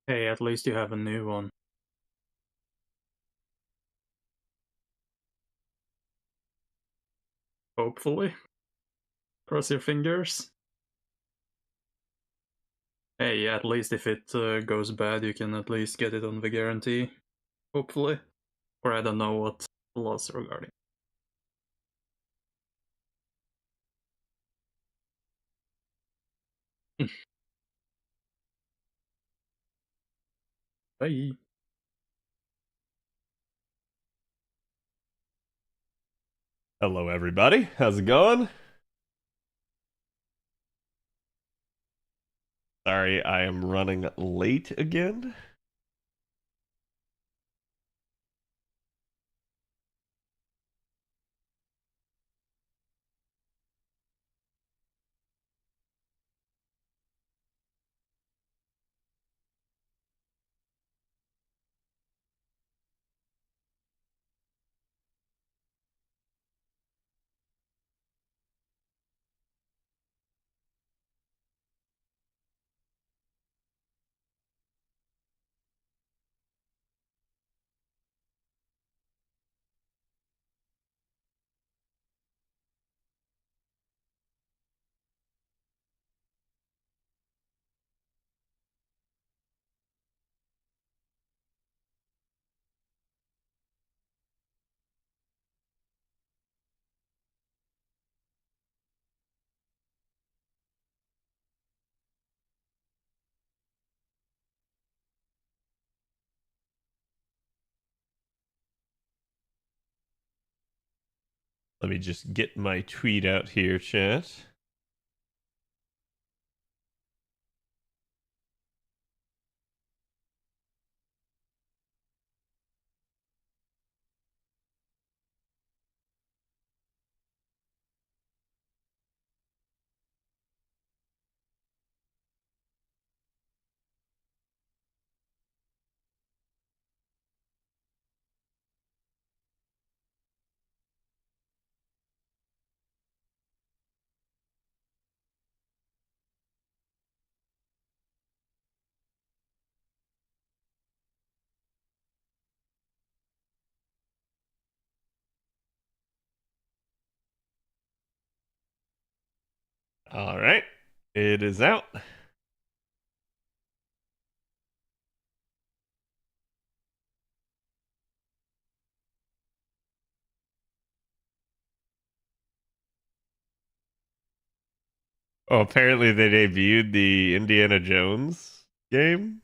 Hey, at least you have a new one. Hopefully. Cross your fingers. Hey, at least if it goes bad, you can at least get it on the guarantee. Hopefully. Or I don't know what the laws regarding. Bye. Hello, everybody. How's it going? Sorry, I am running late again. Let me just get my tweet out here, chat. All right, it is out. Oh, apparently they debuted the Indiana Jones game.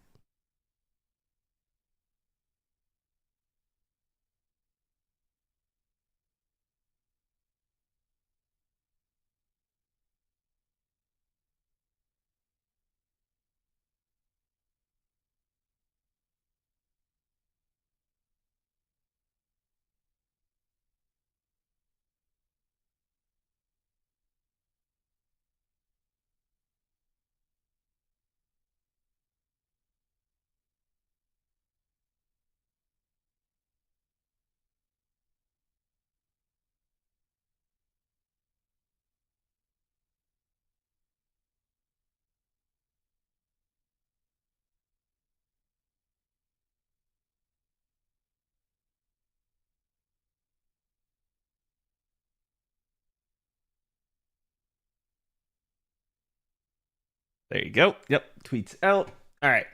There you go. Yep, tweets out. All right.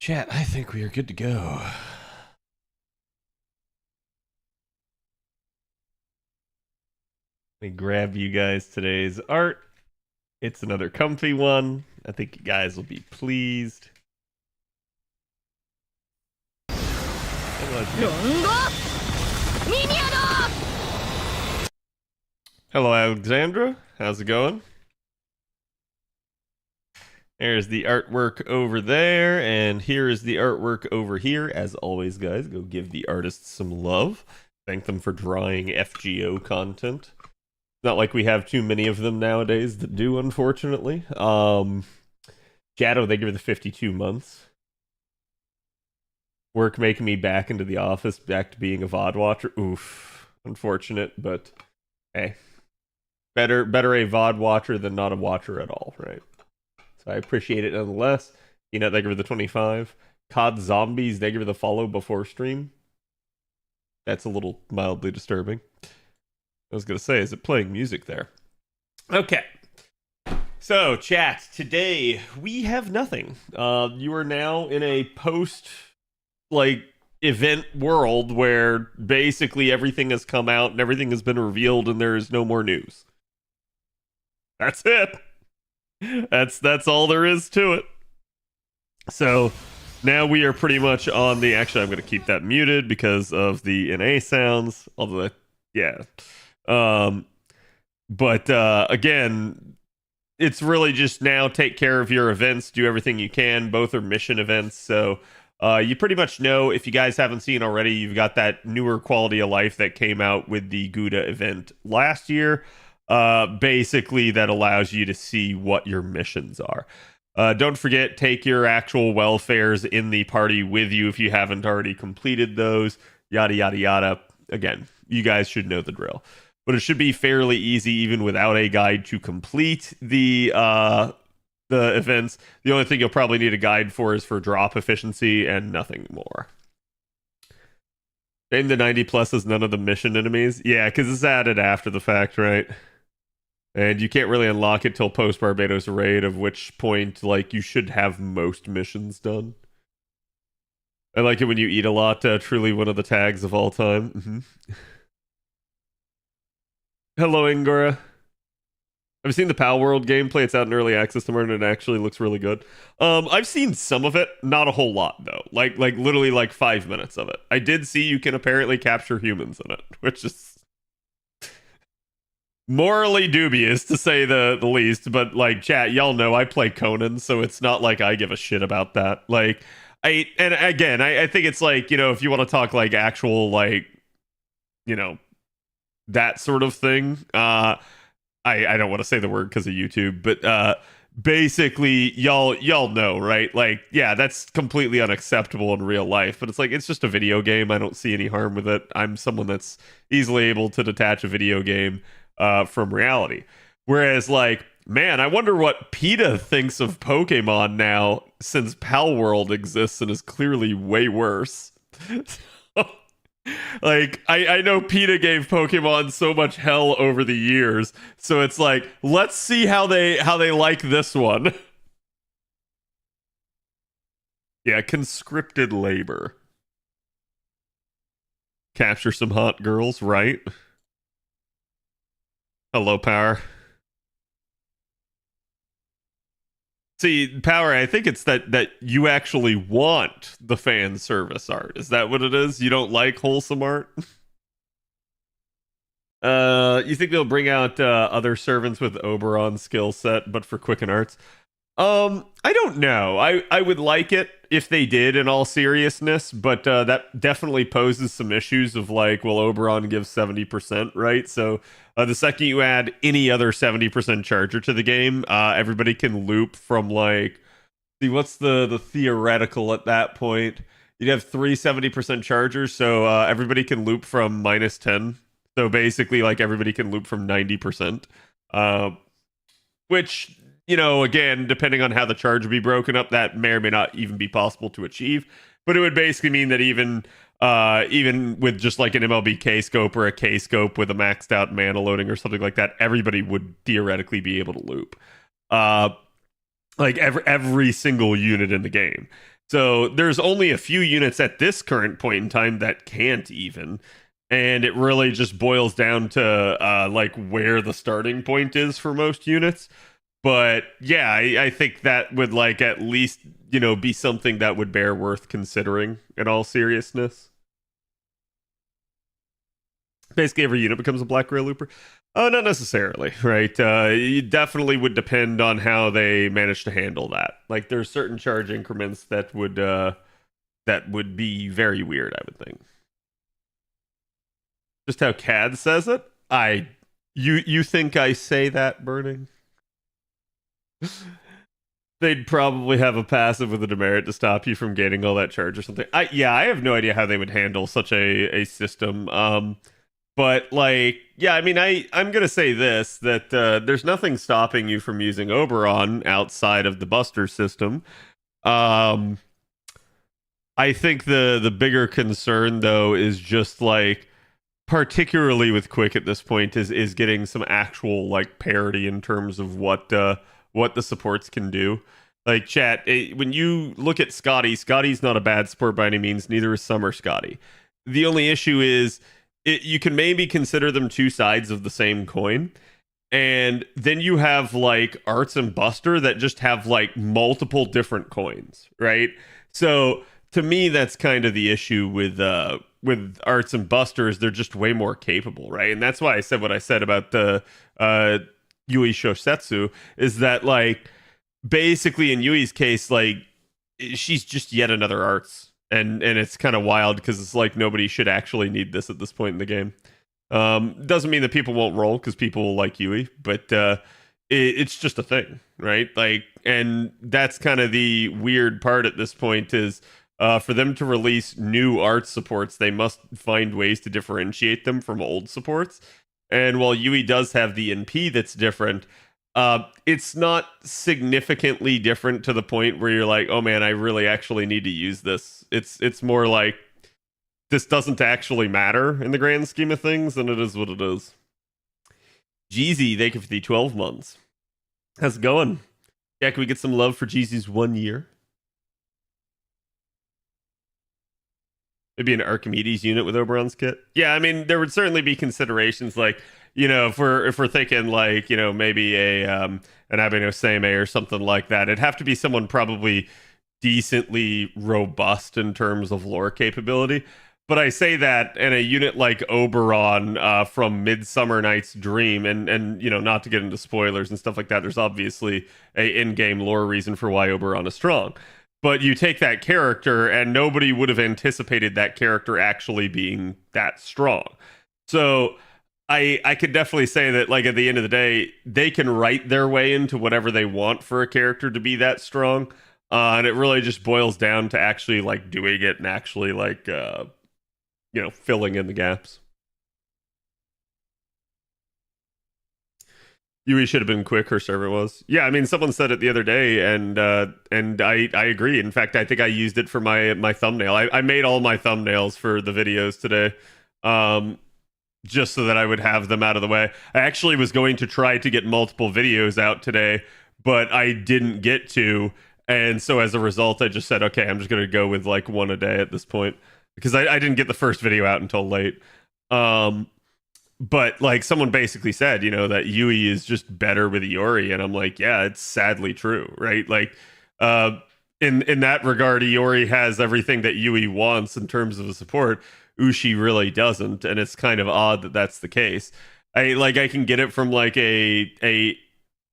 Chat, I think we are good to go. Let me grab you guys today's art. It's another comfy one. I think you guys will be pleased. Hello, Alexandra. How's it going? There's the artwork over there, and here is the artwork over here. As always, guys, go give the artists some love. Thank them for drawing FGO content. Not like we have too many of them nowadays that do, unfortunately. Shadow, they give it the 52 months. Work making me back into the office, back to being a VOD watcher. Oof. Unfortunate, but hey. Better a VOD watcher than not a watcher at all, right? So I appreciate it nonetheless. Thank you for the 25. COD Zombies, thank you for the follow before stream. That's a little mildly disturbing. I was going to say, is it playing music there? Okay. So, chat, today we have nothing. You are now in a event world where basically everything has come out and everything has been revealed and there is no more news. That's it. That's all there is to it. So now we are pretty much on the... Actually, I'm going to keep that muted because of the NA sounds. Although, yeah. But again, it's really just now take care of your events, do everything you can. Both are mission events, so you pretty much know. If you guys haven't seen already, you've got that newer quality of life that came out with the Gouda event last year. Basically, that allows you to see what your missions are. Don't forget, take your actual welfares in the party with you if you haven't already completed those. Yada, yada, yada. Again, you guys should know the drill. But it should be fairly easy, even without a guide, to complete the events. The only thing you'll probably need a guide for is for drop efficiency and nothing more. Name the 90 plus as none of the mission enemies. Yeah, because it's added after the fact, right? And you can't really unlock it till post-Barbados raid, of which point, you should have most missions done. I like it when you eat a lot, truly one of the tags of all time. Mm-hmm. Hello, Ingora. Have you seen the Pal World gameplay? It's out in early access tomorrow, and it actually looks really good. I've seen some of it, not a whole lot, though. Literally 5 minutes of it. I did see you can apparently capture humans in it, which is morally dubious, to say the least. But chat, y'all know I play Conan, so it's not like I give a shit about that. I think it's if you want to talk actual that sort of thing. I don't want to say the word because of YouTube, but basically y'all know, right? Yeah, that's completely unacceptable in real life, but it's just a video game. I don't see any harm with it. I'm someone that's easily able to detach a video game from reality. Whereas man, I wonder what PETA thinks of Pokemon now, since Pal World exists and is clearly way worse. I know PETA gave Pokemon so much hell over the years, so it's let's see how they like this one. Yeah, conscripted labor. Capture some hot girls, right? Hello, Power. See, Power, I think it's that you actually want the fan service art. Is that what it is? You don't like wholesome art? You think they'll bring out other servants with Oberon skill set, but for Quicken Arts? I don't know. I would like it if they did, in all seriousness, but that definitely poses some issues of will Oberon give 70%, right? So the second you add any other 70% charger to the game, everybody can loop from see, what's the theoretical at that point? You'd have 370% chargers, so everybody can loop from -10. So basically, everybody can loop from 90%, which, again, depending on how the charge would be broken up, that may or may not even be possible to achieve. But it would basically mean that even with just an MLB K-scope or a K-scope with a maxed out mana loading or something like that, everybody would theoretically be able to loop. Every single unit in the game. So there's only a few units at this current point in time that can't even. And it really just boils down to where the starting point is for most units. But yeah, I think that would at least, be something that would bear worth considering in all seriousness. Basically, every unit becomes a Black Grail Looper. Not necessarily, right? It definitely would depend on how they manage to handle that. There's certain charge increments that would be very weird, I would think. Just how CAD says it? You think I say that, Burning? They'd probably have a passive with a demerit to stop you from gaining all that charge or something. I have no idea how they would handle such a system. But like, yeah, I mean, I'm gonna say this that there's nothing stopping you from using Oberon outside of the Buster system. Um, I think the bigger concern though is just like, particularly with Quick at this point, is getting some actual like parity in terms of what the supports can do. Like chat, when you look at Scotty, Scotty's not a bad support by any means. Neither is Summer Scotty. The only issue is you can maybe consider them two sides of the same coin. And then you have like Arts and Buster that just have like multiple different coins, right? So to me, that's kind of the issue with Arts and Busters. They're just way more capable, right? And that's why I said what I said about the Yui Shosetsu, is that like basically in Yui's case, like she's just yet another Arts, and it's kind of wild because it's like nobody should actually need this at this point in the game. Doesn't mean that people won't roll because people like Yui, but it's just a thing, right? Like, and that's kind of the weird part at this point is for them to release new art supports, they must find ways to differentiate them from old supports. And while Yui does have the NP that's different, it's not significantly different to the point where you're like, oh man, I really actually need to use this. It's more like this doesn't actually matter in the grand scheme of things, and it is what it is. Jeezy, thank you for the 12 months. How's it going? Yeah, can we get some love for Jeezy's 1 year? Maybe an Archimedes unit with Oberon's kit. Yeah, I mean, there would certainly be considerations like, if we're thinking like, maybe a an Abeno Seme or something like that. It'd have to be someone probably decently robust in terms of lore capability. But I say that in a unit like Oberon from Midsummer Night's Dream, and not to get into spoilers and stuff like that. There's obviously a in-game lore reason for why Oberon is strong. But you take that character, and nobody would have anticipated that character actually being that strong. So I could definitely say that, like, at the end of the day, they can write their way into whatever they want for a character to be that strong. And it really just boils down to actually, like, doing it and actually, like, filling in the gaps. Yui should have been quick. Her server was. Yeah, I mean, someone said it the other day, and I agree. In fact, I think I used it for my thumbnail. I made all my thumbnails for the videos today, just so that I would have them out of the way. I actually was going to try to get multiple videos out today, but I didn't get to, and so as a result, I just said, okay, I'm just going to go with like one a day at this point because I didn't get the first video out until late. But like someone basically said, that Yui is just better with Iori, and I'm like, yeah, it's sadly true, right? Like, in that regard, Iori has everything that Yui wants in terms of a support. Ushi really doesn't, and it's kind of odd that that's the case. I can get it from like a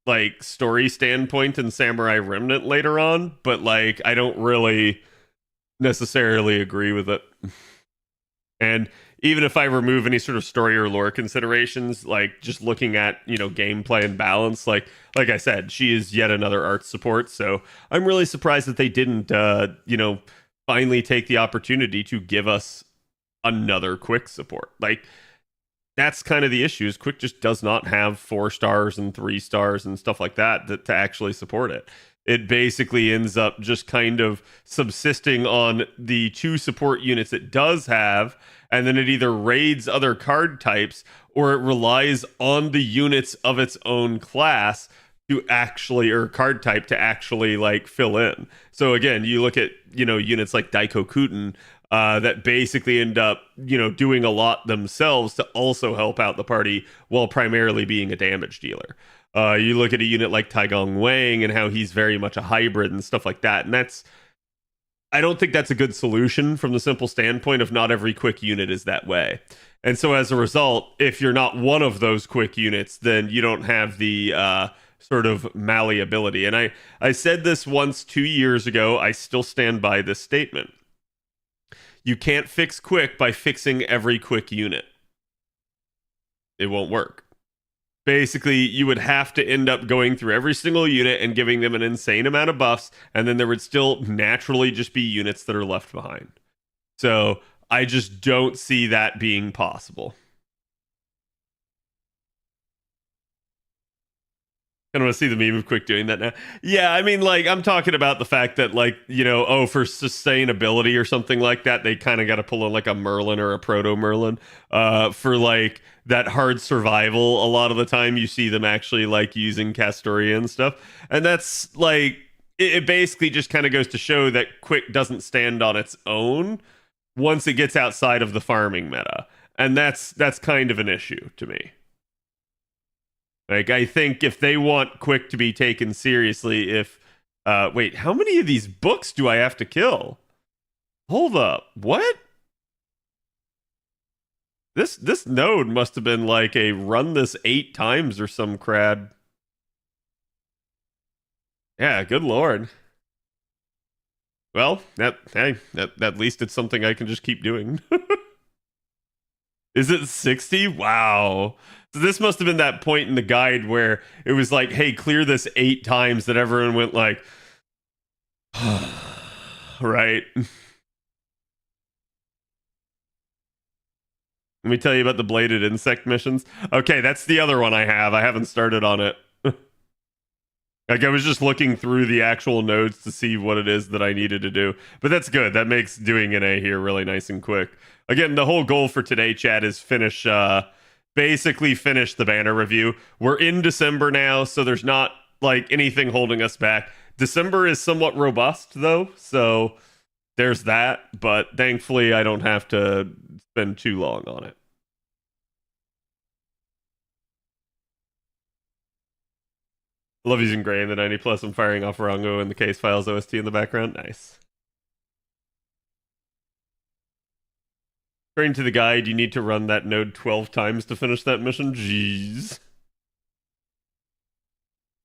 like story standpoint in Samurai Remnant later on, but like I don't really necessarily agree with it. And even if I remove any sort of story or lore considerations, like just looking at, gameplay and balance, like I said, she is yet another art support. So I'm really surprised that they didn't, finally take the opportunity to give us another Quick support. Like, that's kind of the issue is Quick just does not have 4 stars and 3 stars and stuff like that to actually support it. It basically ends up just kind of subsisting on the 2 support units it does have, and then it either raids other card types or it relies on the units of its own class to actually, or card type to actually like fill in. So again, you look at, units like Daikokuten that basically end up, doing a lot themselves to also help out the party while primarily being a damage dealer. You look at a unit like Taigong Wang and how he's very much a hybrid and stuff like that. And I don't think that's a good solution from the simple standpoint of not every Quick unit is that way. And so as a result, if you're not one of those Quick units, then you don't have the sort of malleability. And I said this once 2 years ago. I still stand by this statement. You can't fix Quick by fixing every Quick unit. It won't work. Basically, you would have to end up going through every single unit and giving them an insane amount of buffs, and then there would still naturally just be units that are left behind. So I just don't see that being possible. I don't want to see the meme of Quick doing that now. Yeah, I mean, like, I'm talking about the fact that, like, you know, oh, for sustainability or something like that, they kind of got to pull in like a Merlin or a Proto Merlin. For like that hard survival, a lot of the time you see them actually like using Castoria and stuff, and that's like it basically just kind of goes to show that Quick doesn't stand on its own once it gets outside of the farming meta, and that's kind of an issue to me. Like, I think if they want Quick to be taken seriously, if wait, how many of these books do I have to kill? Hold up, what? This node must have been like a run this 8 times or some crad. Yeah, good lord. Well, at least it's something I can just keep doing. Is it 60? Wow. So this must have been that point in the guide where it was like, hey, clear this 8 times, that everyone went like, right. Let me tell you about the bladed insect missions. Okay, that's the other one I have. I haven't started on it. Like, I was just looking through the actual nodes to see what it is that I needed to do. But that's good. That makes doing an A here really nice and quick. Again, the whole goal for today, chat, is basically finish the banner review. We're in December now, so there's not like anything holding us back. December is somewhat robust though, so there's that, but thankfully I don't have to spend too long on it. I love using Gray in the 90 plus. I'm firing off Rango and the case files OST in the background. Nice. According to the guide, you need to run that node 12 times to finish that mission. Jeez.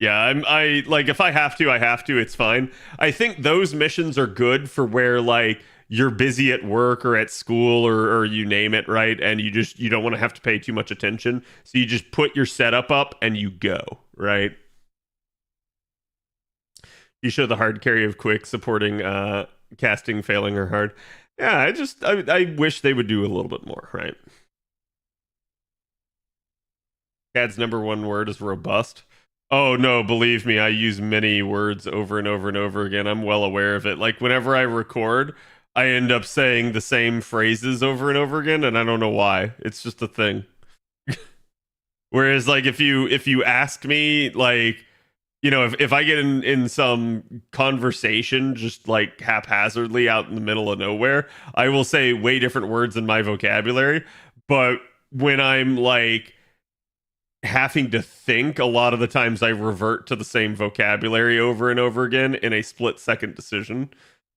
Yeah, I like, if I have to, I have to. It's fine. I think those missions are good for where like you're busy at work or at school or you name it, right? And you don't want to have to pay too much attention. So you just put your setup up and you go, right? You show the hard carry of Quick supporting casting, failing, or hard. Yeah, I wish they would do a little bit more, right? CAD's number one word is robust. Oh no, believe me, I use many words over and over and over again. I'm well aware of it. Like, whenever I record, I end up saying the same phrases over and over again, and I don't know why. It's just a thing. Whereas, like, if you ask me, like, you know, if I get in some conversation just like haphazardly out in the middle of nowhere, I will say way different words in my vocabulary. But when I'm like having to think, a lot of the times I revert to the same vocabulary over and over again in a split-second decision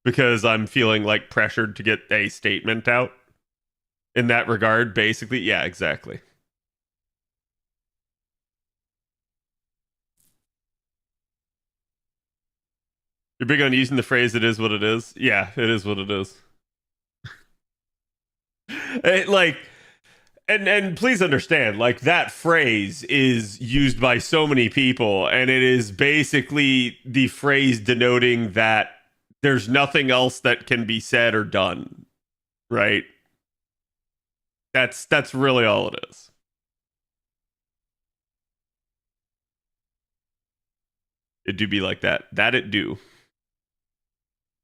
because I'm feeling like pressured to get a statement out in that regard, basically. Yeah, exactly. You're big on using the phrase "it is what it is." Yeah, it is what it is. Like, and please understand, like, that phrase is used by so many people, and it is basically the phrase denoting that there's nothing else that can be said or done, right? That's really all it is. It do be like that. That it do.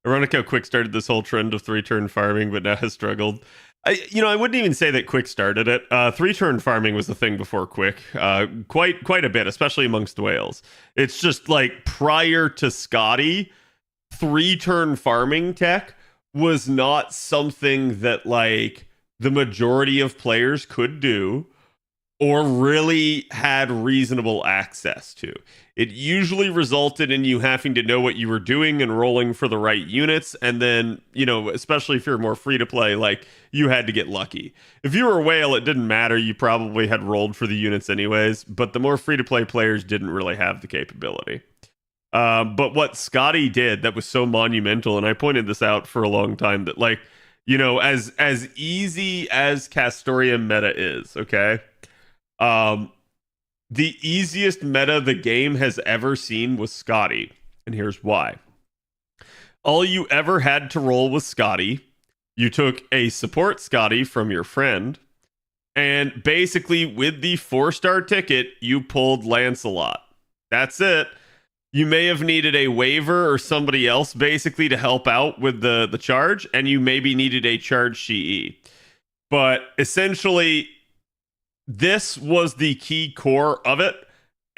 Ironic how Quick started this whole trend of 3-turn farming, but now has struggled. I wouldn't even say that Quick started it. 3-turn farming was the thing before Quick, quite a bit, especially amongst whales. It's just like prior to Scotty, 3-turn farming tech was not something that like the majority of players could do or really had reasonable access to. It usually resulted in you having to know what you were doing and rolling for the right units. And then, especially if you're more free to play, like, you had to get lucky. If you were a whale, it didn't matter. You probably had rolled for the units anyways. But the more free to play players didn't really have the capability. But what Scotty did that was so monumental, and I pointed this out for a long time, that, like, as easy as Castoria meta is, okay? The easiest meta the game has ever seen was Scotty, and here's why. All you ever had to roll was Scotty. You took a support Scotty from your friend, and basically with the 4-star ticket, you pulled Lancelot. That's it. You may have needed a waiver or somebody else basically to help out with the charge, and you maybe needed a charge CE. But essentially, this was the key core of it,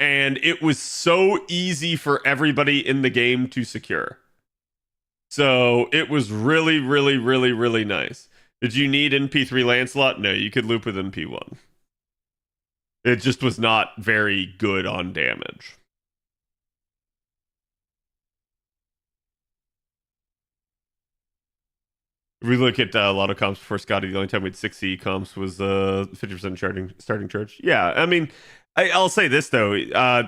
and it was so easy for everybody in the game to secure. So it was really, really, really, really nice. Did you need NP3 Lancelot? No, you could loop with NP1. It just was not very good on damage. If we look at a lot of comps before Scotty, the only time we had 6E comps was 50% starting charge. Yeah, I mean, I'll say this though,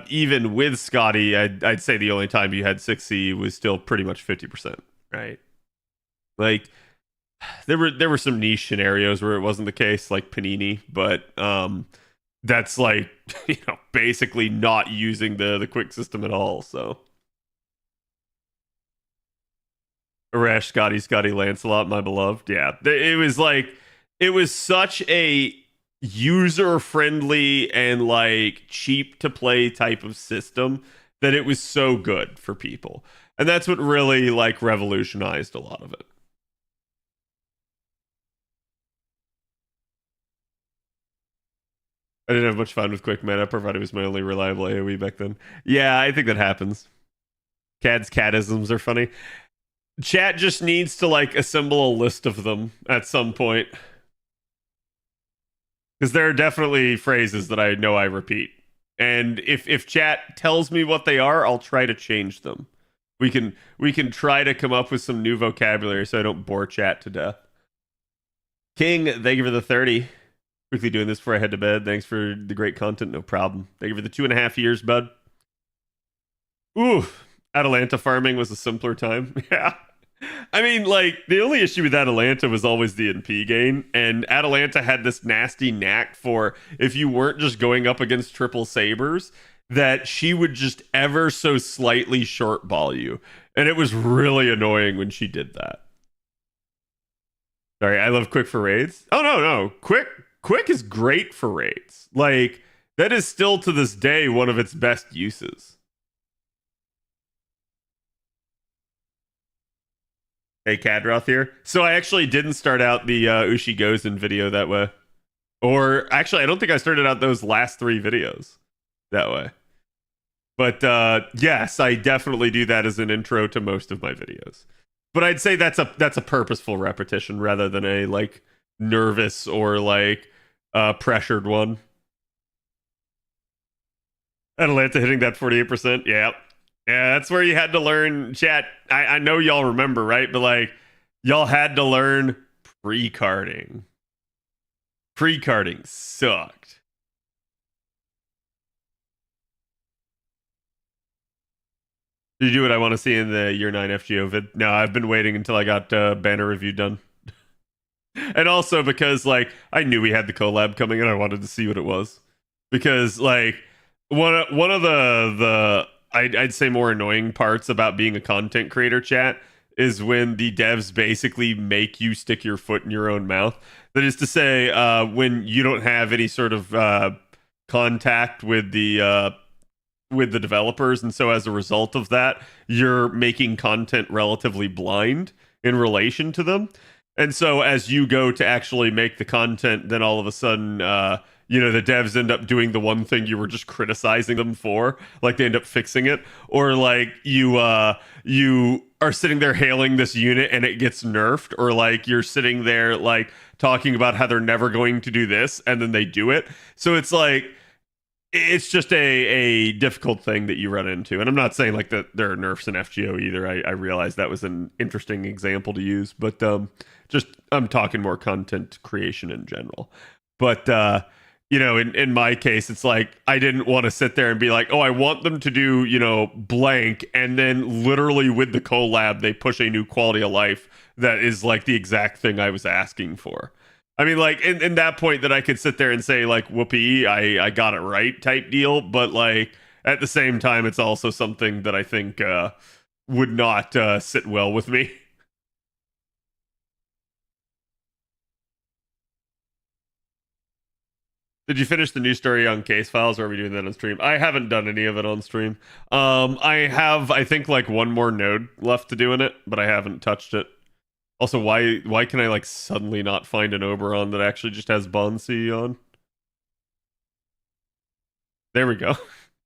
even with Scotty, I'd say the only time you had 6E was still pretty much 50%, right? Like, there were some niche scenarios where it wasn't the case, like Panini, but that's like, basically not using the quick system at all, so. Arash, Scotty Lancelot, my beloved. Yeah, it was such a user friendly and like cheap to play type of system that it was so good for people, and that's what really like revolutionized a lot of it. I didn't have much fun with quick meta, provided it was my only reliable AoE back then. Yeah, I think that happens. Cad's cadisms are funny. Chat just needs to like assemble a list of them at some point. Because there are definitely phrases that I know I repeat. And if chat tells me what they are, I'll try to change them. We can try to come up with some new vocabulary so I don't bore chat to death. King, thank you for the 30. Quickly doing this before I head to bed. Thanks for the great content, no problem. Thank you for the 2.5 years, bud. Ooh, Atalanta farming was a simpler time. Yeah. I mean, like, the only issue with Atalanta was always the NP gain, and Atalanta had this nasty knack for, if you weren't just going up against triple sabers, that she would just ever so slightly short ball you. And it was really annoying when she did that. Sorry, I love Quick for raids. Oh, no. Quick is great for raids. Like, that is still to this day one of its best uses. Hey, Khadroth here. So I actually didn't start out the Ushi Gozen video that way. Or actually, I don't think I started out those last 3 videos that way. But yes, I definitely do that as an intro to most of my videos. But I'd say that's a purposeful repetition rather than a like nervous or like pressured one. Atalanta hitting that 48%. Yeah. Yeah, that's where you had to learn chat. I know y'all remember, right? But like, y'all had to learn pre-carding. Pre-carding sucked. Did you do what I want to see in the year 9 FGO vid? No, I've been waiting until I got banner review done. And also because like I knew we had the collab coming and I wanted to see what it was. Because like one of the I'd say more annoying parts about being a content creator, chat, is when the devs basically make you stick your foot in your own mouth. That is to say, when you don't have any sort of contact with the developers, and so as a result of that, you're making content relatively blind in relation to them. And so as you go to actually make the content, then all of a sudden the devs end up doing the one thing you were just criticizing them for, like they end up fixing it, or like you are sitting there hailing this unit and it gets nerfed, or like you're sitting there like talking about how they're never going to do this and then they do it. So it's like it's just a difficult thing that you run into. And I'm not saying like that there are nerfs in FGO either. I realize that was an interesting example to use, but just I'm talking more content creation in general. But in my case, it's like I didn't want to sit there and be like, oh, I want them to do, blank. And then literally with the collab, they push a new quality of life that is like the exact thing I was asking for. I mean, like in that point that I could sit there and say like, whoopee, I got it right type deal. But like at the same time, it's also something that I think would not sit well with me. Did you finish the new story on Case Files, or are we doing that on stream? I haven't done any of it on stream. I have, I think, like one more node left to do in it, but I haven't touched it. Also, why can I like suddenly not find an Oberon that actually just has Bonsi on? There we go.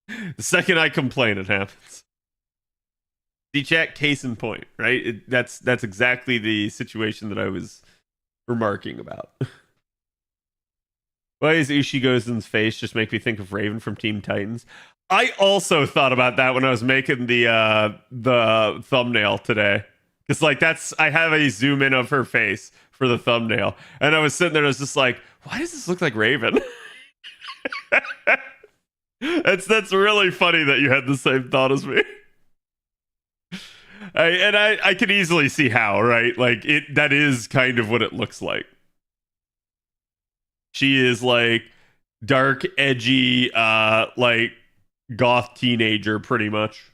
The second I complain, it happens. D-chat, case in point, right? That's exactly the situation that I was remarking about. Why is Ushigozen's face just make me think of Raven from Teen Titans? I also thought about that when I was making the thumbnail today. It's like I have a zoom in of her face for the thumbnail, and I was sitting there and I was just like, why does this look like Raven? That's really funny that you had the same thought as me. I can easily see how, right? Like that is kind of what it looks like. She is like dark, edgy, like goth teenager, pretty much.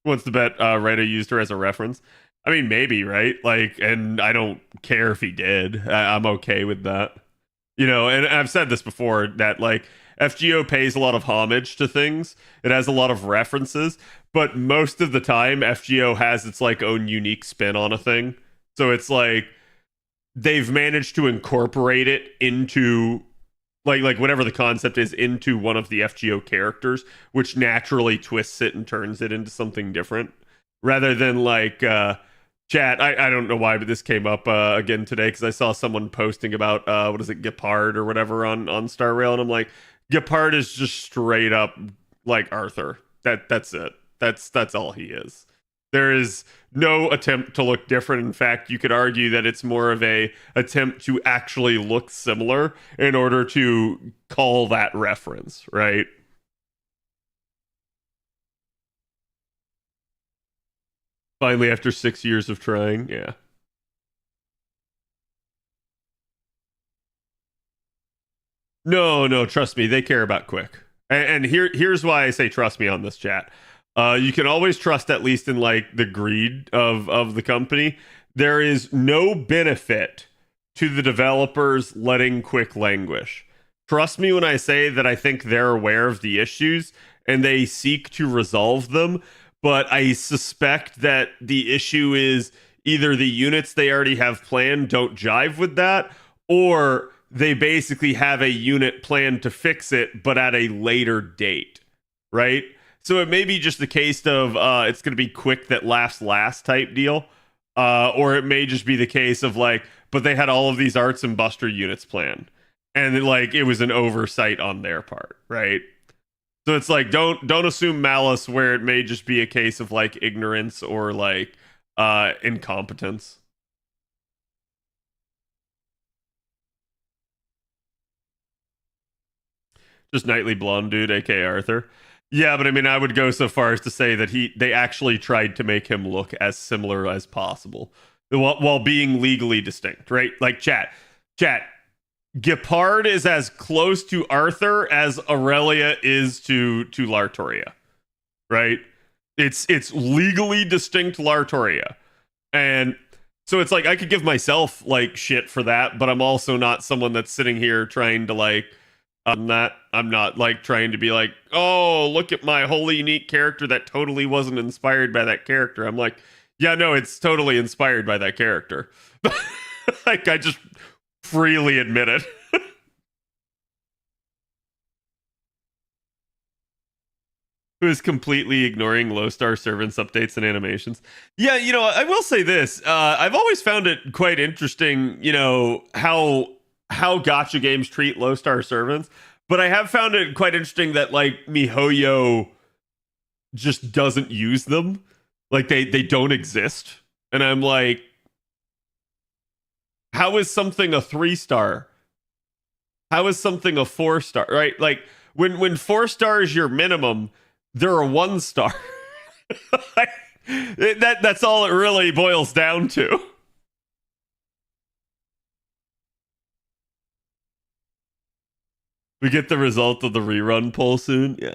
What's the bet? Rita used her as a reference. I mean, maybe, right? Like, and I don't care if he did. I'm okay with that. You know, and I've said this before that like FGO pays a lot of homage to things. It has a lot of references, but most of the time FGO has its like own unique spin on a thing. So it's like they've managed to incorporate it into like whatever the concept is into one of the FGO characters, which naturally twists it and turns it into something different. Rather than like chat, I don't know why, but this came up again today because I saw someone posting about what is it, Gepard or whatever on Star Rail, and I'm like, Gepard is just straight up like Arthur. That's it. That's all he is. There is no attempt to look different. In fact, you could argue that it's more of a attempt to actually look similar in order to call that reference, right? Finally, after 6 years of trying, yeah. No, trust me, they care about quick. And here's why I say trust me on this, chat. You can always trust, at least in like the greed of the company. There is no benefit to the developers letting quick languish. Trust me when I say that I think they're aware of the issues and they seek to resolve them, but I suspect that the issue is either the units they already have planned don't jive with that, or they basically have a unit planned to fix it, but at a later date, right? So it may be just the case of it's going to be quick that laughs last type deal, or it may just be the case of like, but they had all of these arts and buster units planned, and like it was an oversight on their part, right? So it's like don't assume malice where it may just be a case of like ignorance or like incompetence. Just Nightly Blonde dude, aka Arthur. Yeah, but I mean, I would go so far as to say that they actually tried to make him look as similar as possible while being legally distinct, right? Like chat. Gepard is as close to Arthur as Aurelia is to Lartoria, right? It's legally distinct Lartoria, and so it's like I could give myself like shit for that, but I'm also not someone that's sitting here trying to like. I'm not like trying to be like, oh, look at my wholly unique character that totally wasn't inspired by that character. I'm like, yeah, no, it's totally inspired by that character. Like, I just freely admit it. Who is completely ignoring low star servants updates and animations. Yeah, you know, I will say this. I've always found it quite interesting, you know, how gacha games treat low star servants, but I have found it quite interesting that like MiHoYo just doesn't use them, like they don't exist, and I'm like, how is something a 3-star? How is something a 4-star? Right? Like when 4 is your minimum, they're a 1-star. That's all it really boils down to. We get the result of the rerun poll soon. Yeah.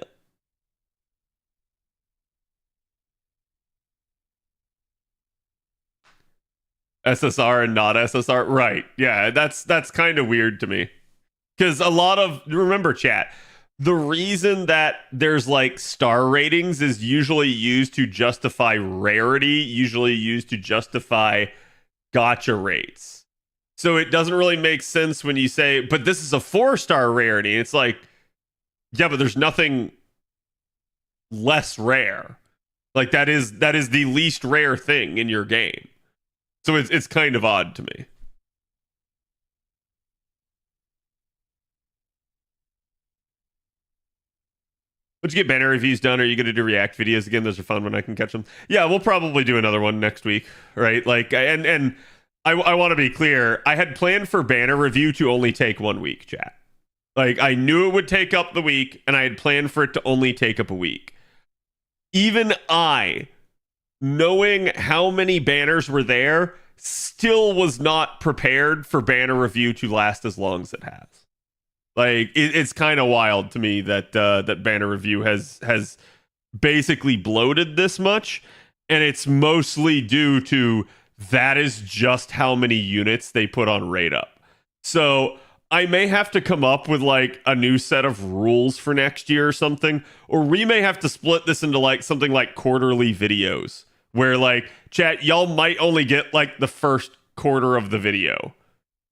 SSR and not SSR. Right. Yeah, that's kind of weird to me. Because a lot of, remember, chat, the reason that there's like star ratings is usually used to justify rarity, usually used to justify gotcha rates. So it doesn't really make sense when you say, but this is a 4-star rarity. It's like, yeah, but there's nothing less rare. Like that is the least rare thing in your game. So it's kind of odd to me. Once you get banner reviews done, are you going to do react videos again? Those are fun when I can catch them. Yeah, we'll probably do another one next week, right? Like, and I want to be clear. I had planned for banner review to only take 1 week, chat. Like, I knew it would take up the week, and I had planned for it to only take up a week. Even I, knowing how many banners were there, still was not prepared for banner review to last as long as it has. Like it's kind of wild to me that that banner review has basically bloated this much, and it's mostly due to that is just how many units they put on rate up. So I may have to come up with like a new set of rules for next year or something, or we may have to split this into like something like quarterly videos where like chat, y'all might only get like the first quarter of the video.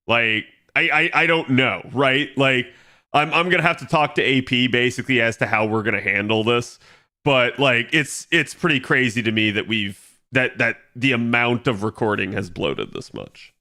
Like I don't know, right? Like I'm gonna have to talk to AP basically as to how we're gonna handle this. But like it's pretty crazy to me that that the amount of recording has bloated this much.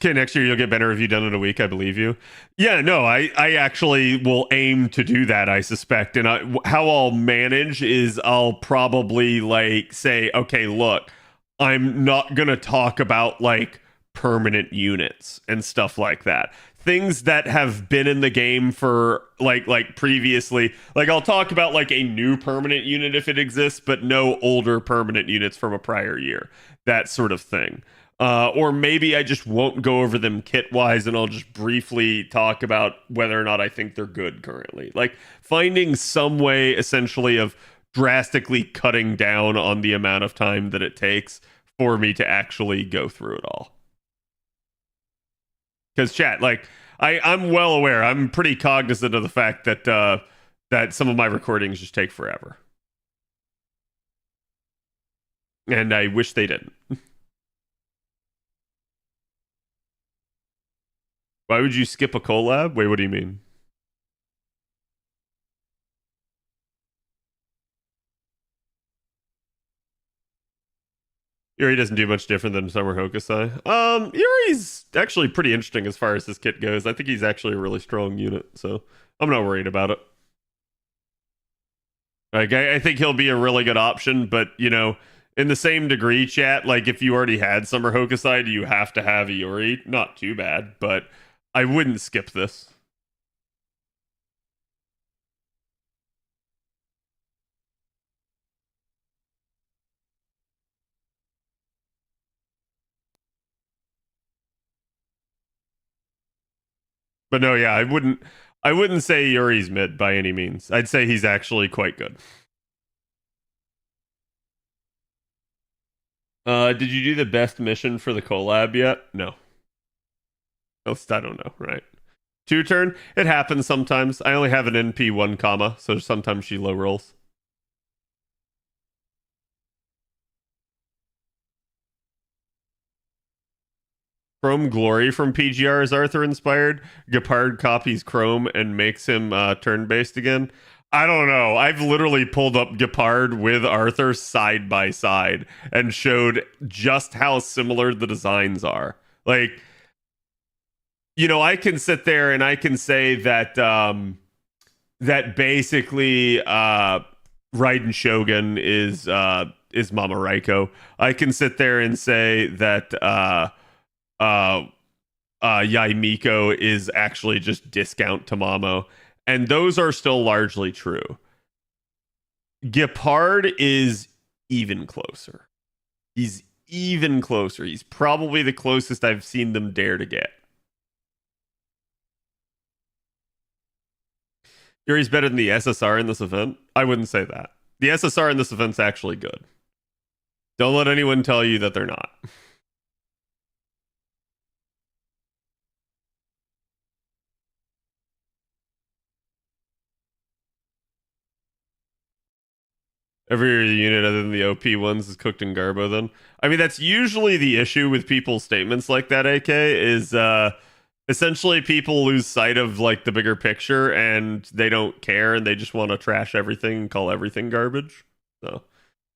Okay, next year you'll get better review done in a week. I believe you. Yeah, no, I actually will aim to do that. I suspect, and how I'll manage is I'll probably like say, okay, look, I'm not gonna talk about like permanent units and stuff like that. Things that have been in the game for like previously. Like I'll talk about like a new permanent unit if it exists, but no older permanent units from a prior year. That sort of thing. Or maybe I just won't go over them kit wise and I'll just briefly talk about whether or not I think they're good currently. Like finding some way essentially of drastically cutting down on the amount of time that it takes for me to actually go through it all. Because chat, like I'm well aware, I'm pretty cognizant of the fact that that some of my recordings just take forever. And I wish they didn't. Why would you skip a collab? Wait, what do you mean? Yuri doesn't do much different than Summer Hokusai. Yuri's actually pretty interesting as far as his kit goes. I think he's actually a really strong unit, so I'm not worried about it. Like, I think he'll be a really good option, but, you know, in the same degree, chat, like, if you already had Summer Hokusai, do you have to have a Yuri? Not too bad, but I wouldn't skip this. But no, yeah, I wouldn't say Yuri's mid by any means. I'd say he's actually quite good. Did you do the best mission for the collab yet? No. At least I don't know, right? 2-turn? It happens sometimes. I only have an NP 1 comma, so sometimes she low rolls. Chrome Glory from PGR is Arthur inspired. Gepard copies Chrome and makes him turn based again. I don't know. I've literally pulled up Gepard with Arthur side by side and showed just how similar the designs are. Like, you know, I can sit there and I can say that that basically Raiden Shogun is Mama Raiko. I can sit there and say that Yaimiko is actually just discount Tamamo, and those are still largely true. Gepard is even closer. He's even closer. He's probably the closest I've seen them dare to get. Yuri's better than the SSR in this event? I wouldn't say that. The SSR in this event's actually good. Don't let anyone tell you that they're not. Every unit other than the OP ones is cooked in Garbo then. I mean, that's usually the issue with people's statements like that, AK, is essentially people lose sight of like the bigger picture and they don't care and they just want to trash everything and call everything garbage. So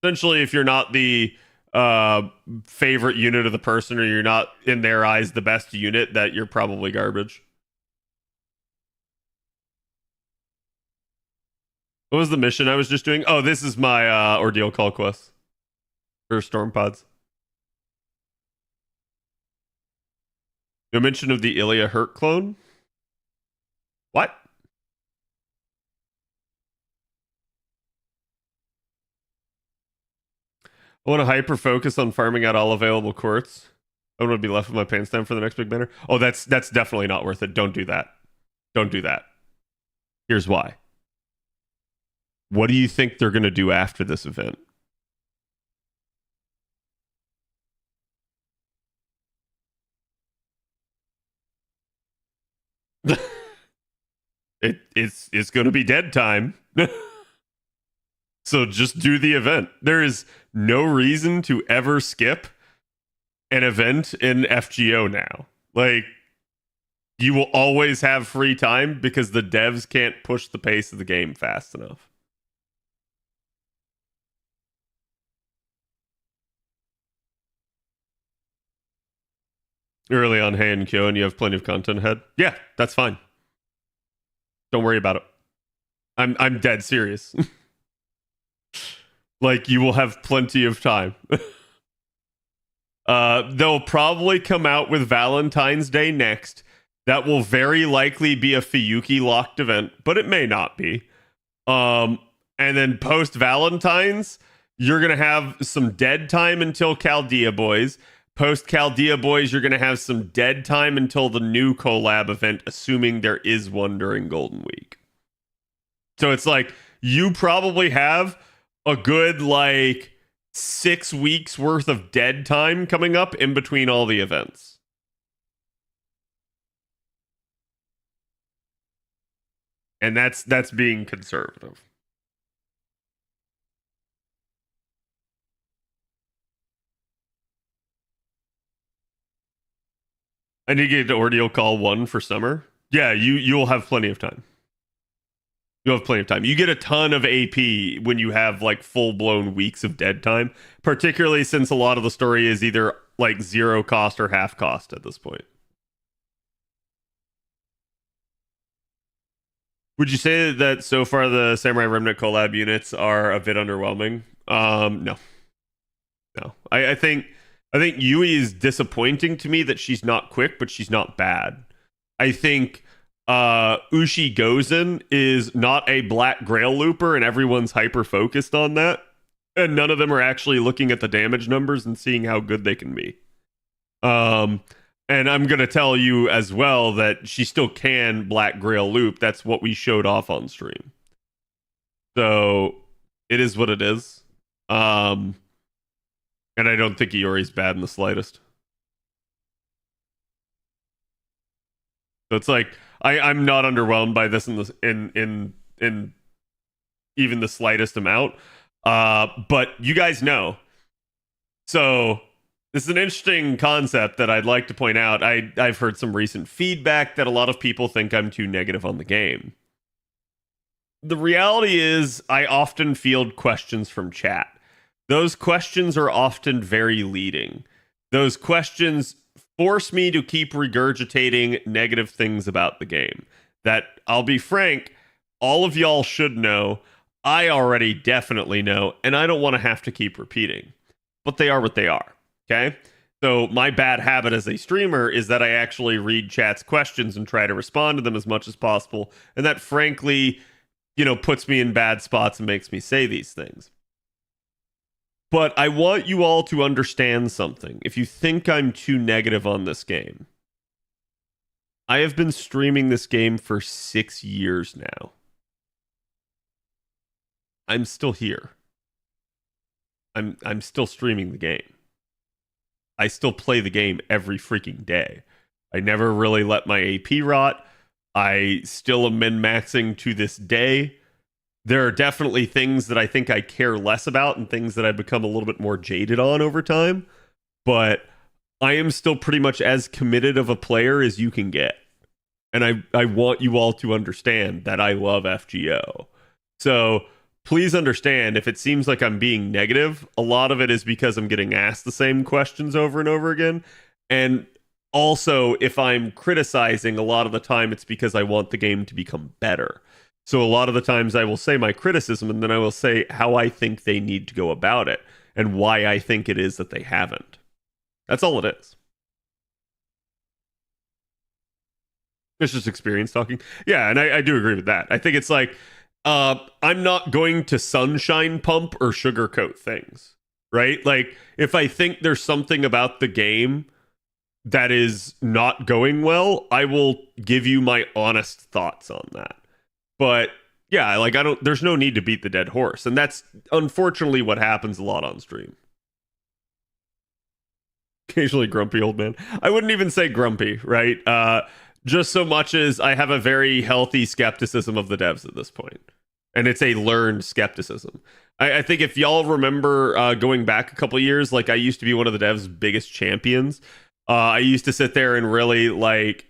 essentially, if you're not the favorite unit of the person or you're not in their eyes the best unit, that you're probably garbage. What was the mission I was just doing? Oh, this is my ordeal call quest for storm pods. No mention of the Ilya Hurt clone? What? I want to hyper focus on farming out all available quartz. I want to be left with my pants down for the next big banner. Oh, that's definitely not worth it. Don't do that. Don't do that. Here's why. What do you think they're going to do after this event? It's going to be dead time. So just do the event. There is no reason to ever skip an event in FGO now. Like, you will always have free time because the devs can't push the pace of the game fast enough. Early on, hey and Kyo, and you have plenty of content ahead. Yeah, that's fine. Don't worry about it. I'm dead serious. Like, you will have plenty of time. They'll probably come out with Valentine's Day next. That will very likely be a Fiyuki locked event, but it may not be. And then post Valentine's, you're gonna have some dead time until Chaldea Boys. Post Chaldea Boys, you're gonna have some dead time until the new collab event, assuming there is one during Golden Week. So it's like you probably have a good like 6 weeks worth of dead time coming up in between all the events. And that's being conservative. I need to get to Ordeal Call 1 for summer. Yeah, you'll have plenty of time. You'll have plenty of time. You get a ton of AP when you have like full-blown weeks of dead time, particularly since a lot of the story is either like 0 cost or half cost at this point. Would you say that so far the Samurai Remnant collab units are a bit underwhelming? No. I think Yui is disappointing to me that she's not quick, but she's not bad. I think Ushi Gozen is not a black grail looper, and everyone's hyper focused on that. And none of them are actually looking at the damage numbers and seeing how good they can be. And I'm going to tell you as well that she still can black grail loop. That's what we showed off on stream. So it is what it is. And I don't think Iori's bad in the slightest. So it's like I'm not underwhelmed by this in even the slightest amount. But you guys know. So this is an interesting concept that I'd like to point out. I've heard some recent feedback that a lot of people think I'm too negative on the game. The reality is I often field questions from chat. Those questions are often very leading. Those questions force me to keep regurgitating negative things about the game that, I'll be frank, all of y'all should know. I already definitely know, and I don't want to have to keep repeating. But they are what they are, okay? So my bad habit as a streamer is that I actually read chat's questions and try to respond to them as much as possible, and that frankly, puts me in bad spots and makes me say these things. But I want you all to understand something. If you think I'm too negative on this game, I have been streaming this game for 6 years now. I'm still here. I'm still streaming the game. I still play the game every freaking day. I never really let my AP rot. I still am min-maxing to this day. There are definitely things that I think I care less about and things that I've become a little bit more jaded on over time. But I am still pretty much as committed of a player as you can get. And I want you all to understand that I love FGO. So please understand if it seems like I'm being negative, a lot of it is because I'm getting asked the same questions over and over again. And also, if I'm criticizing, a lot of the time it's because I want the game to become better. So a lot of the times I will say my criticism and then I will say how I think they need to go about it and why I think it is that they haven't. That's all it is. It's just experience talking. Yeah, and I do agree with that. I think it's like, I'm not going to sunshine pump or sugarcoat things, right? Like, if I think there's something about the game that is not going well, I will give you my honest thoughts on that. But yeah, like, there's no need to beat the dead horse. And that's unfortunately what happens a lot on stream. Occasionally grumpy old man. I wouldn't even say grumpy, right? Just so much as I have a very healthy skepticism of the devs at this point. And it's a learned skepticism. I think if y'all remember going back a couple years, like I used to be one of the devs' biggest champions. I used to sit there and really like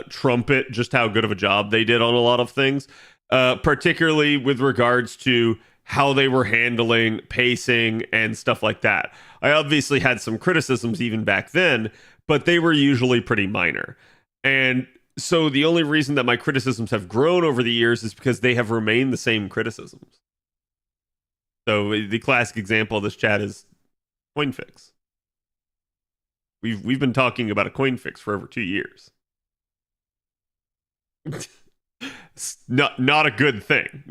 trumpet just how good of a job they did on a lot of things, particularly with regards to how they were handling pacing and stuff like that. I obviously had some criticisms even back then, but they were usually pretty minor. And so the only reason that my criticisms have grown over the years is because they have remained the same criticisms. So the classic example of this chat is coin fix. We've been talking about a coin fix for over 2 years. It's not a good thing.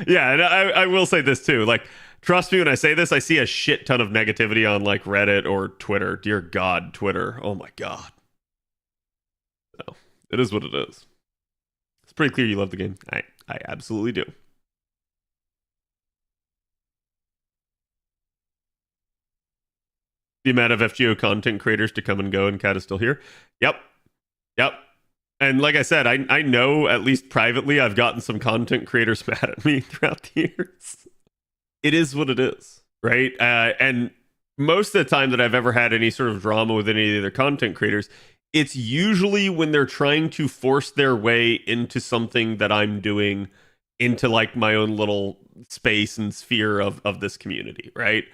Yeah, and I will say this too. Like, trust me when I say this, I see a shit ton of negativity on like Reddit or Twitter. Dear God, Twitter. Oh my God. So, it is what it is. It's pretty clear you love the game. I absolutely do. The amount of FGO content creators to come and go, and Kat is still here. Yep. And like I said, I know, at least privately, I've gotten some content creators mad at me throughout the years. It is what it is, right? And most of the time that I've ever had any sort of drama with any of the other content creators, it's usually when they're trying to force their way into something that I'm doing, into like my own little space and sphere of this community, right?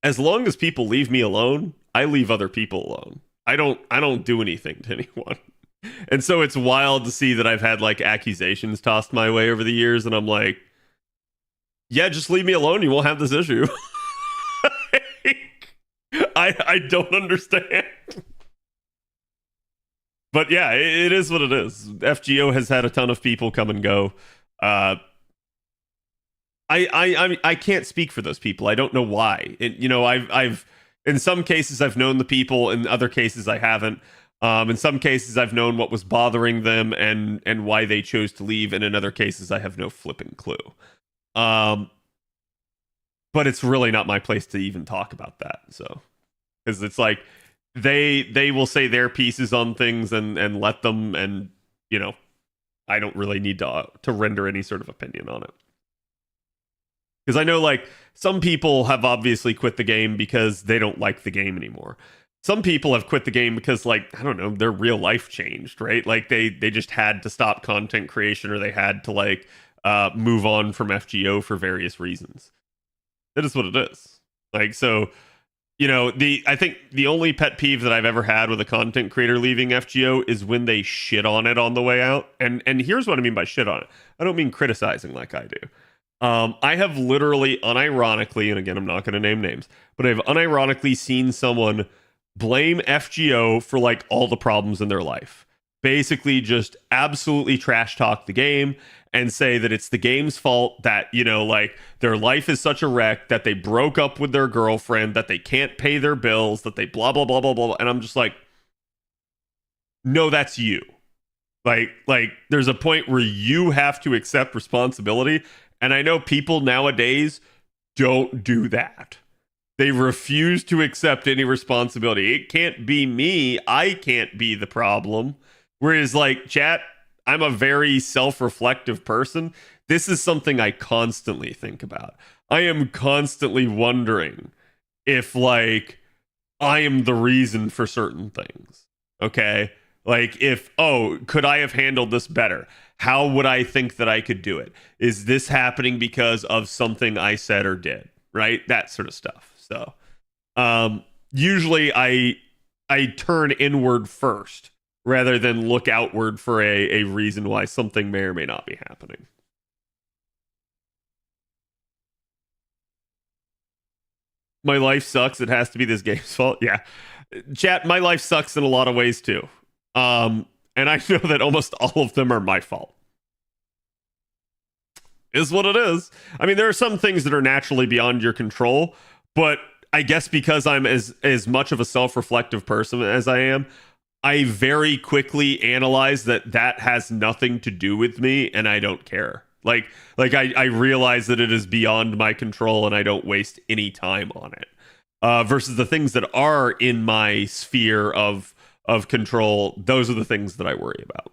As long as people leave me alone, I leave other people alone. I don't do anything to anyone. And so it's wild to see that I've had like accusations tossed my way over the years, and I'm like, yeah, just leave me alone. You won't have this issue. I don't understand. But yeah, it is what it is. FGO has had a ton of people come and go. I can't speak for those people. I don't know why. I've in some cases I've known the people, in other cases I haven't. In some cases I've known what was bothering them and why they chose to leave, and in other cases I have no flipping clue. But it's really not my place to even talk about that. So, because it's like they will say their pieces on things and let them, and I don't really need to render any sort of opinion on it. Because I know, like, some people have obviously quit the game because they don't like the game anymore. Some people have quit the game because, like, I don't know, their real life changed, right? Like, they just had to stop content creation, or they had to, like, move on from FGO for various reasons. That is what it is. Like, so, I think the only pet peeve that I've ever had with a content creator leaving FGO is when they shit on it on the way out. And here's what I mean by shit on it. I don't mean criticizing like I do. I have literally unironically, and again, I'm not going to name names, but I've unironically seen someone blame FGO for like all the problems in their life. Basically just absolutely trash talk the game and say that it's the game's fault, that, like, their life is such a wreck, that they broke up with their girlfriend, that they can't pay their bills, that they blah, blah, blah, blah, blah. And I'm just like, no, that's you. Like there's a point where you have to accept responsibility And I know people nowadays don't do that. They refuse to accept any responsibility. It can't be me. I can't be the problem. Whereas, like, chat, I'm a very self-reflective person. This is something I constantly think about. I am constantly wondering if, like, I am the reason for certain things. Okay? Like, if, oh, could I have handled this better? How would I think that I could do it? Is this happening because of something I said or did? Right? That sort of stuff. So, usually I turn inward first rather than look outward for a reason why something may or may not be happening. My life sucks. It has to be this game's fault. Yeah. Chat, my life sucks in a lot of ways too. And I know that almost all of them are my fault. Is what it is. I mean, there are some things that are naturally beyond your control, but I guess because I'm as much of a self-reflective person as I am, I very quickly analyze that has nothing to do with me, and I don't care. Like I realize that it is beyond my control, and I don't waste any time on it. Versus the things that are in my sphere of control, those are the things that I worry about.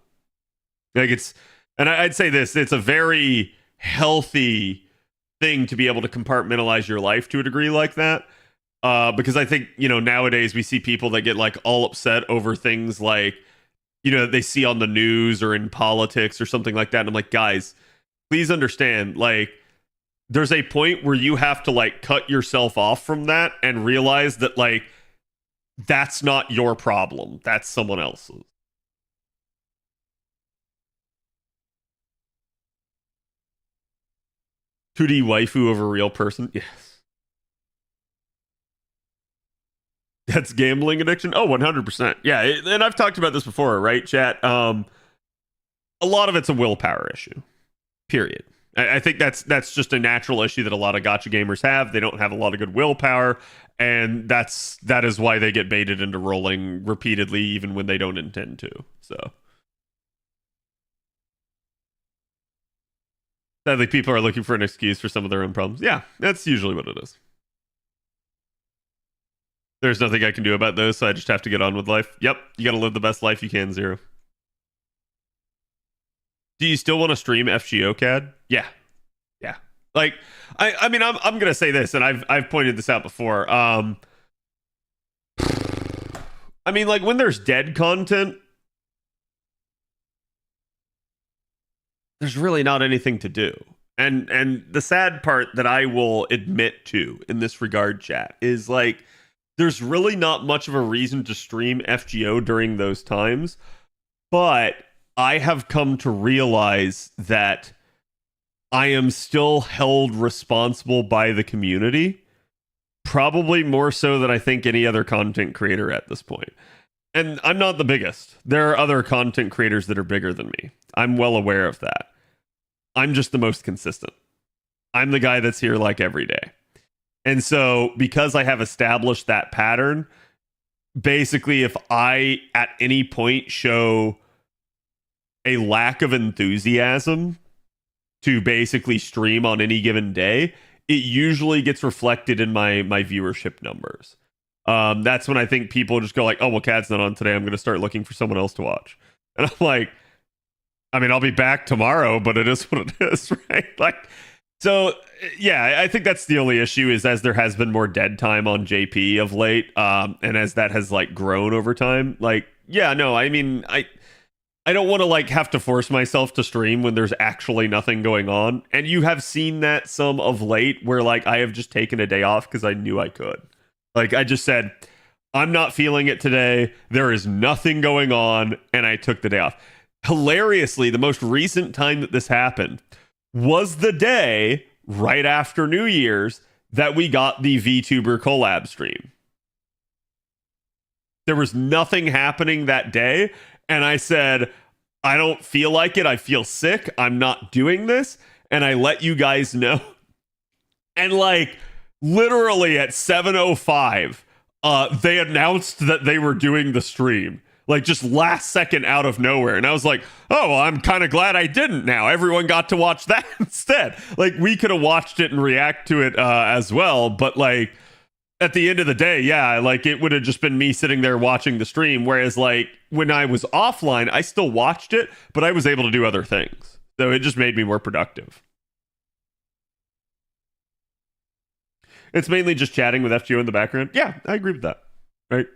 Like I'd say this: it's a very healthy thing to be able to compartmentalize your life to a degree like that. Because I think, nowadays we see people that get like all upset over things like, that they see on the news or in politics or something like that. And I'm like, guys, please understand, like, there's a point where you have to like cut yourself off from that and realize that, like, that's not your problem. That's someone else's. 2D waifu over real person? Yes. That's gambling addiction? Oh, 100%. Yeah, and I've talked about this before, right, chat? A lot of it's a willpower issue, period. I think that's just a natural issue that a lot of gacha gamers have. They don't have a lot of good willpower, and that is why they get baited into rolling repeatedly, even when they don't intend to. So sadly, people are looking for an excuse for some of their own problems. Yeah, that's usually what it is. There's nothing I can do about those, so I just have to get on with life. Yep, you gotta live the best life you can, Zero. Do you still want to stream FGO CAD? Yeah. Yeah. Like, I mean, I'm gonna say this, and I've pointed this out before. I mean, like, when there's dead content, there's really not anything to do. And the sad part that I will admit to in this regard, chat, is like, there's really not much of a reason to stream FGO during those times, but I have come to realize that I am still held responsible by the community, probably more so than I think any other content creator at this point. And I'm not the biggest. There are other content creators that are bigger than me. I'm well aware of that. I'm just the most consistent. I'm the guy that's here like every day. And so because I have established that pattern, basically if I at any point show a lack of enthusiasm to basically stream on any given day, it usually gets reflected in my viewership numbers. That's when I think people just go like, oh, well, Cad's not on today, I'm going to start looking for someone else to watch. And I'm like, I mean, I'll be back tomorrow, but it is what it is, right? Like, so yeah, I think that's the only issue, is as there has been more dead time on JP of late, and as that has like grown over time, like, yeah, no, I mean, I don't want to like have to force myself to stream when there's actually nothing going on. And you have seen that some of late where like I have just taken a day off because I knew I could. Like, I just said, I'm not feeling it today. There is nothing going on. And I took the day off. Hilariously, the most recent time that this happened was the day right after New Year's that we got the VTuber collab stream. There was nothing happening that day. And I said, I don't feel like it. I feel sick. I'm not doing this. And I let you guys know. And like literally at 7:05, they announced that they were doing the stream. like just last second out of nowhere. And I was like, oh, well, I'm kind of glad I didn't now. Everyone got to watch that instead. Like, we could have watched it and react to it as well. But like, at the end of the day, yeah, like it would have just been me sitting there watching the stream. Whereas like when I was offline, I still watched it, but I was able to do other things. So it just made me more productive. It's mainly just chatting with FGO in the background. Yeah, I agree with that. Right.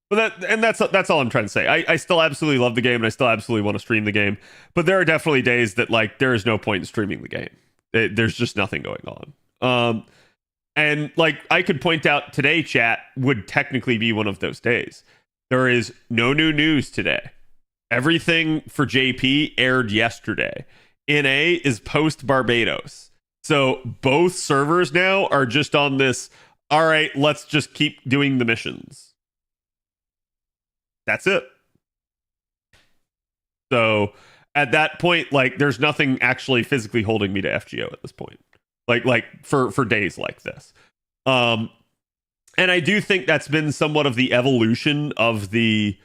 But that's all I'm trying to say. I still absolutely love the game and I still absolutely want to stream the game. But there are definitely days that like there is no point in streaming the game. There's just nothing going on. And like I could point out today, chat would technically be one of those days. There is no new news today. Everything for JP aired yesterday. NA is post Barbados. So both servers now are just on this, all right, let's just keep doing the missions. That's it. So at that point, like there's nothing actually physically holding me to FGO at this point. Like for days like this. And I do think that's been somewhat of the evolution of the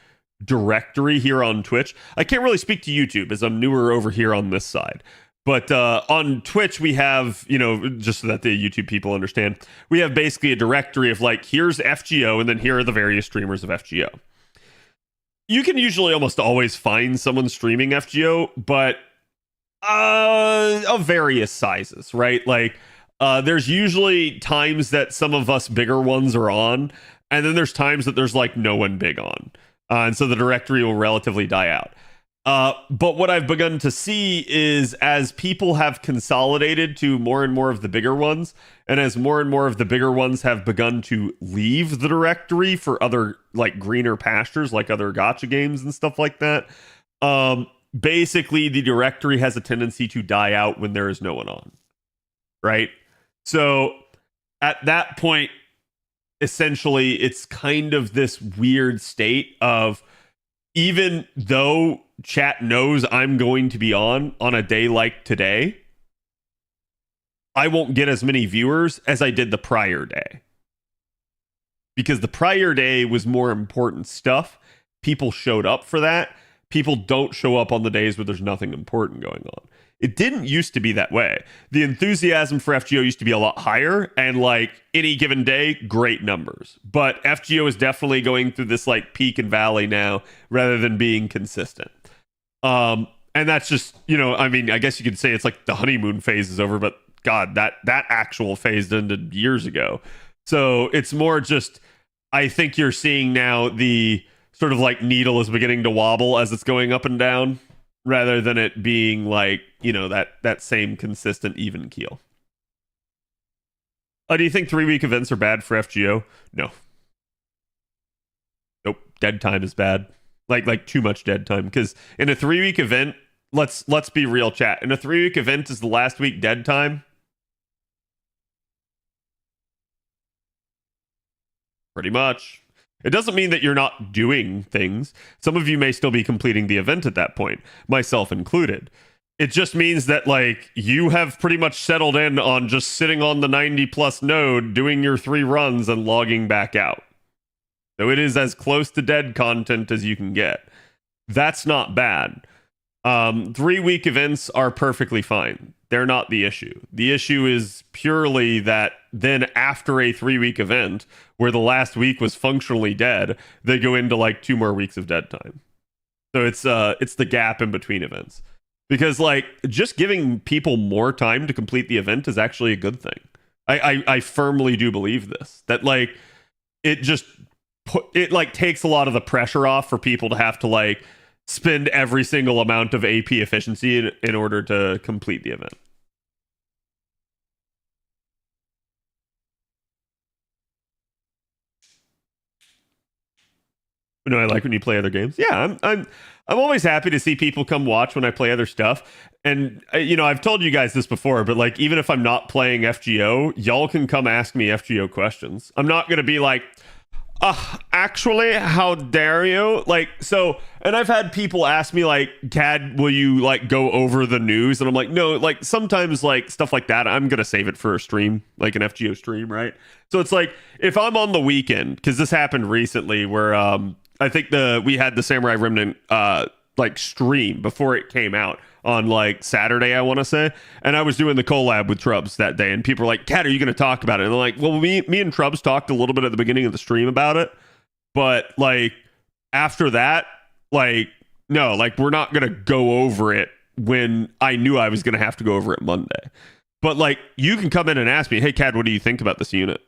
directory here on Twitch. I can't really speak to YouTube as I'm newer over here on this side. But on Twitch, we have, you know, just so that the YouTube people understand, we have basically a directory of like, here's FGO, and then here are the various streamers of FGO. You can usually almost always find someone streaming FGO, but of various sizes, right? Like, there's usually times that some of us bigger ones are on, and then there's times that there's like no one big on. And so the directory will relatively die out. But what I've begun to see is as people have consolidated to more and more of the bigger ones, and as more and more of the bigger ones have begun to leave the directory for other like greener pastures, like other gacha games and stuff like that, basically the directory has a tendency to die out when there is no one on, right? So at that point, essentially, it's kind of this weird state of, even though chat knows I'm going to be on a day like today, I won't get as many viewers as I did the prior day. Because the prior day was more important stuff. People showed up for that. People don't show up on the days where there's nothing important going on. It didn't used to be that way. The enthusiasm for FGO used to be a lot higher, and like any given day, great numbers. But FGO is definitely going through this like peak and valley now rather than being consistent. And that's just, you know, I mean, I guess you could say it's like the honeymoon phase is over, but God, that actual phase ended years ago. So it's more just, I think you're seeing now the sort of like needle is beginning to wobble as it's going up and down, rather than it being like, you know, that same consistent even keel. Do you think 3-week events are bad for FGO? No. Nope. Dead time is bad. Like too much dead time. Because in a 3-week event, let's be real, chat. In a 3-week event, is the last week dead time? Pretty much. It doesn't mean that you're not doing things. Some of you may still be completing the event at that point, myself included. It just means that like you have pretty much settled in on just sitting on the 90 plus node, doing your 3 runs and logging back out. So it is as close to dead content as you can get. That's not bad. 3-week events are perfectly fine. They're not the issue. The issue is purely that then after a 3-week event, where the last week was functionally dead, they go into like 2 more weeks of dead time. So it's the gap in between events. Because like just giving people more time to complete the event is actually a good thing. I firmly do believe this. That like it just it takes a lot of the pressure off for people to have to like spend every single amount of AP efficiency in order to complete the event. You know, I like when you play other games. Yeah, I'm always happy to see people come watch when I play other stuff. And you know, I've told you guys this before, but like even if I'm not playing FGO, y'all can come ask me FGO questions. I'm not gonna be like, actually, how dare you? Like, so, and I've had people ask me like, Cad, will you like go over the news? And I'm like, no, like sometimes like stuff like that, I'm going to save it for a stream, like an FGO stream, right? So it's like, if I'm on the weekend, because this happened recently where I think we had the Samurai Remnant like stream before it came out on like Saturday, I want to say, and I was doing the collab with Trubs that day, and people were like, "Cat, are you going to talk about it?" And they're like, "Well, me and Trubs talked a little bit at the beginning of the stream about it, but like after that, like no, like we're not going to go over it when I knew I was going to have to go over it Monday." But like you can come in and ask me, "Hey, Cad, what do you think about this unit?"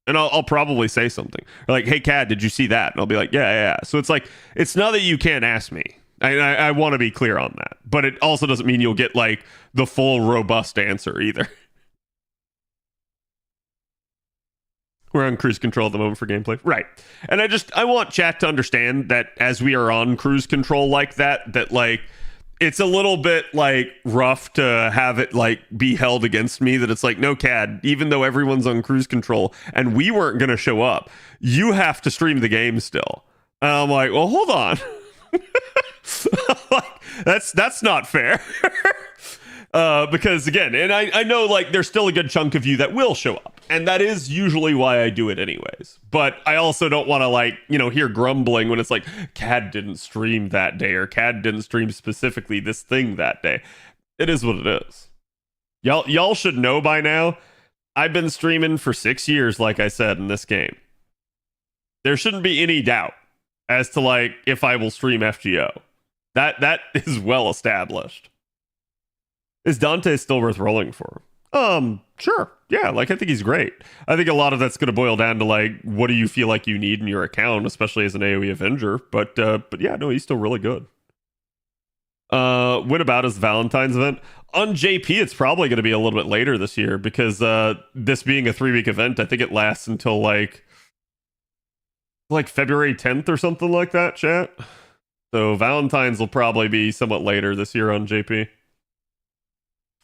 And I'll probably say something. Or like, "Hey, Cad, did you see that?" And I'll be like, yeah. So it's like, it's not that you can't ask me. I want to be clear on that. But it also doesn't mean you'll get like the full robust answer either. We're on cruise control at the moment for gameplay. Right. And I want chat to understand that as we are on cruise control like that like, it's a little bit like rough to have it like be held against me that it's like, no, Cad, even though everyone's on cruise control and we weren't going to show up, you have to stream the game still. And I'm like, well, hold on. Like, that's not fair. Because again, and I know like there's still a good chunk of you that will show up, and that is usually why I do it anyways. But I also don't want to like, hear grumbling when it's like Cad didn't stream that day or Cad didn't stream specifically this thing that day. It is what it is. Y'all should know by now. I've been streaming for 6 years, like I said, in this game. There shouldn't be any doubt as to like if I will stream FGO. That is well established. Is Dante still worth rolling for? Sure. Yeah, like I think he's great. I think a lot of that's going to boil down to like, what do you feel like you need in your account, especially as an AoE Avenger. But yeah, no, he's still really good. What about his Valentine's event? On JP, it's probably going to be a little bit later this year because this being a 3-week event, I think it lasts until like February 10th or something like that, chat. So Valentine's will probably be somewhat later this year on JP.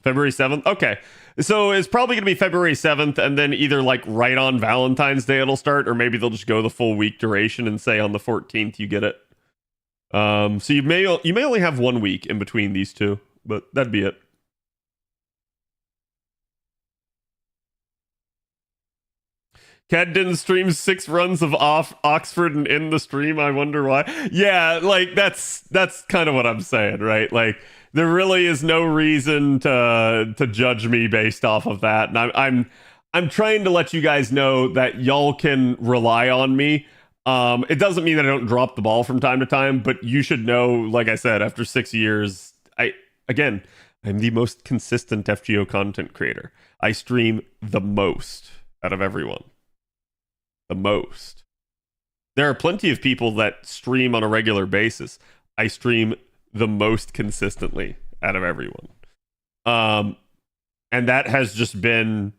February 7th? Okay. So it's probably going to be February 7th, and then either like right on Valentine's Day it'll start, or maybe they'll just go the full week duration and say on the 14th you get it. So you may only have 1 week in between these two, but that'd be it. Cad didn't stream 6 runs of Oxford and in the stream. I wonder why. Yeah, like that's kind of what I'm saying, right? Like there really is no reason to judge me based off of that, and I'm trying to let you guys know that y'all can rely on me. It doesn't mean that I don't drop the ball from time to time, but you should know, like I said, after 6 years, I'm the most consistent FGO content creator. I stream the most out of everyone. The most. There are plenty of people that stream on a regular basis. I stream the most consistently out of everyone. And that has just been,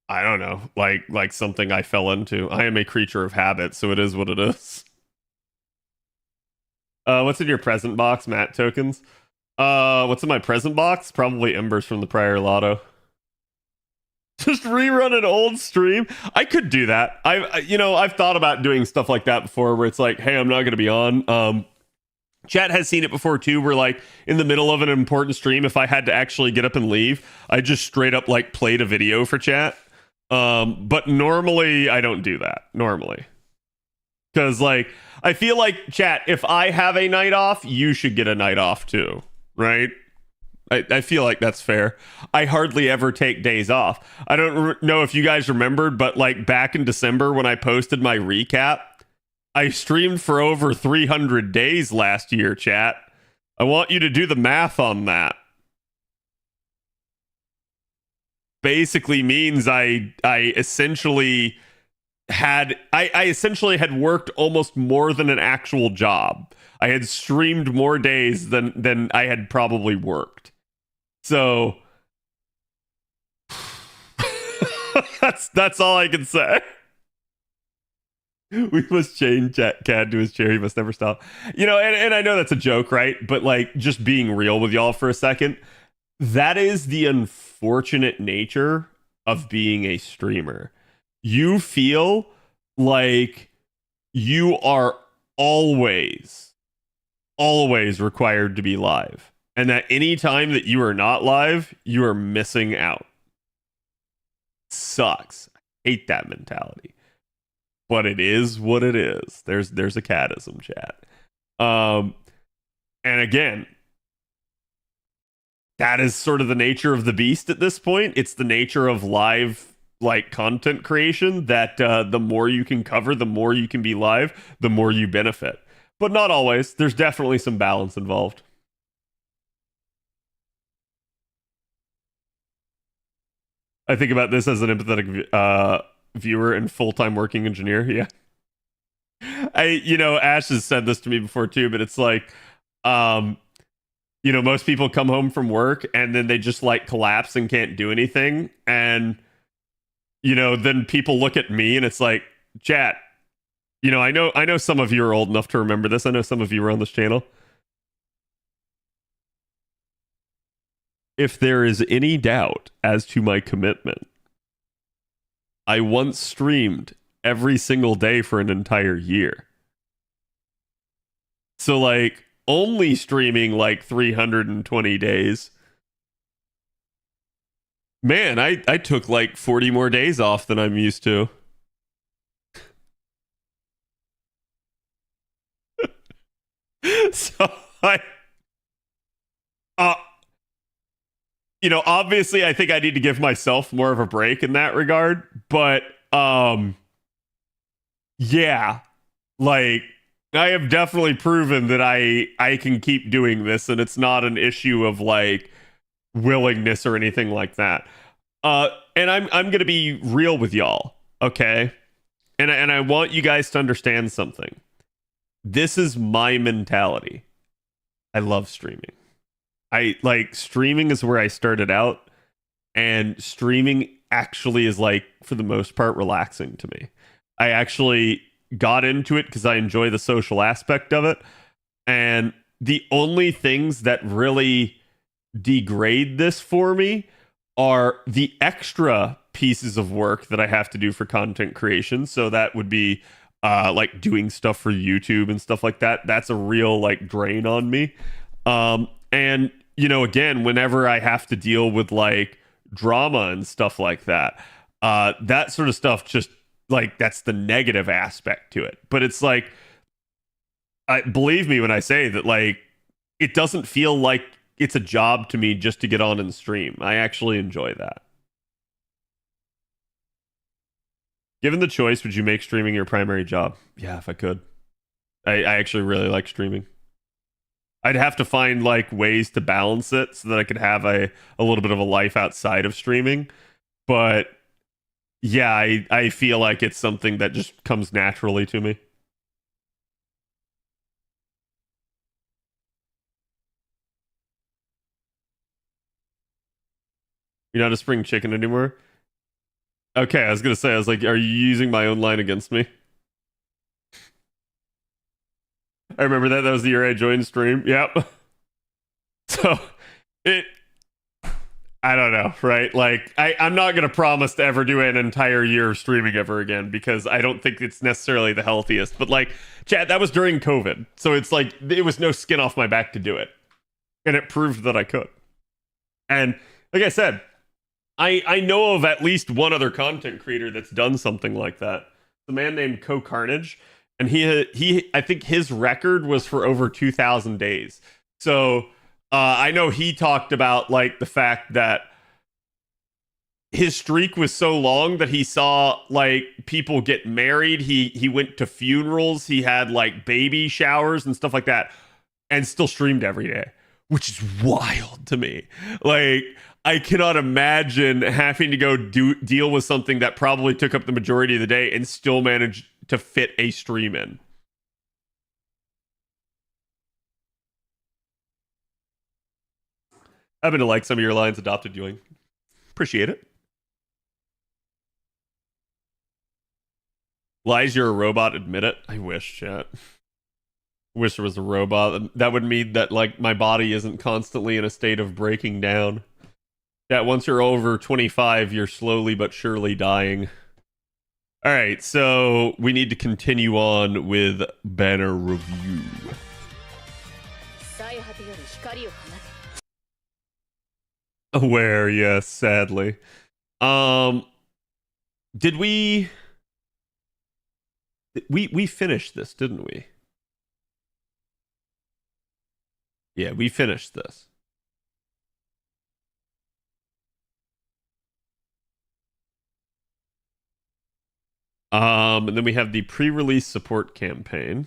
I don't know, like something I fell into. I am a creature of habit, so it is what it is. What's in your present box, Matt tokens? What's in my present box? Probably embers from the prior lotto. Just rerun an old stream. I could do that. I've thought about doing stuff like that before, where it's like, hey, I'm not going to be on. Chat has seen it before too, where like in the middle of an important stream, if I had to actually get up and leave, I just straight up like played a video for chat. But normally I don't do that. Normally, because like I feel like, chat, if I have a night off, you should get a night off too, right? I feel like that's fair. I hardly ever take days off. I don't know if you guys remembered, but like back in December when I posted my recap, I streamed for over 300 days last year, chat. I want you to do the math on that. Basically means I essentially had worked almost more than an actual job. I had streamed more days than I had probably worked. So that's all I can say. We must change Cad to his chair. He must never stop. And I know that's a joke, right? But like, just being real with y'all for a second, that is the unfortunate nature of being a streamer. You feel like you are always required to be live. And that any time that you are not live, you are missing out. Sucks. I hate that mentality. but it is what it is. There's a cadism, chat. And again, that is sort of the nature of the beast at this point. It's the nature of live like content creation that the more you can cover, the more you can be live, the more you benefit. But not always. There's definitely some balance involved. I think about this as an empathetic viewer and full-time working engineer. Yeah. Ash has said this to me before too, but it's like, most people come home from work and then they just like collapse and can't do anything. And, then people look at me and it's like, chat, I know some of you are old enough to remember this. I know some of you are on this channel. If there is any doubt as to my commitment, I once streamed every single day for an entire year. So, like, only streaming like 320 days. Man, I took like 40 more days off than I'm used to. So, obviously I think I need to give myself more of a break in that regard, but yeah, like I have definitely proven that I can keep doing this and it's not an issue of like willingness or anything like that. And I'm going to be real with y'all, okay? And I want you guys to understand something. This is my mentality. I love streaming. Streaming is where I started out, and streaming actually is like, for the most part, relaxing to me. I actually got into it because I enjoy the social aspect of it. And the only things that really degrade this for me are the extra pieces of work that I have to do for content creation. So that would be like doing stuff for YouTube and stuff like that. That's a real like drain on me. And again, whenever I have to deal with like drama and stuff like that, that sort of stuff just like that's the negative aspect to it. But it's like, believe me when I say that, like, it doesn't feel like it's a job to me just to get on and stream. I actually enjoy that. Given the choice, would you make streaming your primary job? Yeah, if I could. I actually really like streaming. I'd have to find like ways to balance it so that I could have a little bit of a life outside of streaming. But yeah, I feel like it's something that just comes naturally to me. You're not a spring chicken anymore? Okay, I was gonna say, I was like, are you using my own line against me? I remember that. That was the year I joined stream. Yep. So, I don't know, right? Like, I'm not going to promise to ever do an entire year of streaming ever again because I don't think it's necessarily the healthiest. But, like, chat, that was during COVID. So it's like, it was no skin off my back to do it. And it proved that I could. And, like I said, I know of at least one other content creator that's done something like that. The man named Carnage. And he I think his record was for over 2,000 days. So I know he talked about like the fact that his streak was so long that he saw like people get married. He went to funerals. He had like baby showers and stuff like that, and still streamed every day, which is wild to me. Like, I cannot imagine having to go deal with something that probably took up the majority of the day and still manage to fit a stream in. I happen to like some of your lines. Adopted viewing. Appreciate it. Lies, you're a robot. Admit it. I wish, chat. Wish there was a robot. That would mean that like my body isn't constantly in a state of breaking down. That once you're over 25, you're slowly but surely dying. All right, so we need to continue on with banner review. Aware, yes, sadly. Did we We finished this, didn't we? Yeah, we finished this. And then we have the pre-release support campaign.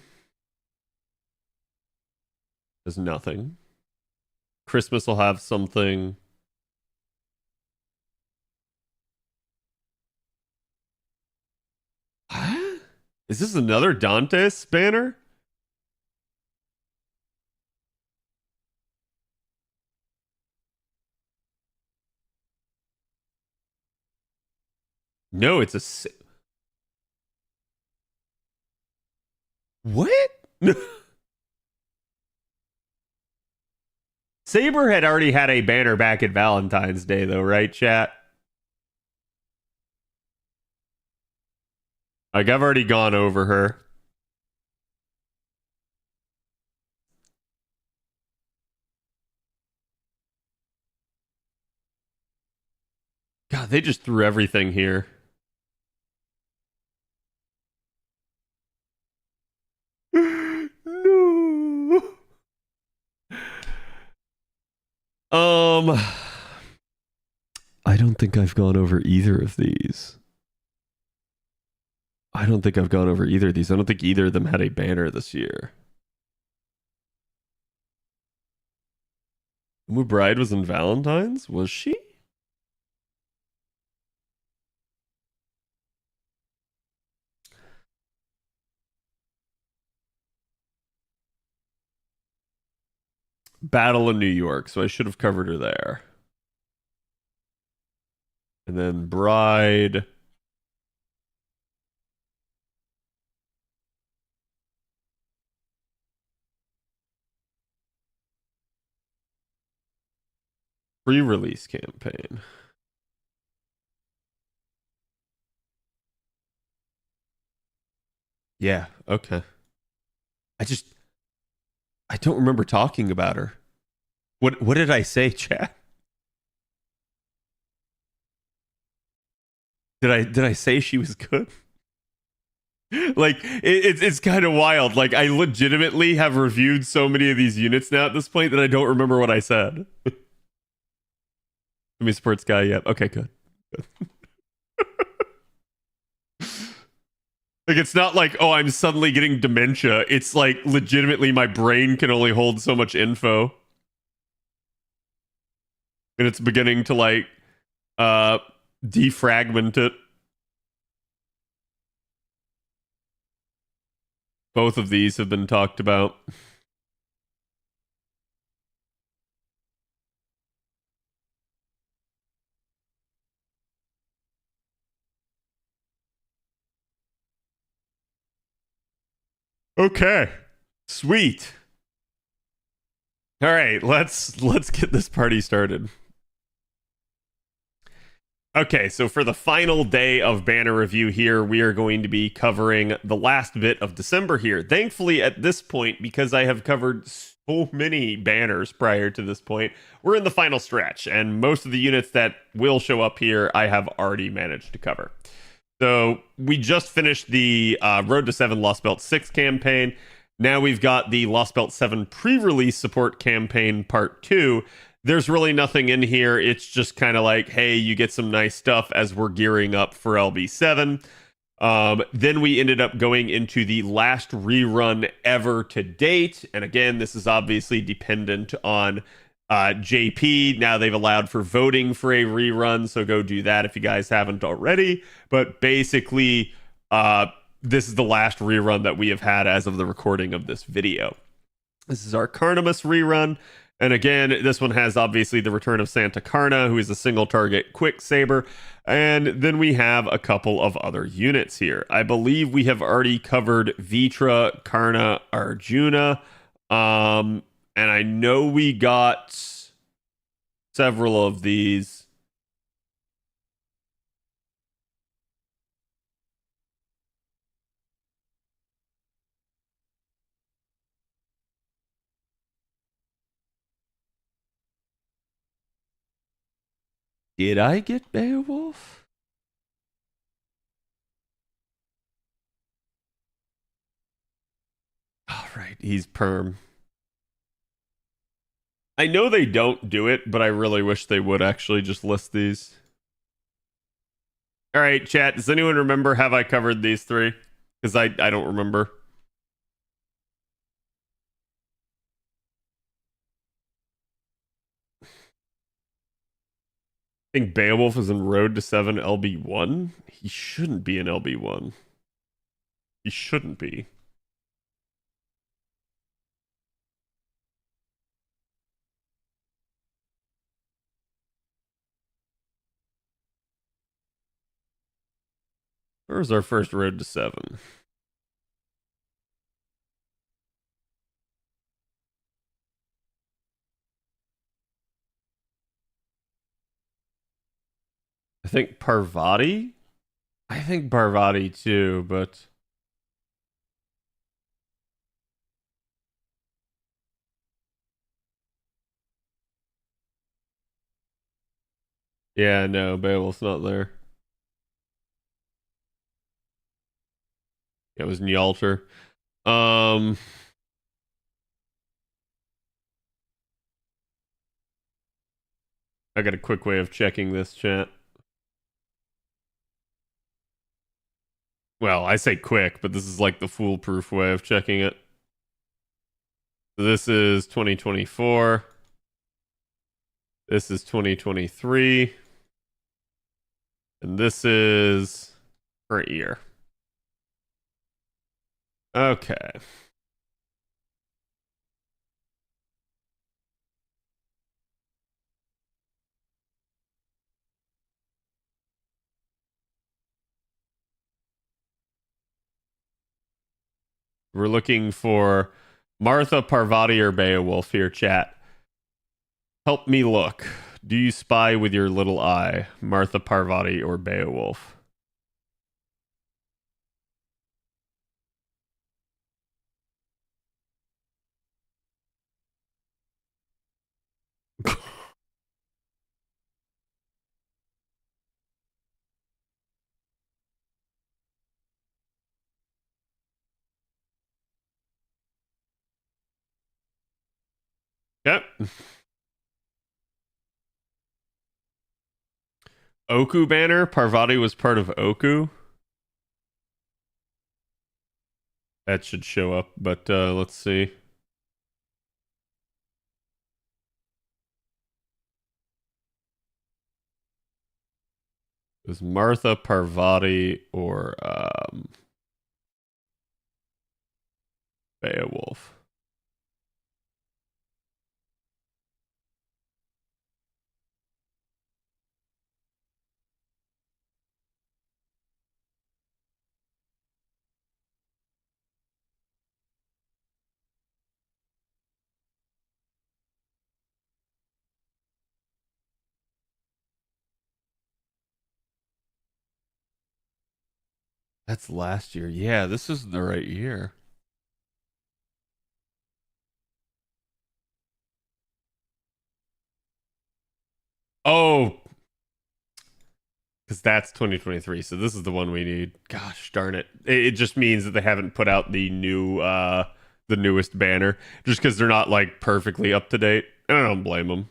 There's nothing. Christmas will have something. What? Is this another Dante's banner? No, it's a. What? Saber had already had a banner back at Valentine's Day, though, right, chat? Like, I've already gone over her. God, they just threw everything here. No. I don't think I've gone over either of these. I don't think I've gone over either of these. I don't think either of them had a banner this year. Umu Bride was in Valentine's? Was she? Battle in New York, so I should have covered her there. And then Bride. Pre-release campaign. Yeah, okay. I don't remember talking about her. What did I say, chat? Did I say she was good? Like it's kind of wild. Like I legitimately have reviewed so many of these units now at this point that I don't remember what I said. Me sports guy, yep. Okay, good. Like it's not like, oh, I'm suddenly getting dementia. It's like legitimately my brain can only hold so much info. And it's beginning to like defragment it. Both of these have been talked about. Okay. Sweet. All right, let's get this party started. Okay, so for the final day of banner review here, we are going to be covering the last bit of December here. Thankfully, at this point, because I have covered so many banners prior to this point, we're in the final stretch, and most of the units that will show up here, I have already managed to cover. So we just finished the Road to 7 Lost Belt 6 campaign. Now we've got the Lost Belt 7 pre-release support campaign part 2. There's really nothing in here. It's just kind of like, hey, you get some nice stuff as we're gearing up for LB7. Then we ended up going into the last rerun ever to date. And again, this is obviously dependent on JP. Now they've allowed for voting for a rerun, so go do that if you guys haven't already. But basically, this is the last rerun that we have had as of the recording of this video. This is our Carnimus rerun. And again, this one has obviously the return of Santa Carna, who is a single target quick saber. And then we have a couple of other units here. I believe we have already covered Vitra, Karna, Arjuna. And I know we got several of these. Did I get Beowulf? All right, he's perm. I know they don't do it, but I really wish they would actually just list these. All right, chat. Does anyone remember? Have I covered these three? Because I don't remember. I think Beowulf is in Road to 7 LB1. He shouldn't be in LB1. He shouldn't be. Where was our first Road to 7? I think Parvati? I think Parvati too, but... Yeah, no, Beowulf's not there. It was Nyalter. Um... I got a quick way of checking this, chat. Well, I say quick, but this is like the foolproof way of checking it. So this is 2024. This is 2023. And this is current year. Okay. We're looking for Martha, Parvati, or Beowulf here, chat. Help me look. Do you spy with your little eye? Martha, Parvati, or Beowulf? Yep. Oku banner. Parvati was part of Oku. That should show up, but let's see. It was Martha, Parvati, or Beowulf. That's last year. Yeah, this is the right year. Oh, because that's 2023. So this is the one we need. Gosh darn it. It just means that they haven't put out the the newest banner just because they're not like perfectly up to date. And I don't blame them.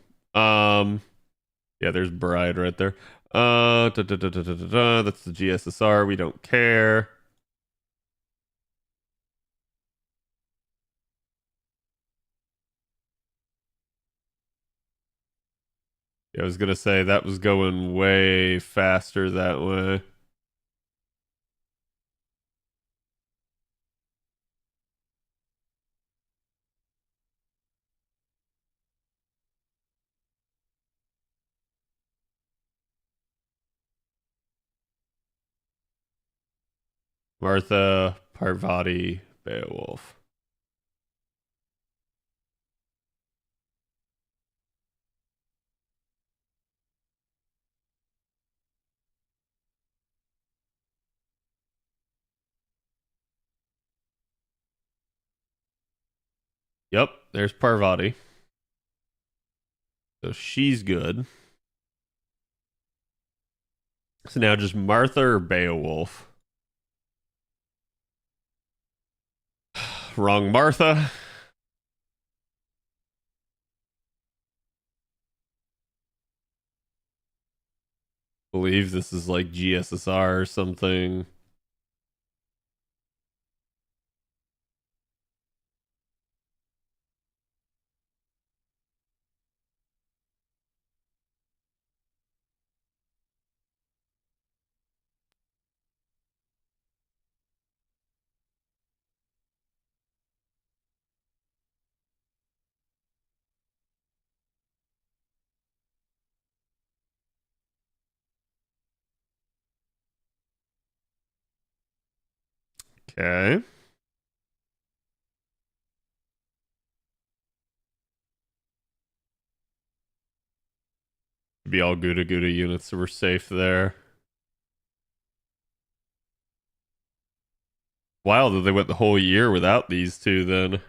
Yeah, there's Bride right there. That's the GSSR. We don't care. Yeah, I was gonna say that was going way faster that way. Martha, Parvati, Beowulf. Yep, there's Parvati. So she's good. So now just Martha or Beowulf. wrong Martha. Believe this is like GSSR or something. Okay. Be all Gouda Gouda units, so we're safe there. Wow, that they went the whole year without these two then.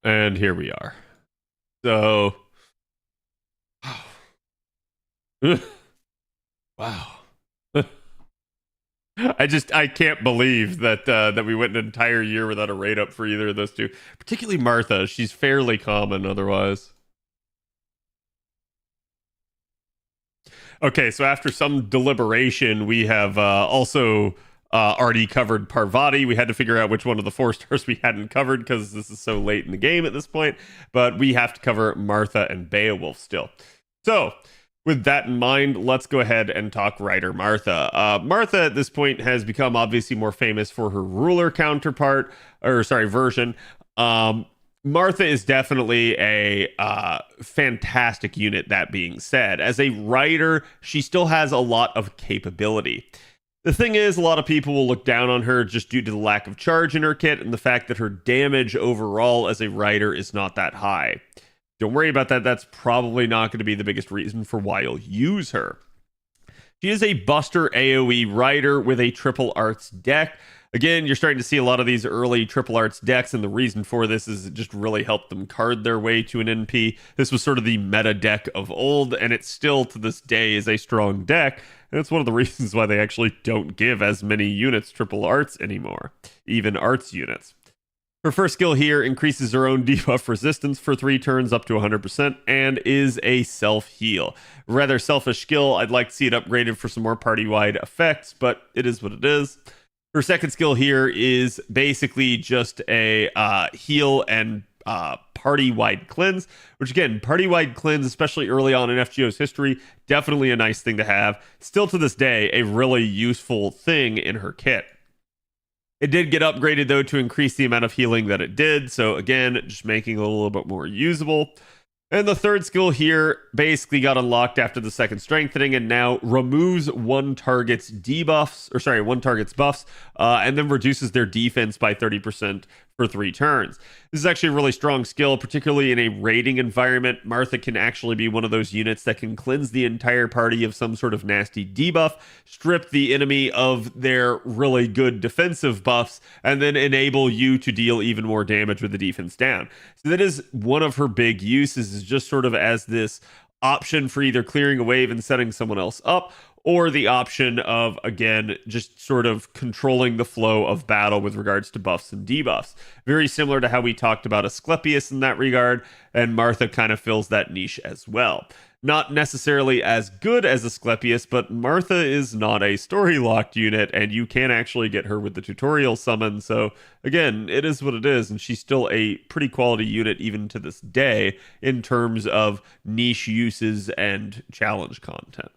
And here we are. So, wow. I can't believe that we went an entire year without a rate up for either of those two. Particularly Martha. She's fairly common otherwise. Okay, so after some deliberation, we have also already covered Parvati. We had to figure out which one of the 4 stars we hadn't covered because this is so late in the game at this point. But we have to cover Martha and Beowulf still. So, with that in mind, let's go ahead and talk writer Martha. Martha at this point has become obviously more famous for her ruler counterpart, or sorry, version. Martha is definitely a fantastic unit, that being said. As a writer, she still has a lot of capability. The thing is, a lot of people will look down on her just due to the lack of charge in her kit and the fact that her damage overall as a writer is not that high. Don't worry about that. That's probably not going to be the biggest reason for why you'll use her. She is a Buster AoE writer with a triple arts deck. Again, you're starting to see a lot of these early triple arts decks, and the reason for this is it just really helped them card their way to an NP. This was sort of the meta deck of old, and it still to this day is a strong deck, and it's one of the reasons why they actually don't give as many units triple arts anymore, even arts units. Her first skill here increases her own debuff resistance for 3 turns up to 100% and is a self-heal. Rather selfish skill. I'd like to see it upgraded for some more party-wide effects, but it is what it is. Her second skill here is basically just a heal and party-wide cleanse, which again, party-wide cleanse, especially early on in FGO's history, definitely a nice thing to have. Still to this day, a really useful thing in her kit. It did get upgraded, though, to increase the amount of healing that it did. So, again, just making it a little bit more usable. And the third skill here basically got unlocked after the second strengthening and now removes one target's buffs, and then reduces their defense by 30% for 3 turns. This is actually a really strong skill, particularly in a raiding environment. Martha can actually be one of those units that can cleanse the entire party of some sort of nasty debuff, strip the enemy of their really good defensive buffs, and then enable you to deal even more damage with the defense down. So that is one of her big uses, is just sort of as this option for either clearing a wave and setting someone else up, or the option of, again, just sort of controlling the flow of battle with regards to buffs and debuffs. Very similar to how we talked about Asclepius in that regard, and Martha kind of fills that niche as well. Not necessarily as good as Asclepius, but Martha is not a story-locked unit, and you can actually get her with the tutorial summon, so again, it is what it is, and she's still a pretty quality unit even to this day in terms of niche uses and challenge content.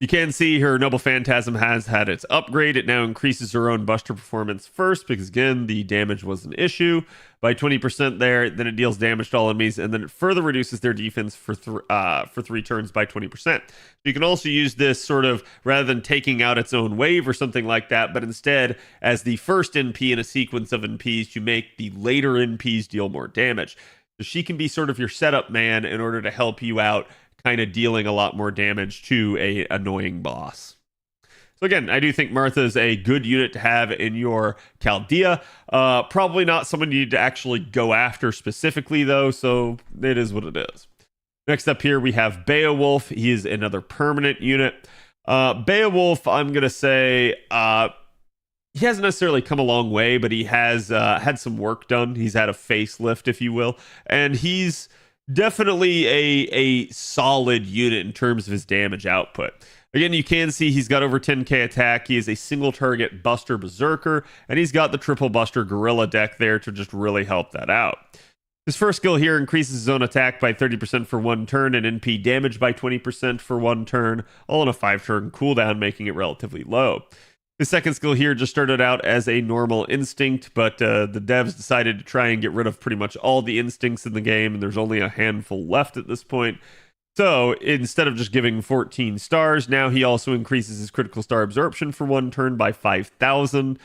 You can see her Noble Phantasm has had its upgrade. It now increases her own Buster performance first because, again, the damage was an issue by 20% there. Then it deals damage to all enemies, and then it further reduces their defense for 3 turns by 20%. You can also use this sort of, rather than taking out its own wave or something like that, but instead as the first NP in a sequence of NPs to make the later NPs deal more damage. So she can be sort of your setup man in order to help you out, kind of dealing a lot more damage to a annoying boss. So again, I do think Martha is a good unit to have in your Chaldea. Probably not someone you need to actually go after specifically, though, so it is what it is. Next up here, we have Beowulf. He is another permanent unit. Beowulf, I'm going to say, he hasn't necessarily come a long way, but he has had some work done. He's had a facelift, if you will, and he's definitely a solid unit in terms of his damage output. Again, you can see he's got over 10k attack. He is a single target Buster Berserker, and he's got the triple Buster Gorilla deck there to just really help that out. His first skill here increases his own attack by 30% for 1 turn and NP damage by 20% for 1 turn, all on a 5-turn cooldown, making it relatively low. The second skill here just started out as a normal instinct, but the devs decided to try and get rid of pretty much all the instincts in the game, and there's only a handful left at this point. So instead of just giving 14 stars, now he also increases his critical star absorption for 1 turn by 5,000.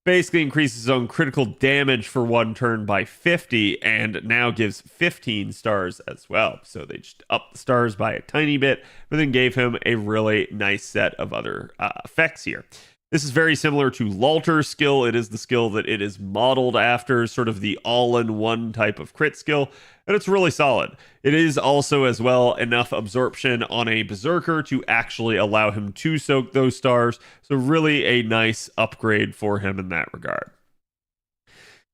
Basically increases his own critical damage for 1 turn by 50, and now gives 15 stars as well. So they just upped the stars by a tiny bit, but then gave him a really nice set of other effects here. This is very similar to Lalter's skill. It is the skill that it is modeled after, sort of the all-in-one type of crit skill, and it's really solid. It is also, as well, enough absorption on a Berserker to actually allow him to soak those stars, so really a nice upgrade for him in that regard.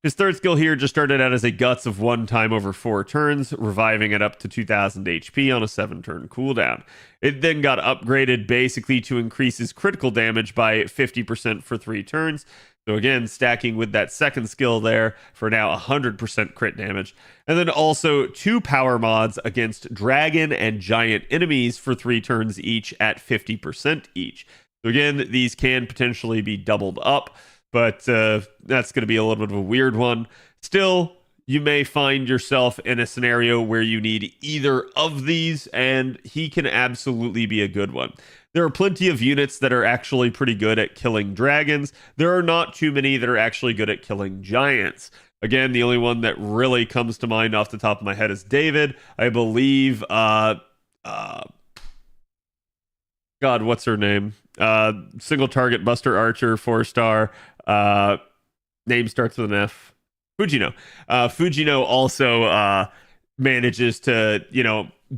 His third skill here just started out as a Guts of 1 time over 4 turns, reviving it up to 2000 HP on a 7-turn cooldown. It then got upgraded basically to increase his critical damage by 50% for 3 turns. So again, stacking with that second skill there for now 100% crit damage. And then also 2 power mods against dragon and giant enemies for 3 turns each at 50% each. So again, these can potentially be doubled up, but that's going to be a little bit of a weird one. Still, you may find yourself in a scenario where you need either of these, and he can absolutely be a good one. There are plenty of units that are actually pretty good at killing dragons. There are not too many that are actually good at killing giants. Again, the only one that really comes to mind off the top of my head is David. I believe, God, what's her name? Single target Buster Archer, 4-star. Name starts with an F. Fujino. Fujino also manages to,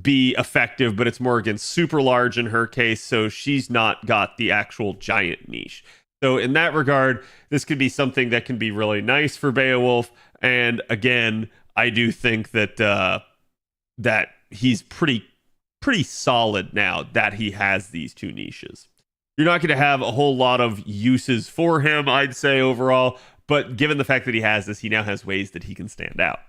be effective, but it's more against super large in her case, so she's not got the actual giant niche. So in that regard, this could be something that can be really nice for Beowulf. And again, I do think that that he's pretty solid now that he has these 2 niches. You're not going to have a whole lot of uses for him, I'd say, overall, but given the fact that he has this, he now has ways that he can stand out.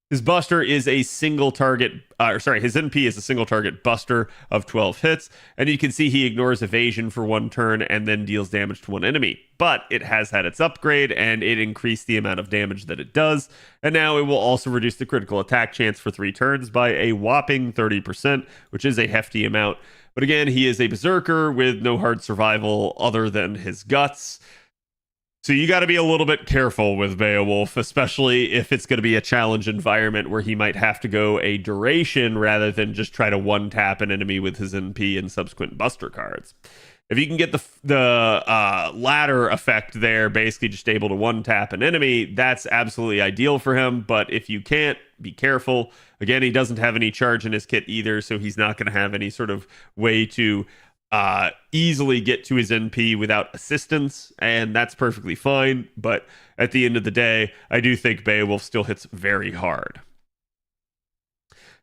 His Buster is a single target, his NP is a single target Buster of 12 hits, and you can see he ignores evasion for 1 turn and then deals damage to 1 enemy. But it has had its upgrade, and it increased the amount of damage that it does, and now it will also reduce the critical attack chance for 3 turns by a whopping 30%, which is a hefty amount. But again, he is a Berserker with no hard survival other than his guts. So you got to be a little bit careful with Beowulf, especially if it's going to be a challenge environment where he might have to go a duration rather than just try to one-tap an enemy with his NP and subsequent Buster cards. If you can get the latter effect there, basically just able to one-tap an enemy, that's absolutely ideal for him. But if you can't, be careful. Again, he doesn't have any charge in his kit either, so he's not going to have any sort of way to easily get to his NP without assistance, and that's perfectly fine. But at the end of the day, I do think Beowulf still hits very hard.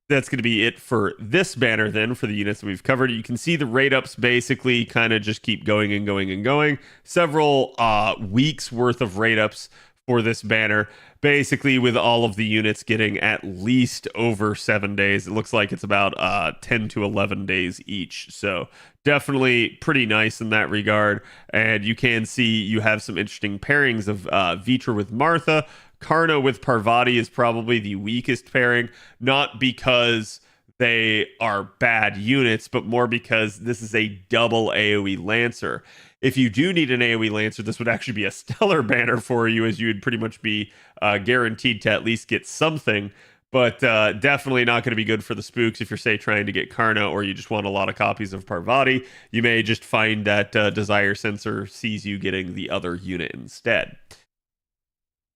That's going to be it for this banner then, for the units that we've covered. You can see the rate ups basically kind of just keep going and going and going. Several weeks worth of rate ups for this banner, basically with all of the units getting at least over 7 days. It looks like it's about 10 to 11 days each. So definitely pretty nice in that regard. And you can see you have some interesting pairings of Vitra with Martha. Karna with Parvati is probably the weakest pairing, not because they are bad units, but more because this is a double AoE Lancer. If you do need an AoE Lancer, this would actually be a stellar banner for you, as you would pretty much be guaranteed to at least get something, but definitely not going to be good for the spooks if you're, say, trying to get Karna or you just want a lot of copies of Parvati. You may just find that Desire Sensor sees you getting the other unit instead.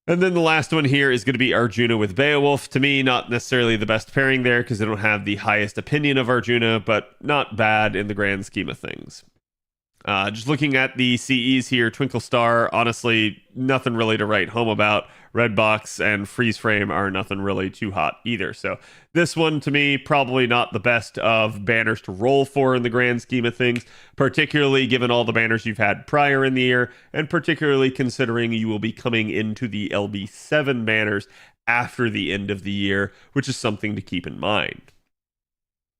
And then the last one here is going to be Arjuna with Beowulf. To me, not necessarily the best pairing there because I don't have the highest opinion of Arjuna, but not bad in the grand scheme of things. Just looking at the CEs here, Twinkle Star, honestly, nothing really to write home about. Redbox and Freeze Frame are nothing really too hot either. So this one, to me, probably not the best of banners to roll for in the grand scheme of things, particularly given all the banners you've had prior in the year, and particularly considering you will be coming into the LB7 banners after the end of the year, which is something to keep in mind.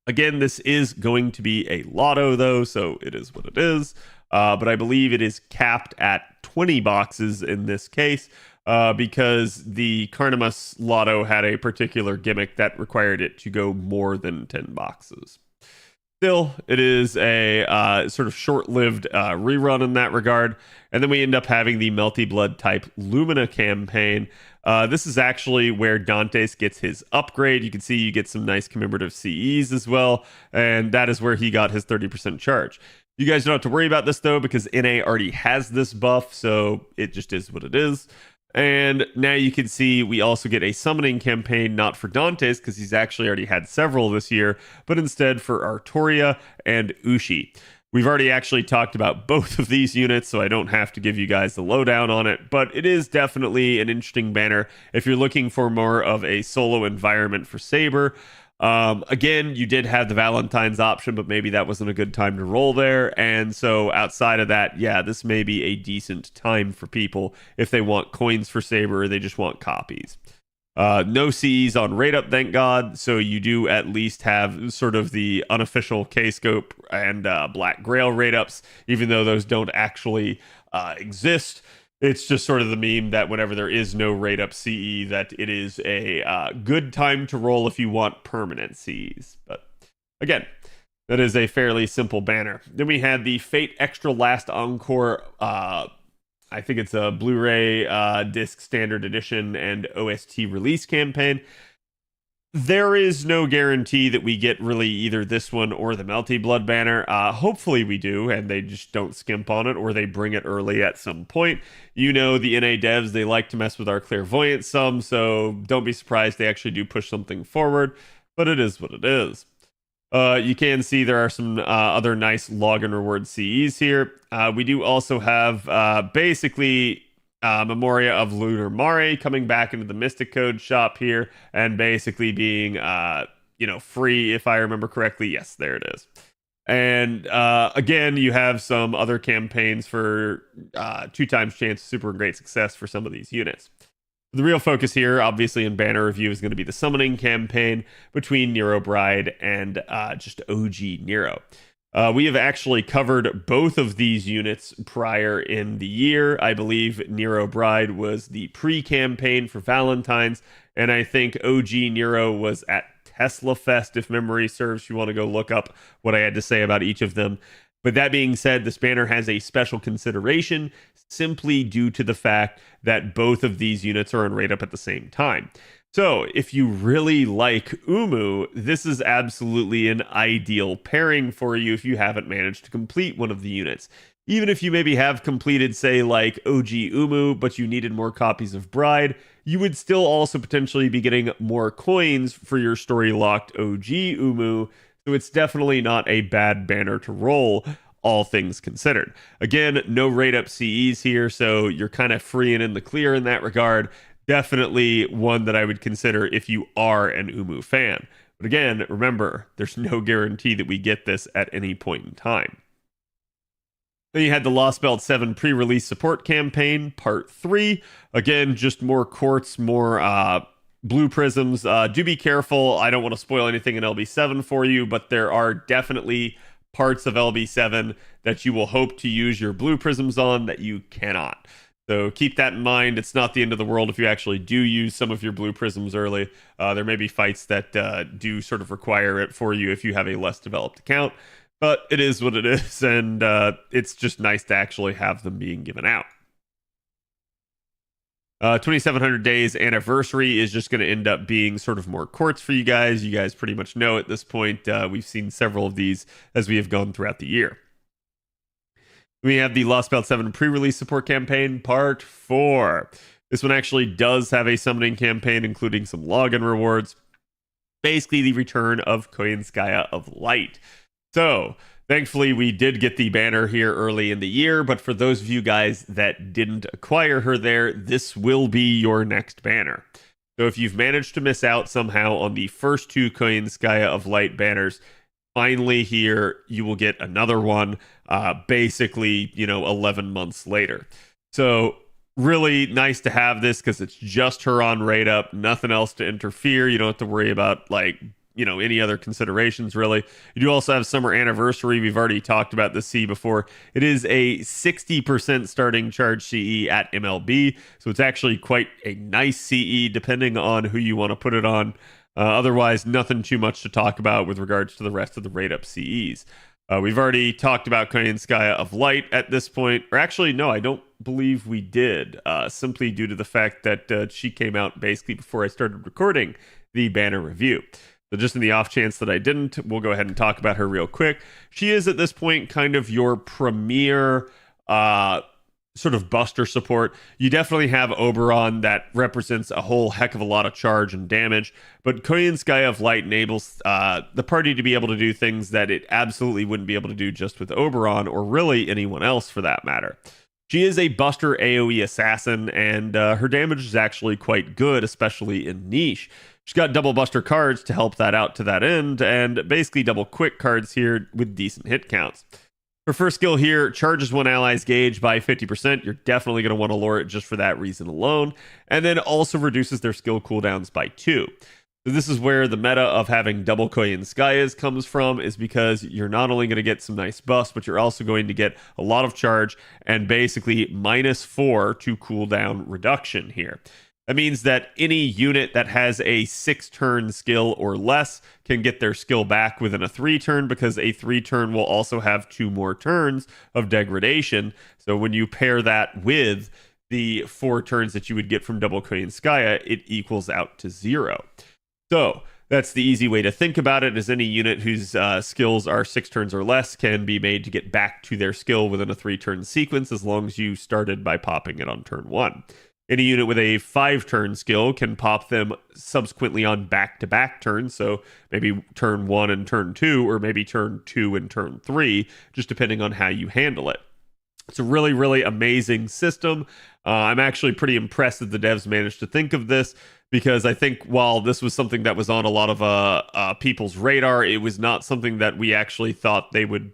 Again, this is going to be a lotto, though, so it is what it is. But I believe it is capped at 20 boxes in this case, because the Carnimus lotto had a particular gimmick that required it to go more than 10 boxes. Still, it is a sort of short-lived rerun in that regard. And then we end up having the Melty Blood type Lumina campaign. This is actually where Dantes gets his upgrade. You can see you get some nice commemorative CEs as well. And that is where he got his 30% charge. You guys don't have to worry about this, though, because NA already has this buff. So it just is what it is. And now you can see we also get a summoning campaign, not for Dantes, because he's actually already had several this year, but instead for Artoria and Ushi. We've already actually talked about both of these units, so I don't have to give you guys the lowdown on it, but it is definitely an interesting banner if you're looking for more of a solo environment for Saber. Again, you did have the Valentine's option, but maybe that wasn't a good time to roll there. And so outside of that, yeah, this may be a decent time for people if they want coins for Saber or they just want copies. No Cs on rate up, thank God. So you do at least have sort of the unofficial K-Scope and Black Grail rate ups, even though those don't actually exist. It's just sort of the meme that whenever there is no rate up CE, that it is a good time to roll if you want permanent CEs. But again, that is a fairly simple banner. Then we had the Fate Extra Last Encore. I think it's a Blu-ray disc standard edition and OST release campaign. There is no guarantee that we get really either this one or the Melty Blood banner. Hopefully we do, and they just don't skimp on it, or they bring it early at some point. You know, the NA devs, they like to mess with our clairvoyance some, so don't be surprised they actually do push something forward, but it is what it is. You can see there are some other nice login reward CEs here. We do also have basically Memoria of Lunar Mare coming back into the Mystic Code shop here and basically being, free, if I remember correctly. Yes, there it is. And again, you have some other campaigns for 2 times chance of super and great success for some of these units. The real focus here, obviously, in banner review is going to be the summoning campaign between Nero Bride and just OG Nero. We have actually covered both of these units prior in the year. I believe Nero Bride was the pre-campaign for Valentine's, and I think OG Nero was at Tesla Fest, if memory serves. You want to go look up what I had to say about each of them. But that being said, this banner has a special consideration simply due to the fact that both of these units are on rate up at the same time. So if you really like Umu, this is absolutely an ideal pairing for you if you haven't managed to complete one of the units. Even if you maybe have completed, say, like OG Umu, but you needed more copies of Bride, you would still also potentially be getting more coins for your story-locked OG Umu. So it's definitely not a bad banner to roll, all things considered. Again, no rate up CEs here, so you're kind of free and in the clear in that regard. Definitely one that I would consider if you are an Umu fan. But again, remember, there's no guarantee that we get this at any point in time. Then you had the Lost Belt 7 pre-release support campaign, part 3. Again, just more quartz, more blue prisms. Do be careful. I don't want to spoil anything in LB7 for you, but there are definitely parts of LB7 that you will hope to use your blue prisms on that you cannot. So keep that in mind. It's not the end of the world if you actually do use some of your blue prisms early. There may be fights that do sort of require it for you if you have a less developed account. But it is what it is, and it's just nice to actually have them being given out. 2700 days anniversary is just going to end up being sort of more quartz for you guys. You guys pretty much know at this point. We've seen several of these as we have gone throughout the year. We have the Lost Belt 7 pre-release support campaign, part 4. This one actually does have a summoning campaign, including some login rewards. Basically, the return of Koyanskaya of Light. So, thankfully, we did get the banner here early in the year, but for those of you guys that didn't acquire her there, this will be your next banner. So if you've managed to miss out somehow on the first 2 Koyanskaya of Light banners, finally here, you will get another one, basically, 11 months later. So, really nice to have this because it's just her on rate up, nothing else to interfere. You don't have to worry about, any other considerations, really. You do also have Summer Anniversary. We've already talked about the C before. It is a 60% starting charge CE at MLB, so it's actually quite a nice CE, depending on who you want to put it on. Otherwise, nothing too much to talk about with regards to the rest of the rate-up CEs. We've already talked about Koyanskaya of Light at this point. Or actually, no, I don't believe we did, simply due to the fact that she came out basically before I started recording the banner review. So just in the off chance that I didn't, we'll go ahead and talk about her real quick. She is at this point kind of your premier sort of buster support. You definitely have Oberon that represents a whole heck of a lot of charge and damage, but Koyanskaya of Light enables the party to be able to do things that it absolutely wouldn't be able to do just with Oberon, or really anyone else for that matter. She is a buster AoE assassin, and her damage is actually quite good, especially in niche. She's got double buster cards to help that out to that end, and basically double quick cards here with decent hit counts. Her first skill here charges one ally's gauge by 50%. You're definitely going to want to lure it just for that reason alone, and then also reduces their skill cooldowns by 2. So this is where the meta of having double Koyanskayas comes from, is because you're not only going to get some nice buffs, but you're also going to get a lot of charge and basically -4 to cooldown reduction here. That means that any unit that has a 6-turn skill or less can get their skill back within a 3-turn, because a 3-turn will also have 2 more turns of degradation. So when you pair that with the 4 turns that you would get from double Koyanskaya, it equals out to 0. So that's the easy way to think about it, is any unit whose skills are 6 turns or less can be made to get back to their skill within a 3-turn sequence, as long as you started by popping it on turn 1. Any unit with a 5-turn skill can pop them subsequently on back-to-back turns, so maybe turn 1 and turn 2, or maybe turn 2 and turn 3, just depending on how you handle it. It's a really, really amazing system. I'm actually pretty impressed that the devs managed to think of this, because I think while this was something that was on a lot of people's radar, it was not something that we actually thought they would,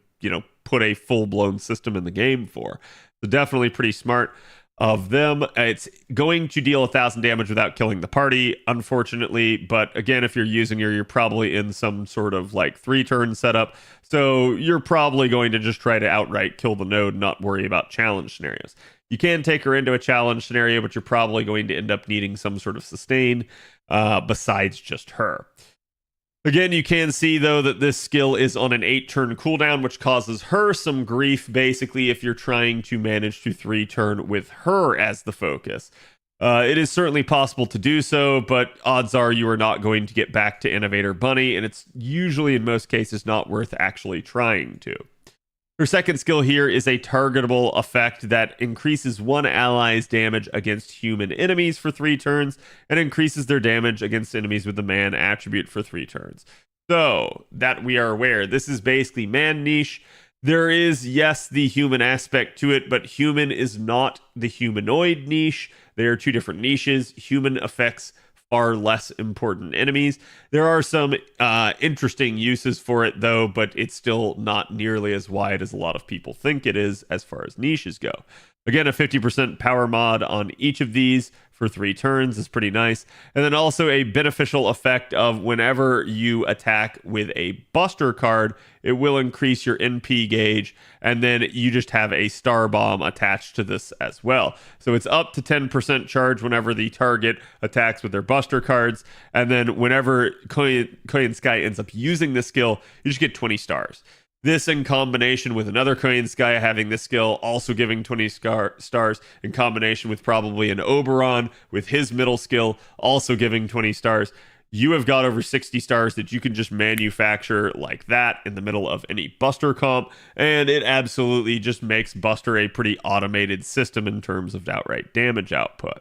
put a full-blown system in the game for. So definitely pretty smart of them. It's going to deal 1,000 damage without killing the party, unfortunately, but again, if you're using her, you're probably in some sort of 3-turn setup, so you're probably going to just try to outright kill the node, not worry about challenge scenarios. You can take her into a challenge scenario, but you're probably going to end up needing some sort of sustain besides just her. Again, you can see, though, that this skill is on an 8-turn cooldown, which causes her some grief, basically, if you're trying to manage to 3-turn with her as the focus. It is certainly possible to do so, but odds are you are not going to get back to Innovator Bunny, and it's usually, in most cases, not worth actually trying to. Her second skill here is a targetable effect that increases one ally's damage against human enemies for 3 turns, and increases their damage against enemies with the man attribute for 3 turns. So, that we are aware, this is basically man niche. There is, yes, the human aspect to it, but human is not the humanoid niche. They are 2 different niches. Human affects far less important enemies. There are some interesting uses for it, though, but it's still not nearly as wide as a lot of people think it is as far as niches go. Again, a 50% power mod on each of these for 3 turns is pretty nice. And then also a beneficial effect of whenever you attack with a Buster card, it will increase your NP gauge, and then you just have a Star Bomb attached to this as well. So it's up to 10% charge whenever the target attacks with their Buster cards, and then whenever Korean Sky ends up using this skill, you just get 20 stars. This in combination with another Korean Sky having this skill also giving 20 stars, in combination with probably an Oberon with his middle skill also giving 20 stars. You have got over 60 stars that you can just manufacture like that in the middle of any Buster comp, and it absolutely just makes Buster a pretty automated system in terms of outright damage output.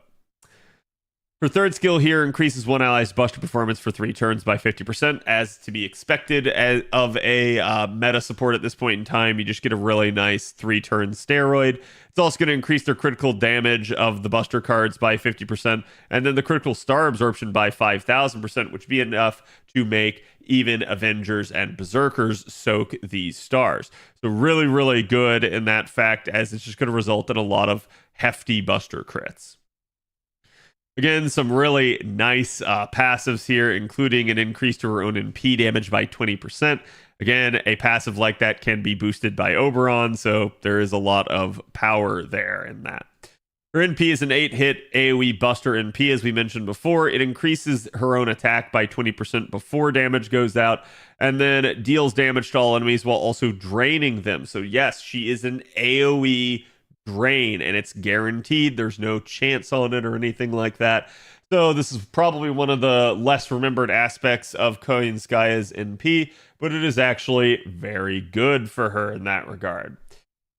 Her third skill here increases one ally's Buster performance for 3 turns by 50%, as to be expected of a meta support at this point in time. You just get a really nice 3-turn steroid. It's also going to increase their critical damage of the Buster cards by 50%, and then the critical star absorption by 5,000%, which would be enough to make even Avengers and Berserkers soak these stars. So really, really good in that fact, as it's just going to result in a lot of hefty Buster crits. Again, some really nice passives here, including an increase to her own NP damage by 20%. Again, a passive like that can be boosted by Oberon, so there is a lot of power there in that. Her NP is an 8-hit AoE Buster NP, as we mentioned before. It increases her own attack by 20% before damage goes out, and then deals damage to all enemies while also draining them. So yes, she is an AoE drain, and it's guaranteed. There's no chance on it or anything like that. So this is probably one of the less remembered aspects of Korean Sky's NP, but it is actually very good for her in that regard.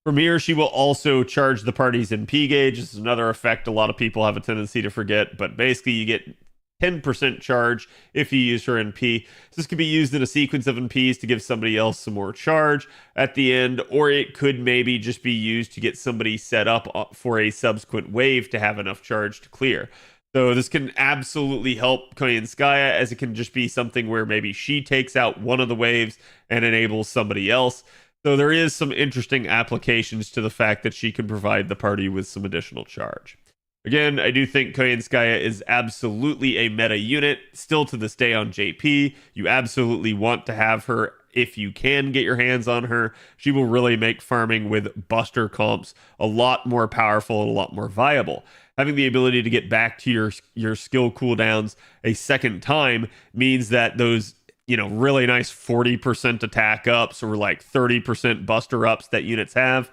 From here, she will also charge the party's NP gauge. This is another effect a lot of people have a tendency to forget, but basically you get 10% charge if you use her NP. So this could be used in a sequence of NPs to give somebody else some more charge at the end, or it could maybe just be used to get somebody set up for a subsequent wave to have enough charge to clear. So this can absolutely help Korean Skya, as it can just be something where maybe she takes out one of the waves and enables somebody else. So there is some interesting applications to the fact that she can provide the party with some additional charge. Again, I do think Korean Skya is absolutely a meta unit, still to this day on JP. You absolutely want to have her if you can get your hands on her. She will really make farming with Buster comps a lot more powerful and a lot more viable. Having the ability to get back to your skill cooldowns a second time means that those, really nice 40% attack ups or like 30% Buster ups that units have,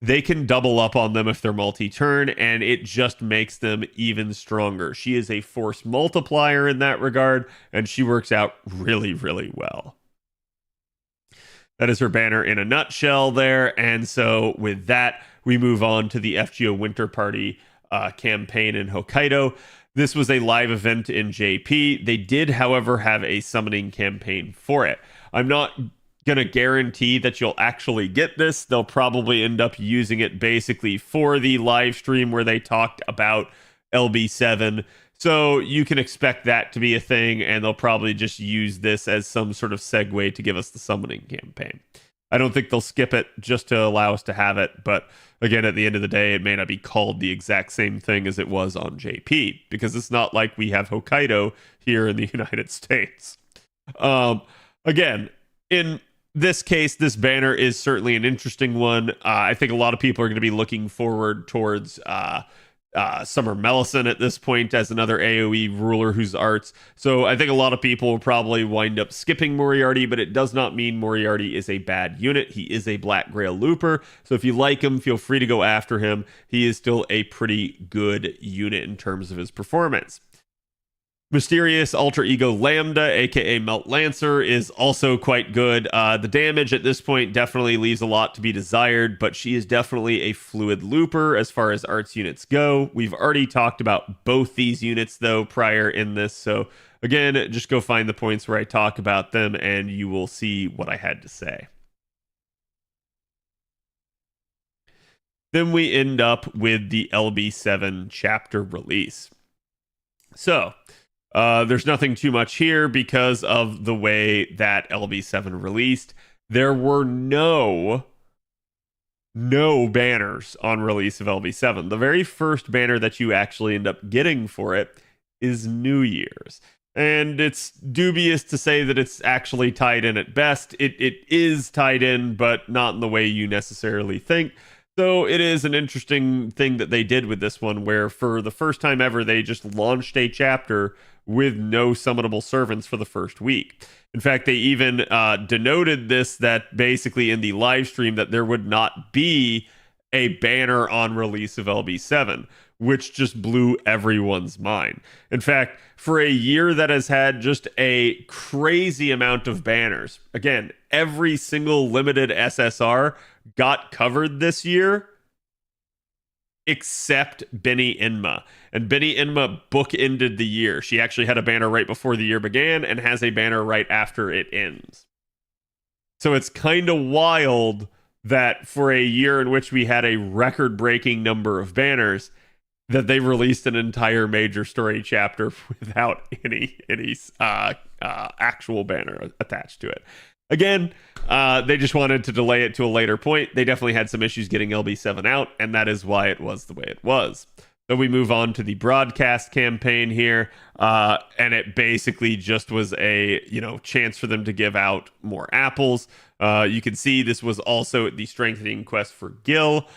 they can double up on them if they're multi-turn, and it just makes them even stronger. She is a force multiplier in that regard, and she works out really, really well. That is her banner in a nutshell there, and so with that, we move on to the FGO Winter Party campaign in Hokkaido. This was a live event in JP. They did, however, have a summoning campaign for it. I'm not going to guarantee that you'll actually get this. They'll probably end up using it basically for the live stream where they talked about LB7. So you can expect that to be a thing, and they'll probably just use this as some sort of segue to give us the summoning campaign. I don't think they'll skip it just to allow us to have it, but again, at the end of the day, it may not be called the exact same thing as it was on JP, because it's not like we have Hokkaido here in the United States. Again, in this case, this banner is certainly an interesting one. I think a lot of people are going to be looking forward towards Summer Melisson at this point as another AoE ruler whose arts. So I think a lot of people will probably wind up skipping Moriarty, but it does not mean Moriarty is a bad unit. He is a Black Grail looper. So if you like him, feel free to go after him. He is still a pretty good unit in terms of his performance. Mysterious Alter Ego Lambda, aka Melt Lancer, is also quite good. The damage at this point definitely leaves a lot to be desired, but she is definitely a fluid looper as far as arts units go. We've already talked about both these units, though, prior in this, so again, just go find the points where I talk about them, and you will see what I had to say. Then we end up with the LB7 chapter release. So, There's nothing too much here because of the way that LB7 released. There were no banners on release of LB7. The very first banner that you actually end up getting for it is New Year's. And it's dubious to say that it's actually tied in at best. It is tied in, but not in the way you necessarily think. So it is an interesting thing that they did with this one, where for the first time ever, they just launched a chapter with no summonable servants for the first week. In fact, they even denoted this, that basically in the live stream that there would not be a banner on release of LB7, which just blew everyone's mind. In fact, for a year that has had just a crazy amount of banners, again, every single limited SSR got covered this year, except Benny Inma. And Benny Inma bookended the year. She actually had a banner right before the year began and has a banner right after it ends. So it's kind of wild that for a year in which we had a record-breaking number of banners, that they released an entire major story chapter without any actual banner attached to it. Again, they just wanted to delay it to a later point. They definitely had some issues getting LB7 out, and that is why it was the way it was. So we move on to the broadcast campaign here, and it basically just was a chance for them to give out more apples. You can see this was also the strengthening quest for Gil.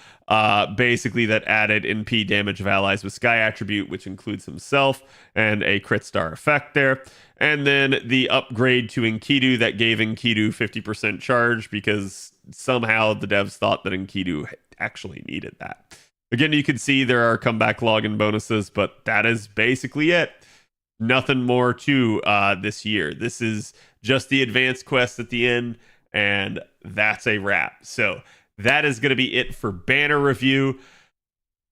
Basically that added NP damage of allies with Sky attribute, which includes himself, and a crit star effect there. And then the upgrade to Enkidu that gave Enkidu 50% charge, because somehow the devs thought that Enkidu actually needed that. Again, you can see there are comeback login bonuses, but that is basically it. Nothing more to this year. This is just the advanced quest at the end, and that's a wrap. So that is going to be it for banner review.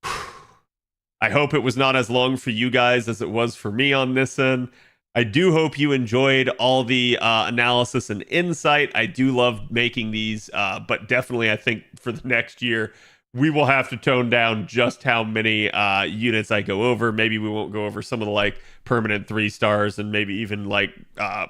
I hope it was not as long for you guys as it was for me on this end. I do hope you enjoyed all the analysis and insight. I do love making these, but definitely I think for the next year, we will have to tone down just how many units I go over. Maybe we won't go over some of the permanent 3 stars and maybe even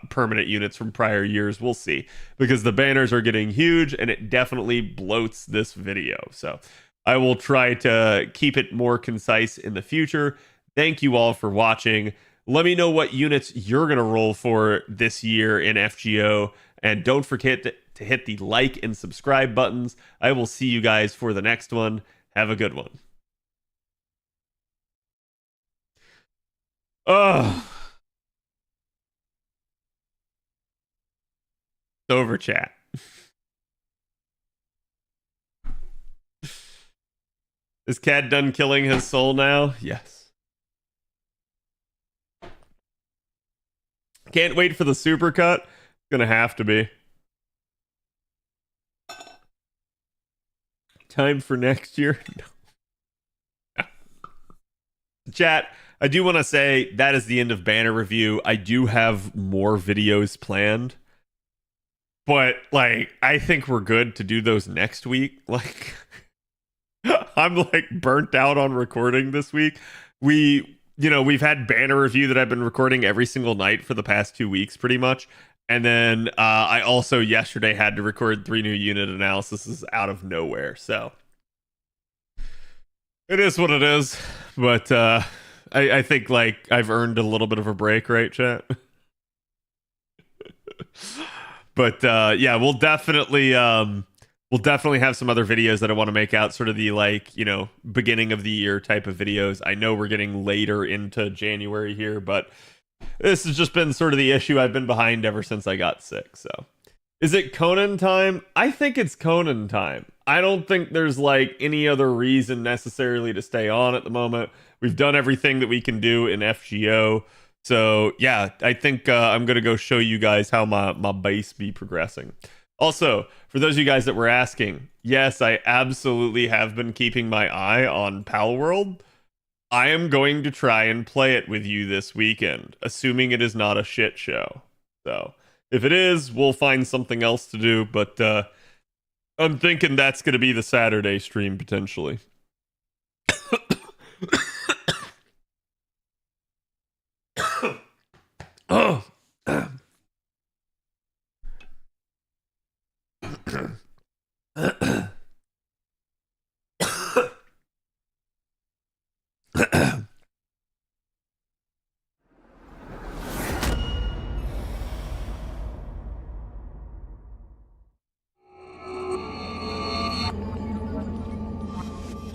permanent units from prior years. We'll see, because the banners are getting huge and it definitely bloats this video. So I will try to keep it more concise in the future. Thank you all for watching. Let me know what units you're going to roll for this year in FGO. And don't forget to hit the like and subscribe buttons. I will see you guys for the next one. Have a good one. Oh, it's over, chat. Is Cad done killing his soul now? Yes. Can't wait for the supercut. Gonna have to be. Time for next year. No. Chat, I do want to say that is the end of banner review. I do have more videos planned, but I think we're good to do those next week. I'm burnt out on recording this week. We've had banner review that I've been recording every single night for the past 2 weeks pretty much. And then I also yesterday had to record 3 new unit analyses out of nowhere. So it is what it is. But I think I've earned a little bit of a break, right, chat? But yeah, we'll definitely have some other videos that I want to make out, sort of the beginning of the year type of videos. I know we're getting later into January here, but this has just been sort of the issue. I've been behind ever since I got sick. So is it Conan time? I think it's Conan time. I don't think there's any other reason necessarily to stay on at the moment. We've done everything that we can do in FGO. So yeah, I think I'm going to go show you guys how my base be progressing. Also, for those of you guys that were asking, yes, I absolutely have been keeping my eye on Pal World. I am going to try and play it with you this weekend, assuming it is not a shit show. So, if it is, we'll find something else to do, but I'm thinking that's going to be the Saturday stream, potentially.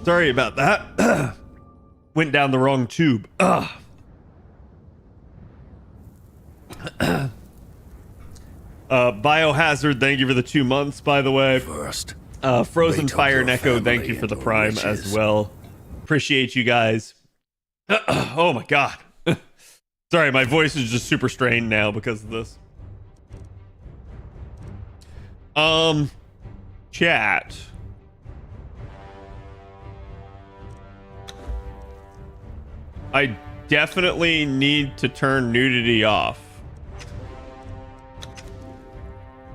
Sorry about that. Went down the wrong tube. Biohazard, thank you for the 2 months, by the way. First, Frozen wait Fire till your Neko, thank you family for the and Prime riches. as well. Appreciate you guys. Oh my god. Sorry, my voice is just super strained now because of this. Chat. I definitely need to turn nudity off.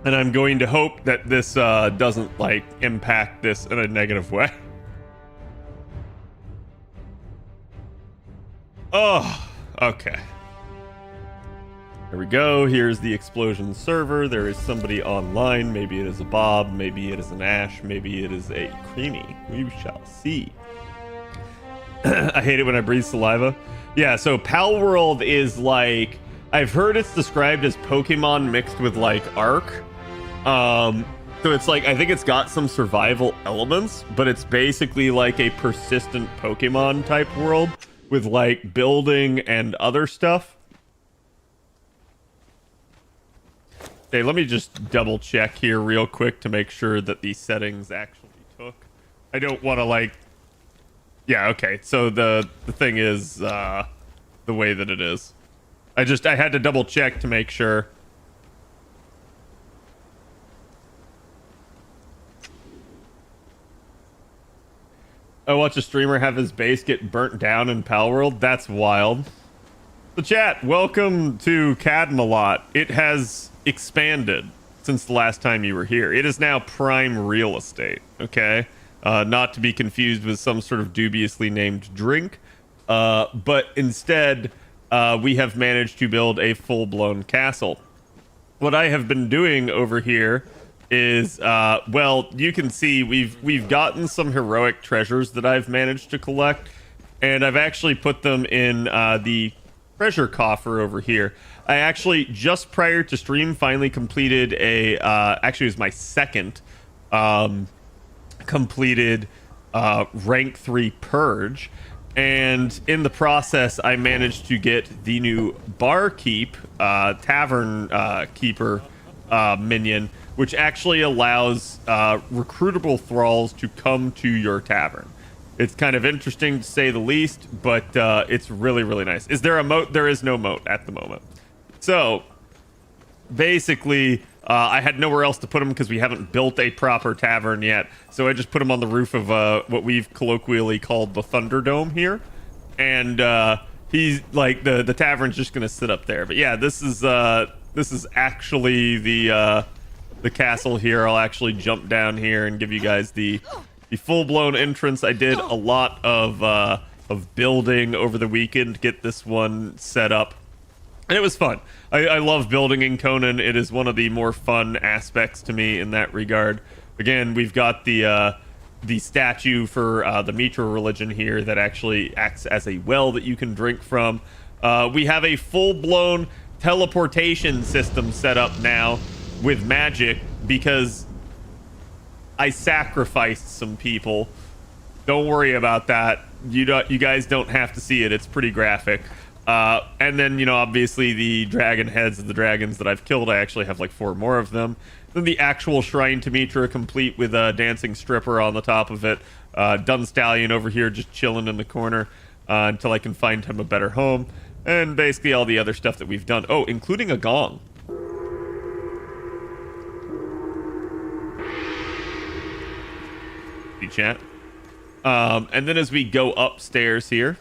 And I'm going to hope that this doesn't like impact this in a negative way. Oh, okay. There we go. Here's the explosion server. There is somebody online. Maybe it is a Bob. Maybe it is an Ash. Maybe it is a Creamy. We shall see. I hate it when I breathe saliva. Yeah, so Pal World is like... I've heard it's described as Pokemon mixed with like Ark. So it's like, I think it's got some survival elements, but it's basically like a persistent Pokemon type world with like building and other stuff. Okay, let me just double check here real quick to make sure that the settings actually took. I don't want to like... Yeah, okay. So the thing is the way that it is. I had to double check to make sure. I watch a streamer have his base get burnt down in Pal World. That's wild. The chat, welcome to Cadmelot. It has expanded since the last time you were here. It is now prime real estate, okay? Not to be confused with some sort of dubiously named drink, but instead, we have managed to build a full-blown castle. What I have been doing over here is, well, you can see we've gotten some heroic treasures that I've managed to collect, and I've actually put them in the treasure coffer over here. I actually, just prior to stream, finally completed a, actually it was my second, completed rank 3 purge, and in the process I managed to get the new barkeep tavern keeper minion, which actually allows recruitable thralls to come to your tavern. It's kind of interesting to say the least, but it's really, really nice. Is there a moat? There is no moat at the moment. So basically, I had nowhere else to put him because we haven't built a proper tavern yet. So I just put him on the roof of what we've colloquially called the Thunderdome here. And he's like, the tavern's just going to sit up there. But yeah, this is actually the castle here. I'll actually jump down here and give you guys the full-blown entrance. I did a lot of building over the weekend to get this one set up. And it was fun. I love building in Conan. It is one of the more fun aspects to me in that regard. Again, we've got the statue for the Mitra religion here that actually acts as a well that you can drink from. We have a full-blown teleportation system set up now with magic because I sacrificed some people. Don't worry about that. You guys don't have to see it. It's pretty graphic. And then, you know, obviously the dragon heads of the dragons that I've killed, I actually have like 4 more of them. Then the actual shrine to Mitra, complete with a dancing stripper on the top of it. Dun Stallion over here just chilling in the corner until I can find him a better home. And basically all the other stuff that we've done. Oh, including a gong. See, chat. And then as we go upstairs here,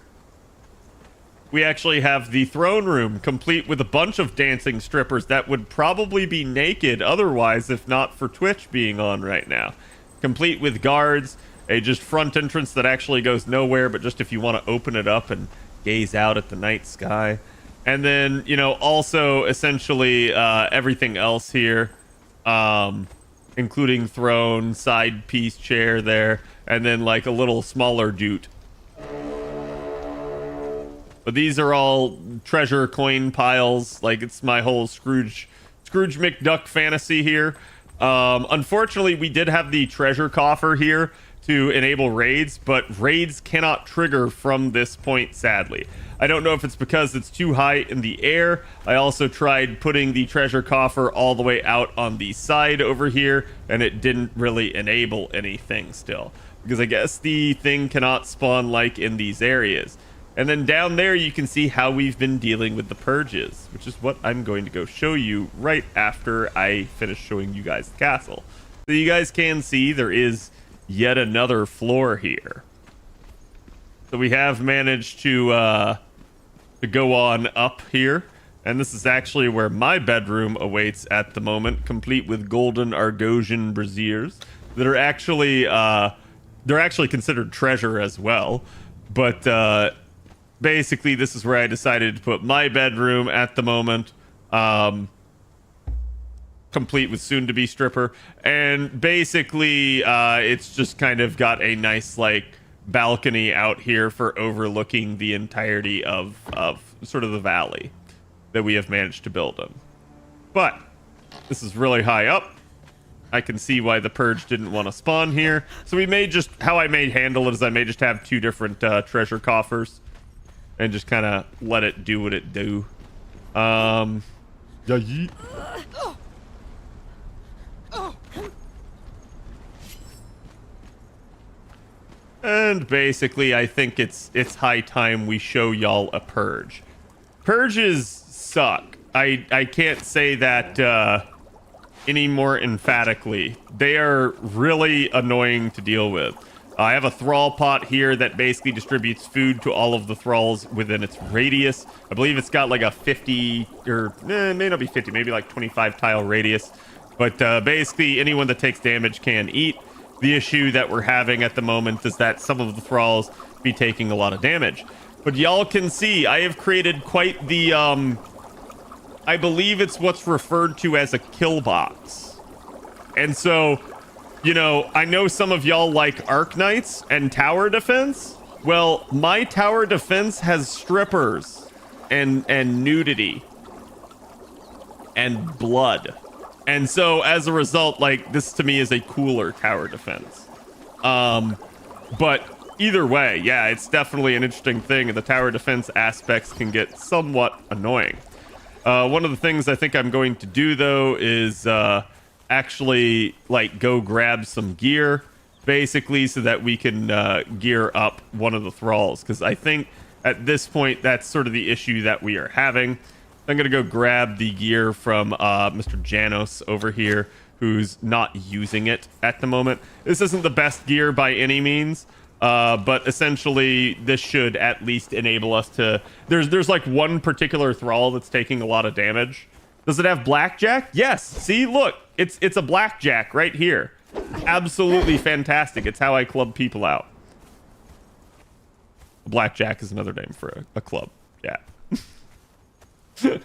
we actually have the throne room complete with a bunch of dancing strippers that would probably be naked otherwise if not for Twitch being on right now. Complete with guards, a just front entrance that actually goes nowhere, but just if you want to open it up and gaze out at the night sky. And then, you know, also essentially everything else here, including throne, side piece chair there, and then like a little smaller doot. But these are all treasure coin piles. Like, it's my whole Scrooge McDuck fantasy here. Unfortunately, we did have the treasure coffer here to enable raids, but raids cannot trigger from this point, sadly. I don't know if it's because it's too high in the air. I also tried putting the treasure coffer all the way out on the side over here, and it didn't really enable anything still, because I guess the thing cannot spawn like in these areas. And then down there you can see how we've been dealing with the purges, which is what I'm going to go show you right after I finish showing you guys the castle. So you guys can see there is yet another floor here. So we have managed to go on up here, and this is actually where my bedroom awaits at the moment, complete with golden Argosian braziers that are actually they're actually considered treasure as well. But basically this is where I decided to put my bedroom at the moment, complete with soon-to-be stripper. And basically it's just kind of got a nice like balcony out here for overlooking the entirety of sort of the valley that we have managed to build in. But this is really high up. I can see why the purge didn't want to spawn here. So we may just, how I may handle it is I may just have two different treasure coffers and just kind of let it do what it do. Yeah, yeet. And basically, I think it's high time we show y'all a purge. Purges suck. I can't say that any more emphatically. They are really annoying to deal with. I have a thrall pot here that basically distributes food to all of the thralls within its radius. I believe it's got like a 50, or it may not be 50, maybe like 25 tile radius. But basically, anyone that takes damage can eat. The issue that we're having at the moment is that some of the thralls be taking a lot of damage. But y'all can see, I have created quite the, I believe it's what's referred to as a kill box. And so, you know, I know some of y'all like Arc Knights and tower defense. Well, my tower defense has strippers and nudity and blood. And so as a result, like, this to me is a cooler tower defense. But either way, yeah, it's definitely an interesting thing. And the tower defense aspects can get somewhat annoying. One of the things I think I'm going to do, though, is actually, like, go grab some gear, basically, so that we can gear up one of the thralls. Because I think at this point, that's sort of the issue that we are having. I'm going to go grab the gear from Mr. Janos over here, who's not using it at the moment. This isn't the best gear by any means, but essentially this should at least enable us to... There's like one particular thrall that's taking a lot of damage. Does it have blackjack? Yes. See, look, it's a blackjack right here. Absolutely fantastic. It's how I club people out. Blackjack is another name for a club. Yeah. So,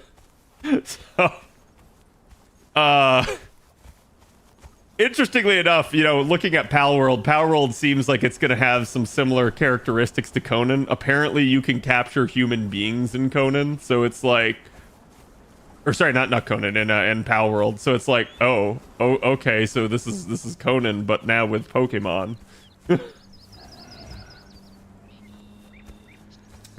interestingly enough, you know, looking at Palworld seems like it's going to have some similar characteristics to Conan. Apparently, you can capture human beings in Conan, so it's like, or sorry, not Conan, in Palworld. So it's like, oh, okay, so this is Conan, but now with Pokemon.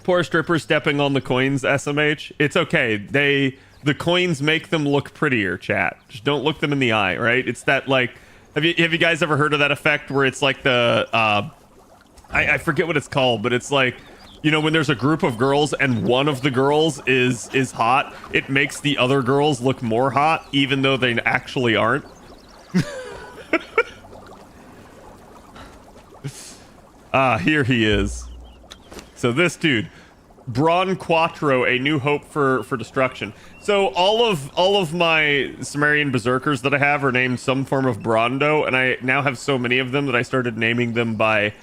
Poor strippers stepping on the coins, SMH. It's okay. The coins make them look prettier, chat. Just don't look them in the eye, right? It's that, like, have you guys ever heard of that effect where it's like the I forget what it's called, but it's like, you know, when there's a group of girls and one of the girls is hot, it makes the other girls look more hot even though they actually aren't. Here he is. So this dude, Braun Quattro, a new hope for destruction. So all of my Sumerian berserkers that I have are named some form of Brondo, and I now have so many of them that I started naming them by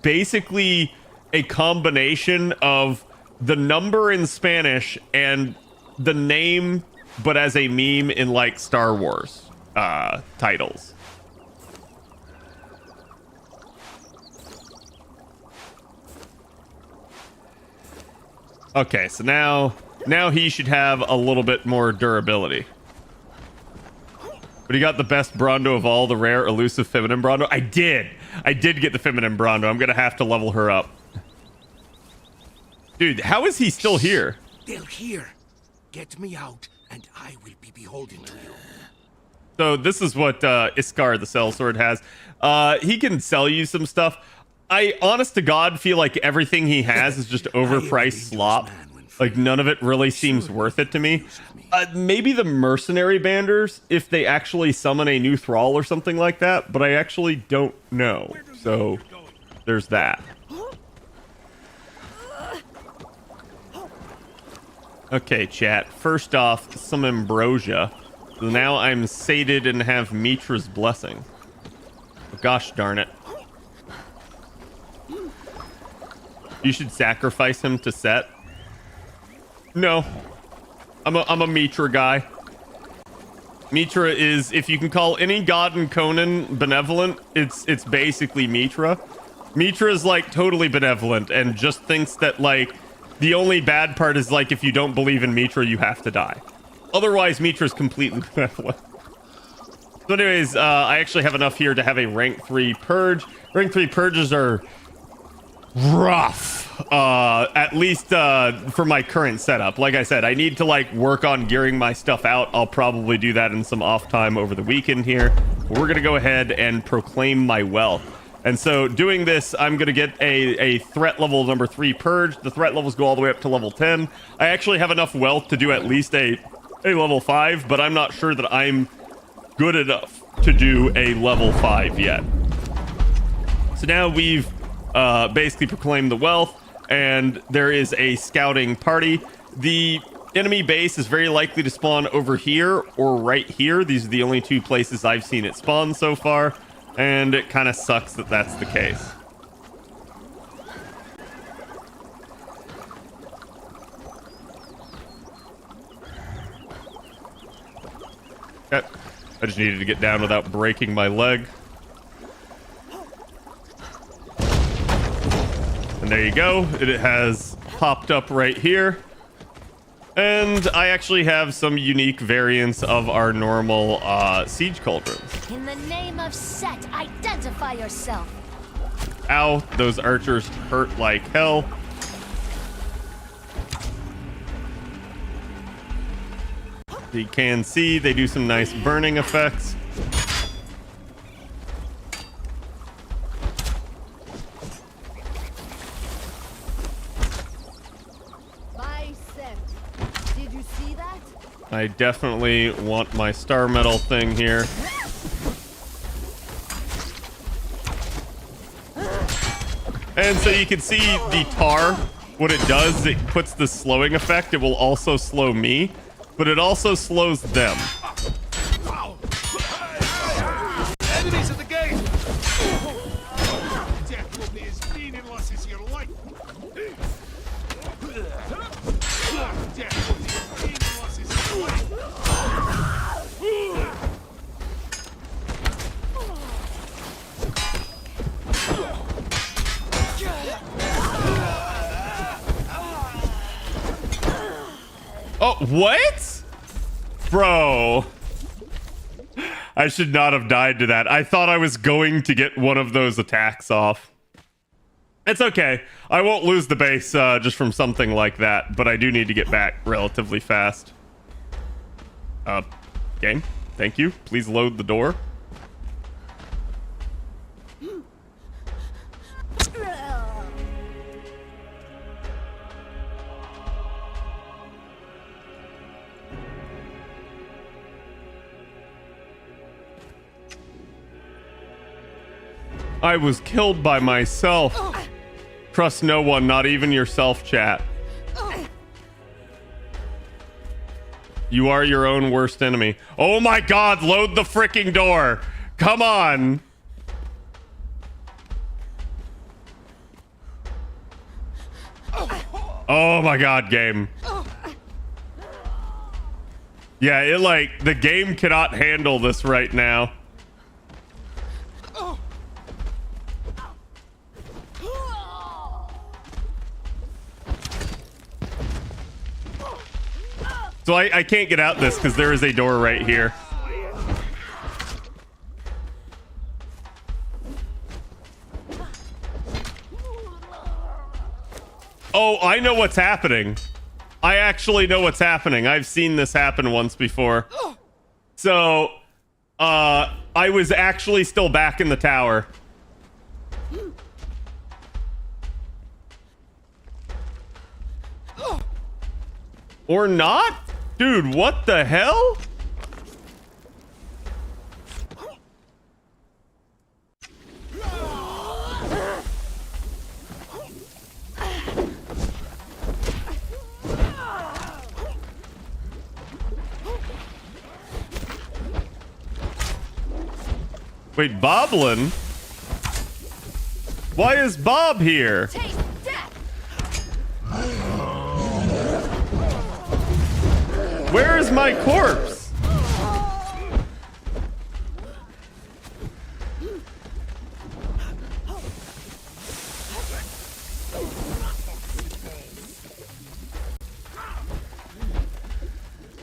basically a combination of the number in Spanish and the name, but as a meme in like Star Wars titles. Okay, so now he should have a little bit more durability. But But he got the best Brondo of all, the rare elusive feminine Brondo. I did get the feminine Brondo. I'm gonna have to level her up. Dude, how is he still here? They're here. Get me out, and I will be beholden to you. So this is what Iskar the sellsword has. He can sell you some stuff. I, honest to God, feel like everything he has is just overpriced slop. Like, none of it really seems worth it to me. Maybe the mercenary banders, if they actually summon a new thrall or something like that, but I actually don't know. So, there's that. Okay, chat. First off, some ambrosia. So now I'm sated and have Mitra's blessing. Oh, gosh darn it. You should sacrifice him to Set. No. I'm a Mitra guy. Mitra is, if you can call any god in Conan benevolent, it's basically Mitra. Mitra is like totally benevolent and just thinks that like the only bad part is like if you don't believe in Mitra, you have to die. Otherwise, Mitra is completely benevolent. So anyways, I actually have enough here to have a rank 3 purge. Rank 3 purges are rough. At least for my current setup. Like I said, I need to like work on gearing my stuff out. I'll probably do that in some off time over the weekend here. We're gonna go ahead and proclaim my wealth. And so doing this, I'm gonna get a threat level number 3 purge. The threat levels go all the way up to level 10. I actually have enough wealth to do at least a level 5, but I'm not sure that I'm good enough to do a level 5 yet. So now we've basically proclaimed the wealth, and there is a scouting party. The enemy base is very likely to spawn over here or right here. These are the only two places I've seen it spawn so far, and it kind of sucks that that's the case. Okay. I just needed to get down without breaking my leg. And there you go. It has popped up right here. And I actually have some unique variants of our normal siege cauldrons. In the name of Set, identify yourself. Ow, those archers hurt like hell. You can see they do some nice burning effects. Did you see that? I definitely want my star metal thing here. And so you can see the tar, what it does, it puts the slowing effect. It will also slow me, but it also slows them. Enemies at the gate! Death will be as meaningless as your life. Death will be as meaningless as your life. Oh, what? Bro. I should not have died to that. I thought I was going to get one of those attacks off. It's okay. I won't lose the base just from something like that, but I do need to get back relatively fast. Game, thank you. Please load the door. I was killed by myself. Trust no one, not even yourself, chat. You are your own worst enemy. Oh my god, load the freaking door. Come on. Oh my god, game. Yeah, it like, the game cannot handle this right now. So I can't get out this because there is a door right here. I know what's happening. I actually know what's happening. I've seen this happen once before. So, I was actually still back in the tower. Or not? Dude, what the hell? Wait, Boblin? Why is Bob here? Taste death. Where is my corpse?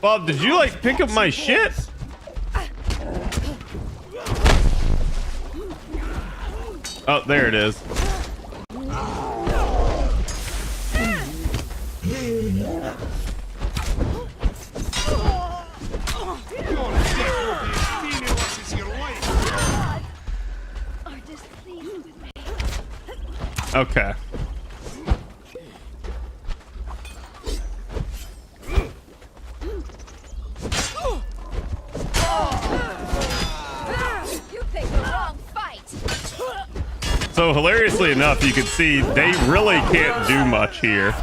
Bob, did you like pick up my shit? Oh, there it is. Okay. You picked the wrong fight. So hilariously enough, you can see they really can't do much here.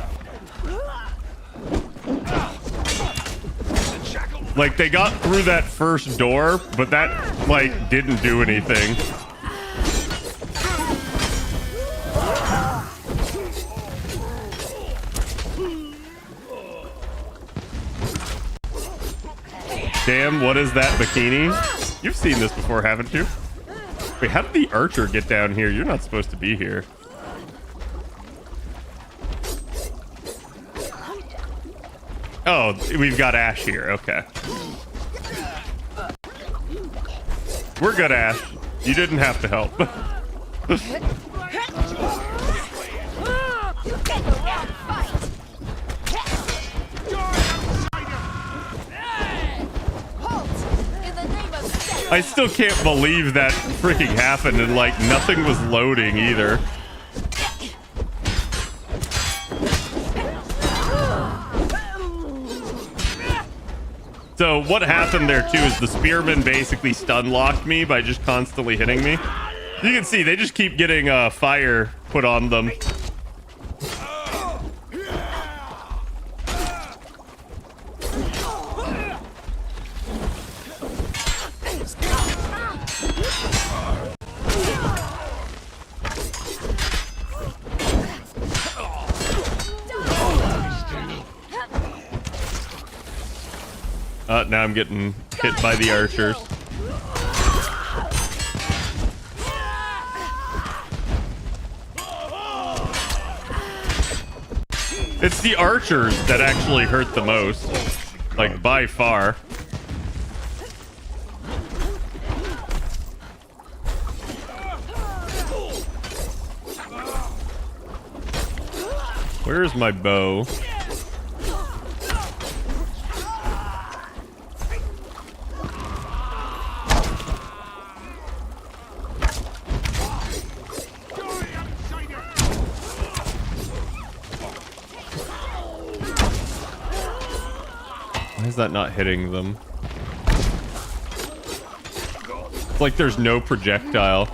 Like, they got through that first door, but that, like, didn't do anything. Damn, what is that bikini? You've seen this before, haven't you? Wait, how did the archer get down here? You're not supposed to be here. Oh, we've got Ash here. Okay. We're good, Ash. You didn't have to help. You picked the wrong fight. Halt! In the name of death. I still can't believe that freaking happened and, like, nothing was loading either. So what happened there too is the spearman basically stun locked me by just constantly hitting me. You can see they just keep getting fire put on them. Now I'm getting hit by the archers. It's the archers that actually hurt the most, like by far. Where's my bow? Why is that not hitting them? It's like there's no projectile.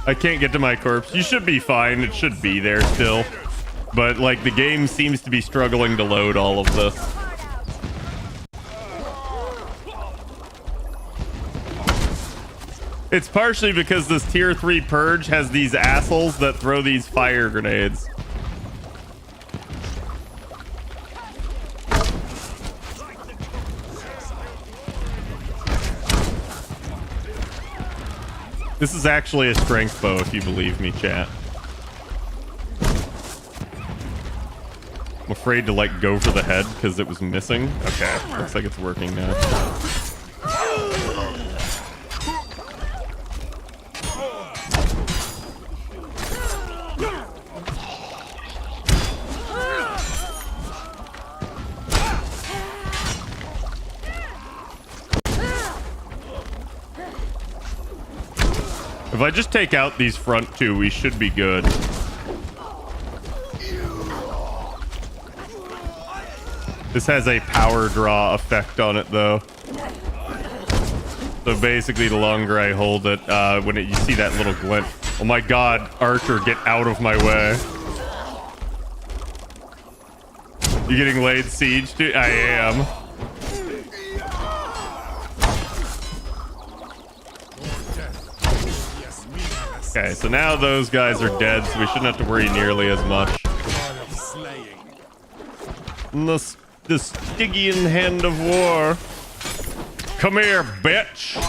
I can't get to my corpse. You should be fine. It should be there still. But, like, the game seems to be struggling to load all of this. It's partially because this tier 3 purge has these assholes that throw these fire grenades. This is actually a strength bow, if you believe me, chat. I'm afraid to, like, go for the head because it was missing. Okay, looks like it's working now. If I just take out these front two, we should be good. This has a power draw effect on it, though. So basically, the longer I hold it, you see that little glint. Oh my god, Archer, get out of my way. You getting laid siege to? I am. Okay, so now those guys are dead, so we shouldn't have to worry nearly as much. The Stygian Hand of War. Come here, bitch!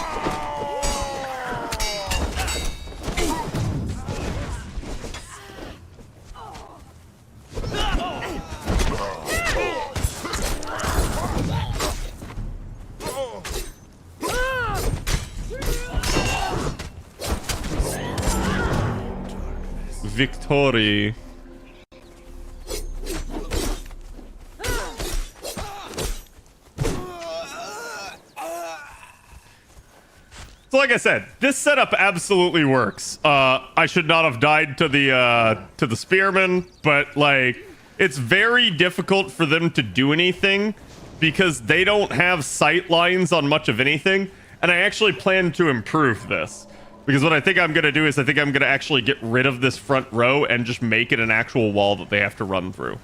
Victory. So like I said, this setup absolutely works. I should not have died to the spearmen, but like it's very difficult for them to do anything because they don't have sight lines on much of anything, and I actually plan to improve this. Because what I think I'm going to do is I think I'm going to actually get rid of this front row and just make it an actual wall that they have to run through.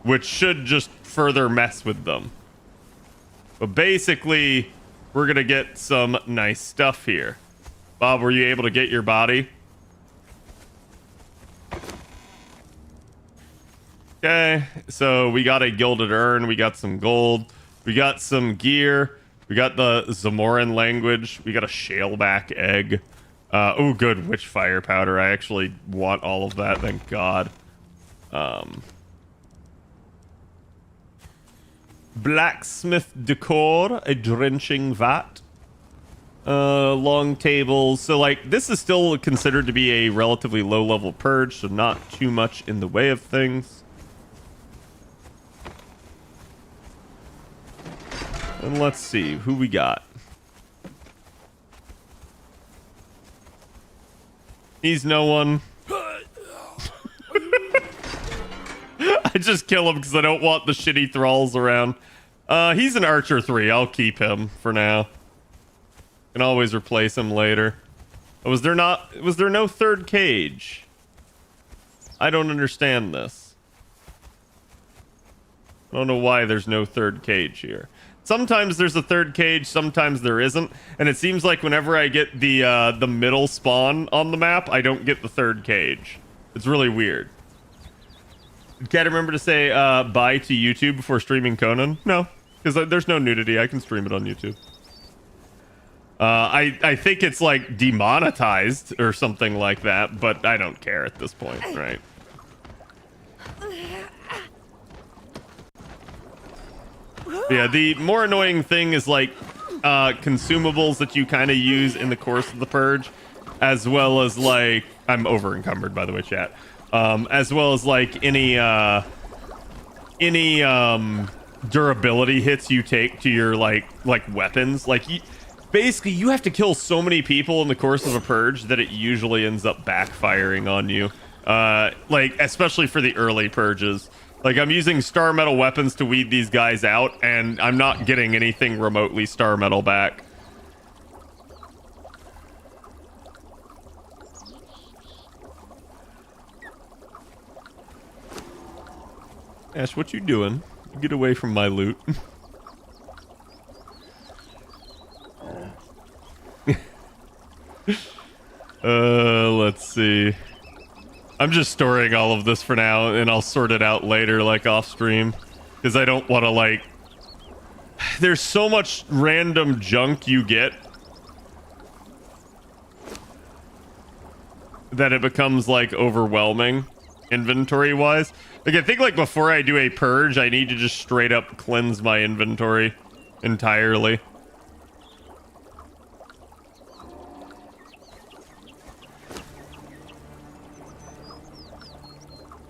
Which should just further mess with them. But basically, we're going to get some nice stuff here. Bob, were you able to get your body? Okay, so we got a gilded urn. We got some gold. We got some gear. We got the Zamoran language. We got a shaleback egg. Oh, good. Witch fire powder. I actually want all of that. Thank God. Blacksmith decor. A drenching vat. Long tables. So, like, this is still considered to be a relatively low-level purge, so not too much in the way of things. And let's see. Who we got? He's no one. I just kill him because I don't want the shitty thralls around. He's an Archer 3. I'll keep him for now. Can always replace him later. Was there no third cage? I don't understand this. I don't know why there's no third cage here. Sometimes there's a third cage, sometimes there isn't, and it seems like whenever I get the middle spawn on the map, I don't get the third cage. It's really weird. Can't remember to say bye to YouTube before streaming Conan? No, because there's no nudity. I can stream it on YouTube. I think it's like demonetized or something like that, but I don't care at this point, right? Yeah, the more annoying thing is like consumables that you kind of use in the course of the purge, as well as like I'm over encumbered, by the way, chat. As well as like any durability hits you take to your like weapons. Like basically you have to kill so many people in the course of a purge that it usually ends up backfiring on you. Like especially for the early purges. Like, I'm using star metal weapons to weed these guys out, and I'm not getting anything remotely star metal back. Ash, what you doing? Get away from my loot. Let's see. I'm just storing all of this for now, and I'll sort it out later, like off stream, because I don't want to like. There's so much random junk you get that it becomes like overwhelming, inventory-wise. Like I think like before I do a purge, I need to just straight up cleanse my inventory entirely.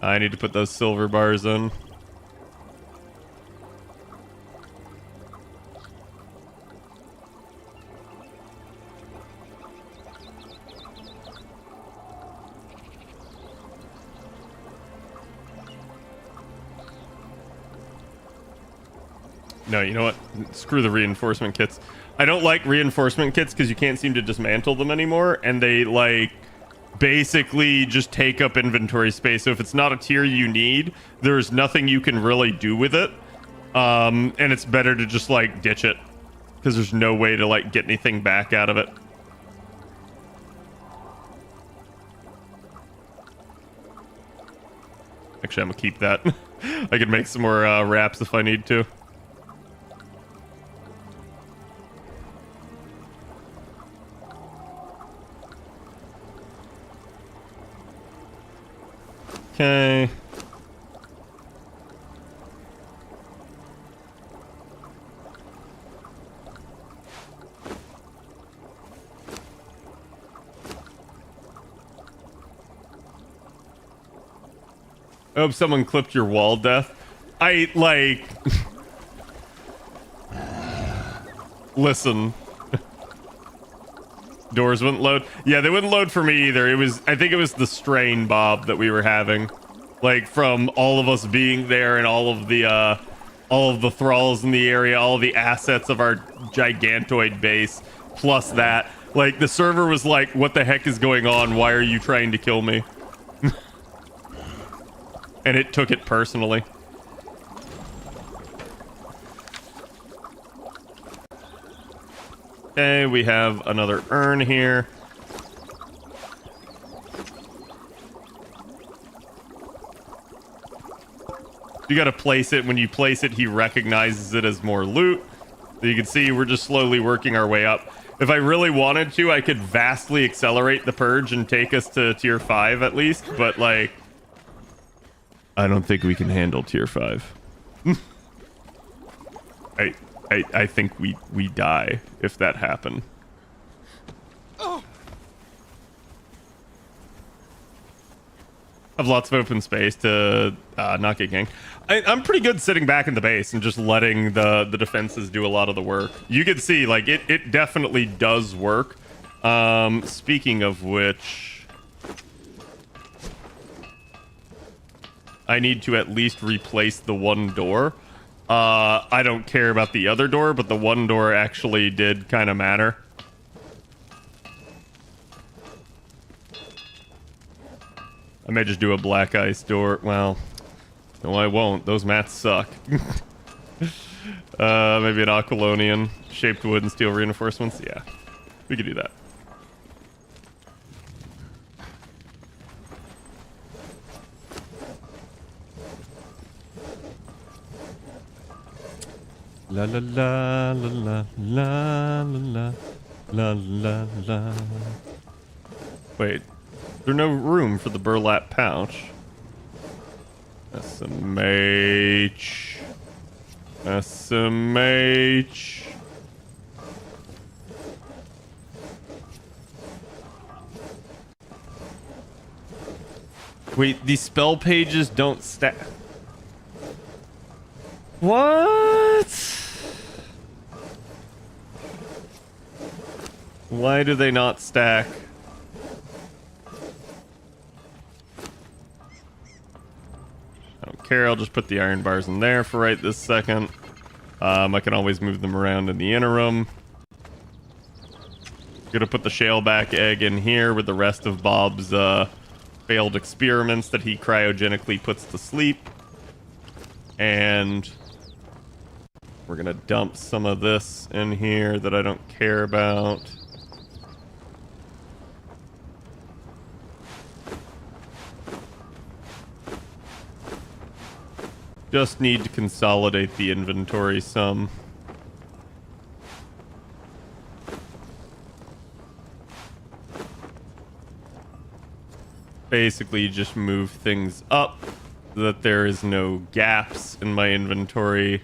I need to put those silver bars in. No, you know what? Screw the reinforcement kits. I don't like reinforcement kits because you can't seem to dismantle them anymore, and they, like, basically just take up inventory space. So if it's not a tier you need, there's nothing you can really do with it. And it's better to just, like, ditch it because there's no way to, like, get anything back out of it. Actually, I'm gonna keep that. I can make some more wraps if I need to. Okay. I hope someone clipped your wall, Death. I, like... Listen. Doors wouldn't load. Yeah, they wouldn't load for me either. It was, I think it was the strain, Bob, that we were having. Like, from all of us being there and all of the thralls in the area, all of the assets of our gigantoid base, plus that. Like, the server was like, what the heck is going on? Why are you trying to kill me? And it took it personally. Okay, we have another urn here. You gotta place it. When you place it, he recognizes it as more loot. So you can see we're just slowly working our way up. If I really wanted to, I could vastly accelerate the purge and take us to tier 5 at least, but like... I don't think we can handle tier 5. I think we die if that happened. Have lots of open space to not get ganked. I'm pretty good sitting back in the base and just letting the defenses do a lot of the work. You can see, like, it definitely does work. Speaking of which... I need to at least replace the one door. I don't care about the other door, but the one door actually did kind of matter. I may just do a black ice door. Well, no, I won't. Those mats suck. Maybe an Aquilonian. Shaped wood and steel reinforcements. Yeah, we could do that. La la la la la la la la la. Wait, there's no room for the burlap pouch. SMH. SMH. Wait, these spell pages don't stack. What? Why do they not stack? I don't care, I'll just put the iron bars in there for right this second. I can always move them around in the interim. Gonna put the shaleback egg in here with the rest of Bob's failed experiments that he cryogenically puts to sleep. And we're gonna dump some of this in here that I don't care about. Just need to consolidate the inventory some. Basically, just move things up so that there is no gaps in my inventory,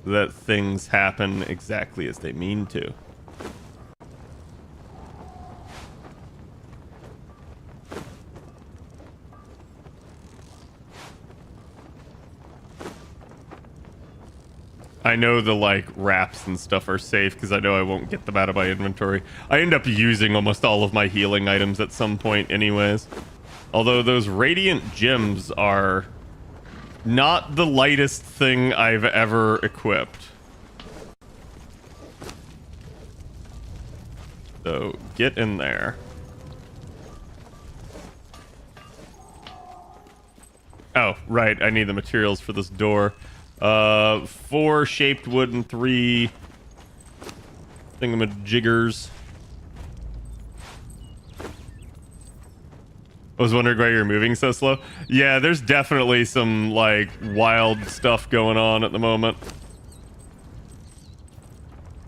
so that things happen exactly as they mean to. I know the, like, wraps and stuff are safe because I know I won't get them out of my inventory. I end up using almost all of my healing items at some point anyways. Although those radiant gems are not the lightest thing I've ever equipped. So get in there. Oh, right. I need the materials for this door. 4 shaped wood and 3 thingamajiggers. I was wondering why you're moving so slow. Yeah, there's definitely some, like, wild stuff going on at the moment.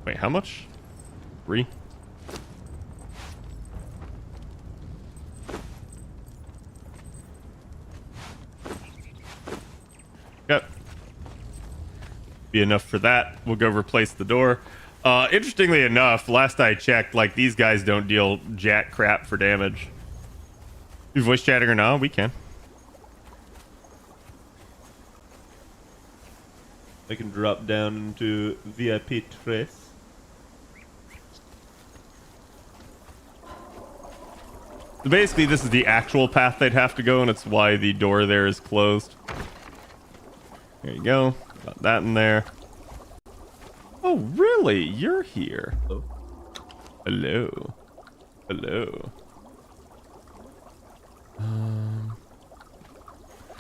Wait, how much? 3? Yep. Be enough for that. We'll go replace the door. Interestingly enough, last I checked, like, these guys don't deal jack crap for damage. You voice chatting or not? We can. I can drop down into VIP Trace. So basically, this is the actual path they'd have to go, and it's why the door there is closed. There you go. Got that in there. Oh, really? You're here. Oh. Hello. Hello.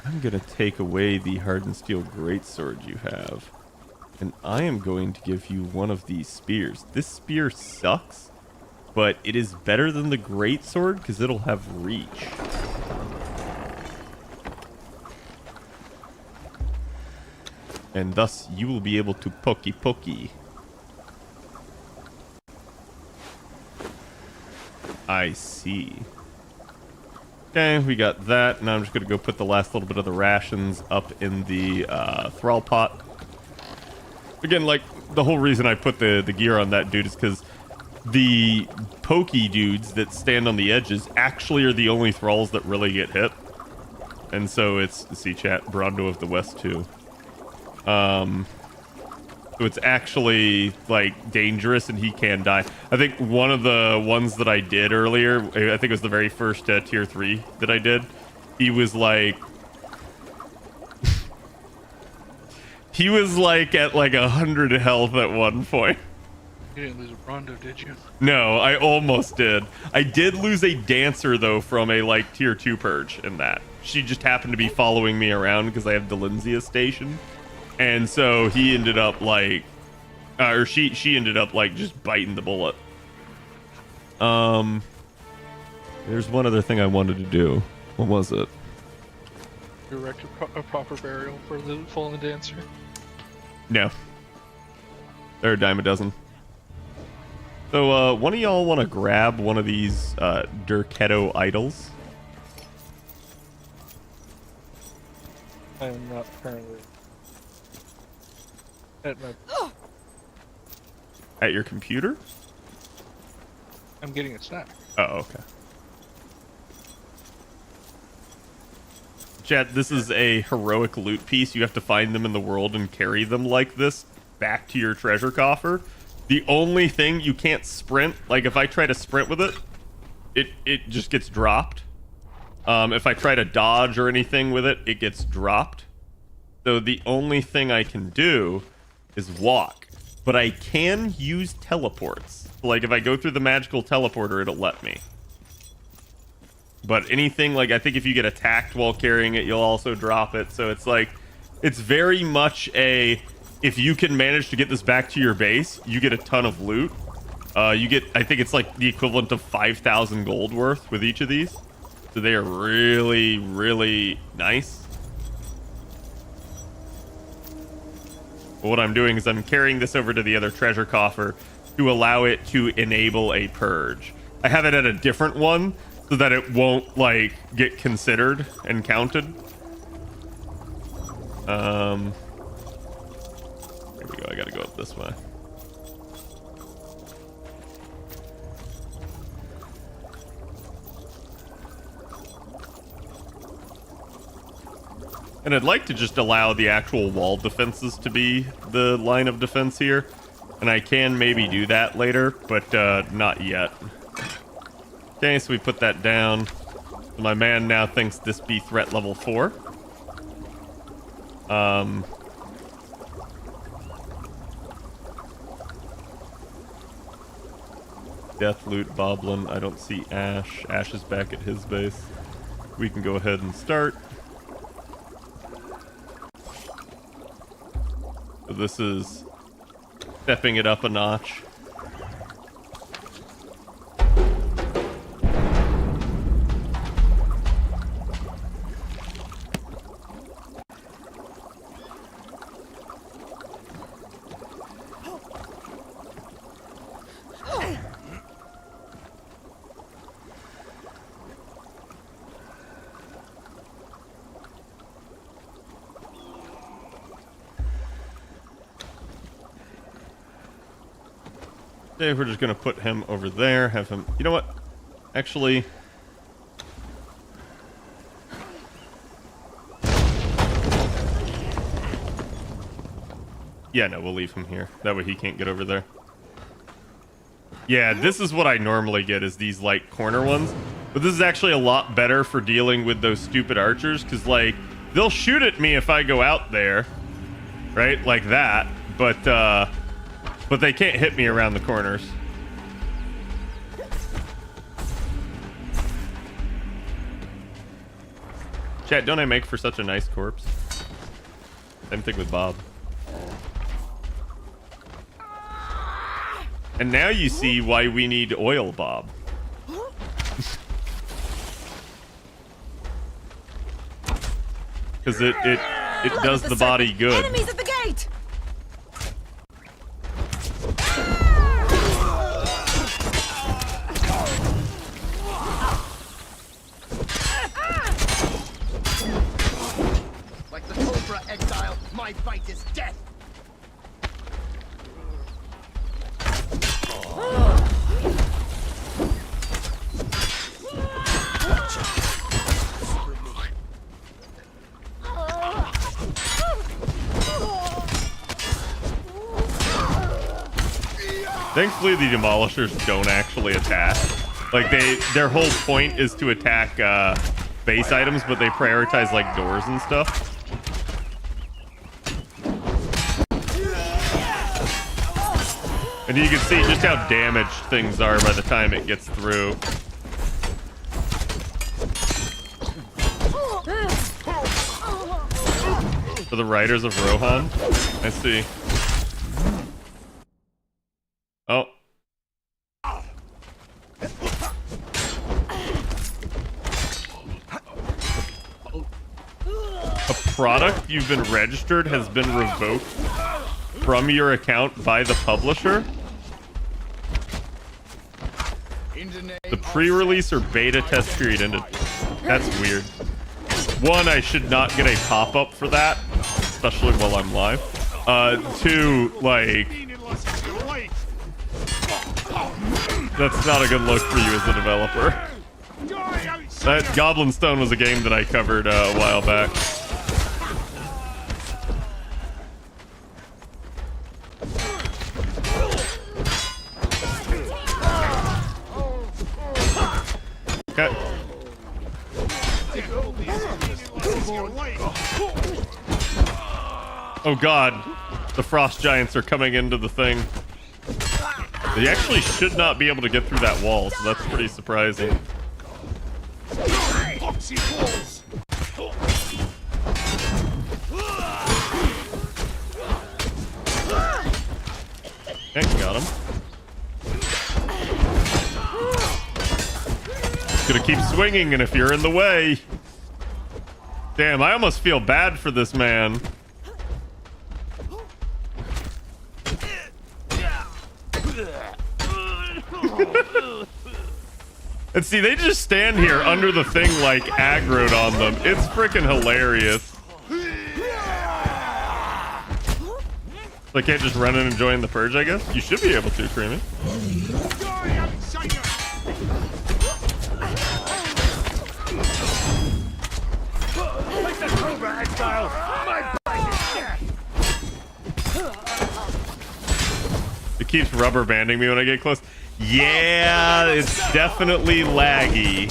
I'm gonna take away the hardened steel greatsword you have, and I am going to give you one of these spears. This spear sucks, but it is better than the greatsword because it'll have reach. And thus you will be able to pokey. I see. Okay, we got that. Now I'm just going to go put the last little bit of the rations up in the thrall pot. Again, like, the whole reason I put the gear on that dude is because the pokey dudes that stand on the edges actually are the only thralls that really get hit. And so it's, see chat, Brondo of the West too. So it's actually, like, dangerous and he can die. I think one of the ones that I did earlier, I think it was the very first tier 3 that I did, he was like... he was like at like 100 health at one point. You didn't lose a Brondo, did you? No, I almost did. I did lose a dancer though from a like tier 2 purge in that. She just happened to be following me around because I have Delenzia station. And so he ended up like, or she ended up like just biting the bullet. There's one other thing I wanted to do. What was it? Erect a proper burial for the fallen dancer. No. They're a dime a dozen. So, one of y'all want to grab one of these Durketo idols? I am not currently at my... At your computer? I'm getting a snack. Oh, okay. Chat, this is a heroic loot piece. You have to find them in the world and carry them like this back to your treasure coffer. The only thing, you can't sprint. Like, if I try to sprint with it, it just gets dropped. If I try to dodge or anything with it, it gets dropped. So the only thing I can do is walk. But I can use teleports. Like, if I go through the magical teleporter, it'll let me. But anything, like, I think if you get attacked while carrying it, you'll also drop it. So it's like, it's very much a, if you can manage to get this back to your base, you get a ton of loot. You get, I think it's like the equivalent of 5,000 gold worth with each of these. So they are really, really nice. But what I'm doing is I'm carrying this over to the other treasure coffer to allow it to enable a purge. I have it at a different one so that it won't, like, get considered and counted. Here we go. I gotta go up this way. And I'd like to just allow the actual wall defenses to be the line of defense here. And I can maybe do that later, but not yet. Okay, so we put that down. My man now thinks this be threat level 4. Deathloot, Boblin. I don't see Ash. Ash is back at his base. We can go ahead and start. So this is stepping it up a notch. Okay, we're just gonna put him over there, have him... You know what? Actually... Yeah, no, we'll leave him here. That way he can't get over there. Yeah, this is what I normally get, is these, like, corner ones. But this is actually a lot better for dealing with those stupid archers, because, like, they'll shoot at me if I go out there. Right? Like that. But they can't hit me around the corners. Chat, don't I make for such a nice corpse? Same thing with Bob. And now you see why we need oil Bob. Because it does the body good. Enemies at the gate! Like the Cobra exile, my fight is death. Thankfully, the Demolishers don't actually attack. Like, their whole point is to attack base items, but they prioritize, like, doors and stuff. And you can see just how damaged things are by the time it gets through. For the Riders of Rohan, I see. Oh. A product you've been registered has been revoked from your account by the publisher? The pre-release or beta test period ended. That's weird. One, I should not get a pop-up for that, especially while I'm live. Two, like... That's not a good look for you as a developer. That Goblin Stone was a game that I covered a while back. Okay. Oh god, the Frost Giants are coming into the thing. They actually should not be able to get through that wall, so that's pretty surprising. Okay, got him. Gonna keep swinging, and if you're in the way... Damn, I almost feel bad for this man. And see, they just stand here under the thing like aggroed on them. It's freaking hilarious. They can't just run in and join the purge, I guess? You should be able to, Creamy. It keeps rubber banding me when I get close. Yeah, it's definitely laggy.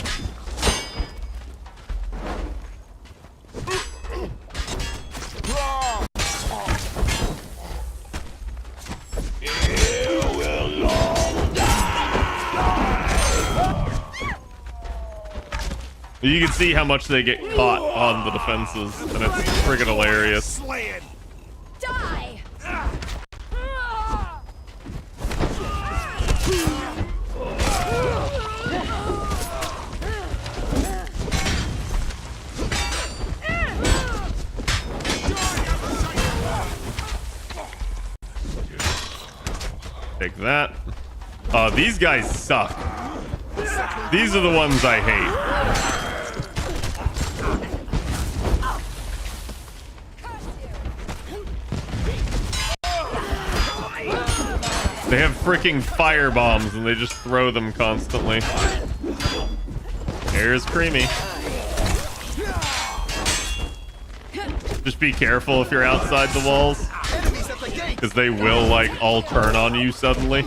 You can see how much they get caught on the defenses, and it's friggin' hilarious. Slaying. Die! Take that. These guys suck. These are the ones I hate. They have freaking fire bombs and they just throw them constantly. Here's Creamy. Just be careful if you're outside the walls, because they will like all turn on you suddenly.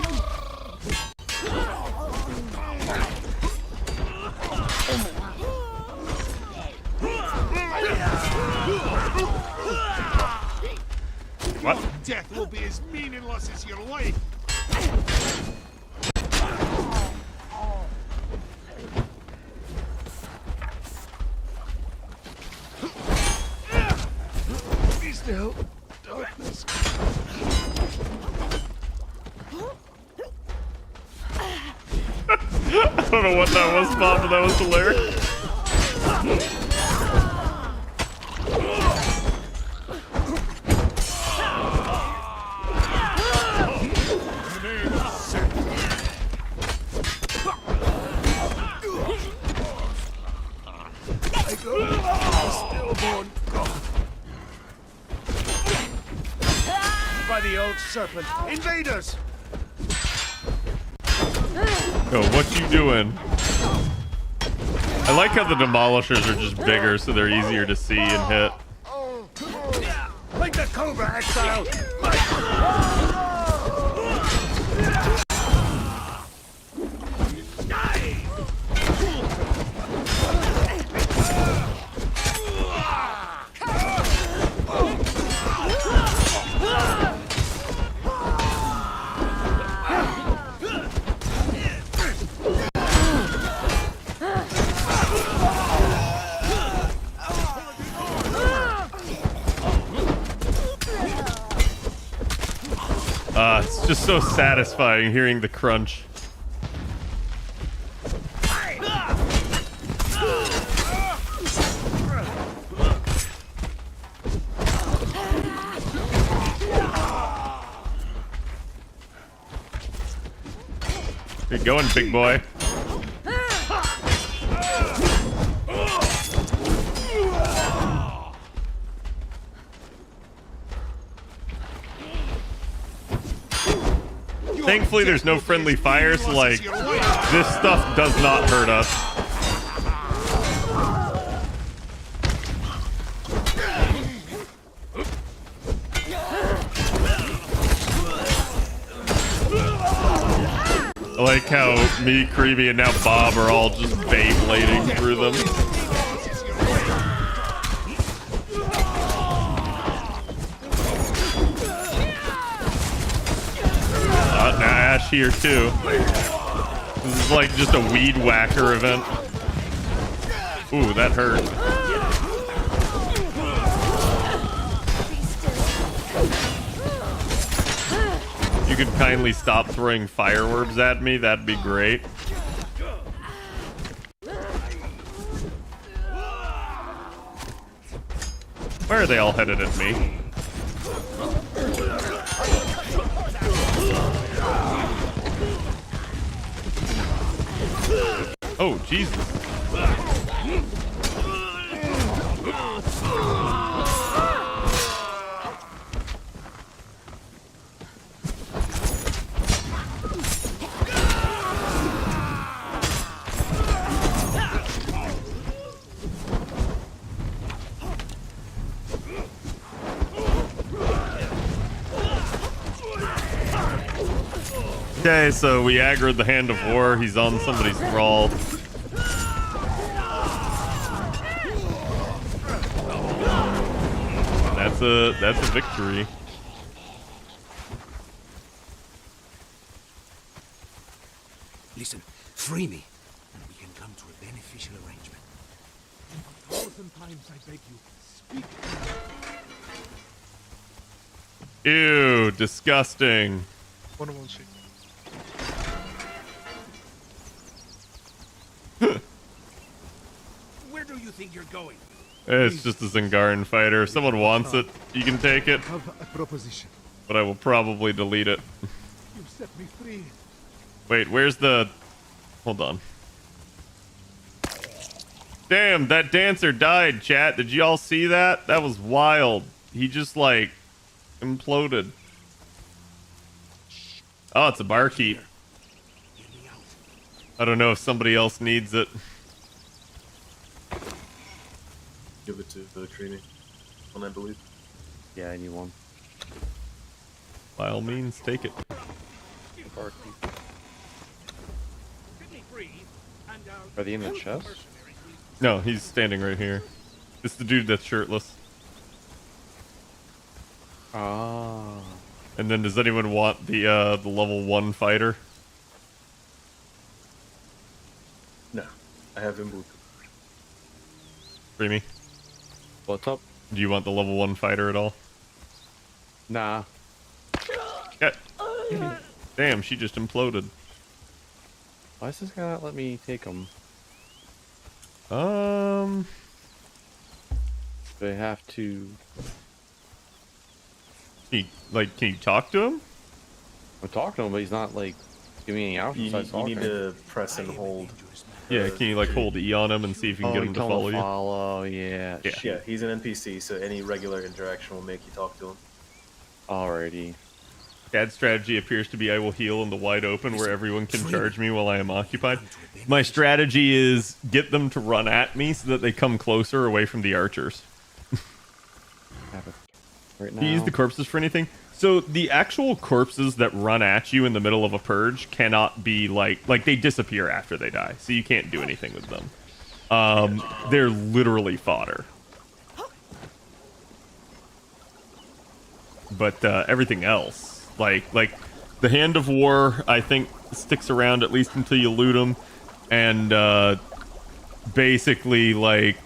What? Death will be as meaningless as your life. Please no darkness. I don't know what that was, Bob, but that was hilarious. By the old serpent, invaders! Yo, what you doing? I like how the demolishers are just bigger, so they're easier to see and hit. Like the Cobra Exile! It's just so satisfying hearing the crunch. You're going, big boy. Thankfully, there's no friendly fire, so like, this stuff does not hurt us. I like how me, Creamy, and now Bob are all just Beyblading through them. Ash here too. This is like just a weed whacker event. Ooh, that hurt. You could kindly stop throwing fireworks at me, that'd be great. Where are they all headed at me? Oh, Jesus. Okay, so we aggroed the Hand of War. He's on somebody's thrall. That's a victory. Listen, free me, and we can come to a beneficial arrangement. 1,000 times I beg you, speak. Ew, disgusting. One of them see. Where do you think you're going? It's just a Zingaran fighter. If someone wants it, you can take it, I have a proposition. but I will probably delete it. You set me free. Wait, where's the... Hold on. Damn, that dancer died, chat. Did y'all see that? That was wild. He just, like, imploded. Oh, it's a barkeep. Get me out. I don't know if somebody else needs it. Give it to Trini, one I believe. Yeah, I need one. By all means, take it. Set me free, and Are they in the chest? No, he's standing right here. It's the dude that's shirtless. Ah. And then does anyone want the level 1 fighter? No, I have him boot. Creamy? What's up? Do you want the level 1 fighter at all? Nah. Yeah. Damn, she just imploded. Why is this guy not let me take him? Um, Do I have to... can you talk to him? I'm talking to him, but he's not, like, giving me any options You besides talking. need to press and hold. Yeah, can you like hold E on him and see if you can get him to tell follow you? Follow, yeah. Yeah. Yeah, he's an NPC, so any regular interaction will make you talk to him. Alrighty. Dad's strategy appears to be I will heal in the wide open where everyone can charge me while I am occupied. My strategy is get them to run at me so that they come closer away from the archers. Have it right now. Do you use the corpses for anything? So the actual corpses that run at you in the middle of a purge cannot be like they disappear after they die, so you can't do anything with them. They're literally fodder. But everything else, like the Hand of War, I think sticks around at least until you loot them, and basically like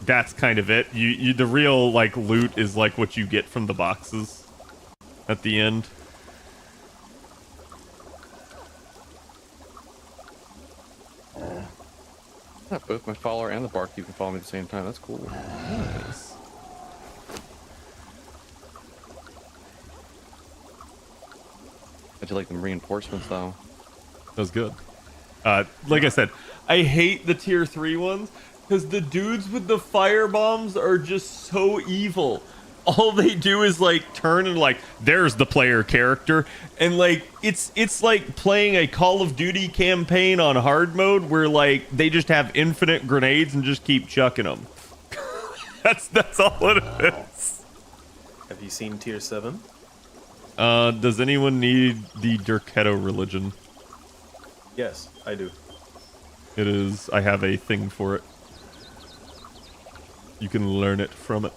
that's kind of it. You the real like loot is like what you get from the boxes at the end. Yeah, both my follower and the barkeep can follow me at the same time. That's cool. Nice. I do like them reinforcements though. That was good. Like I said, I hate the tier 3 ones because the dudes with the fire bombs are just so evil. All they do is like turn and like there's the player character, and like it's like playing a Call of Duty campaign on hard mode where like they just have infinite grenades and just keep chucking them. that's all it is. Have you seen tier 7? Does anyone need the Dirketto religion? Yes, I do. It is. I have a thing for it. You can learn it from it.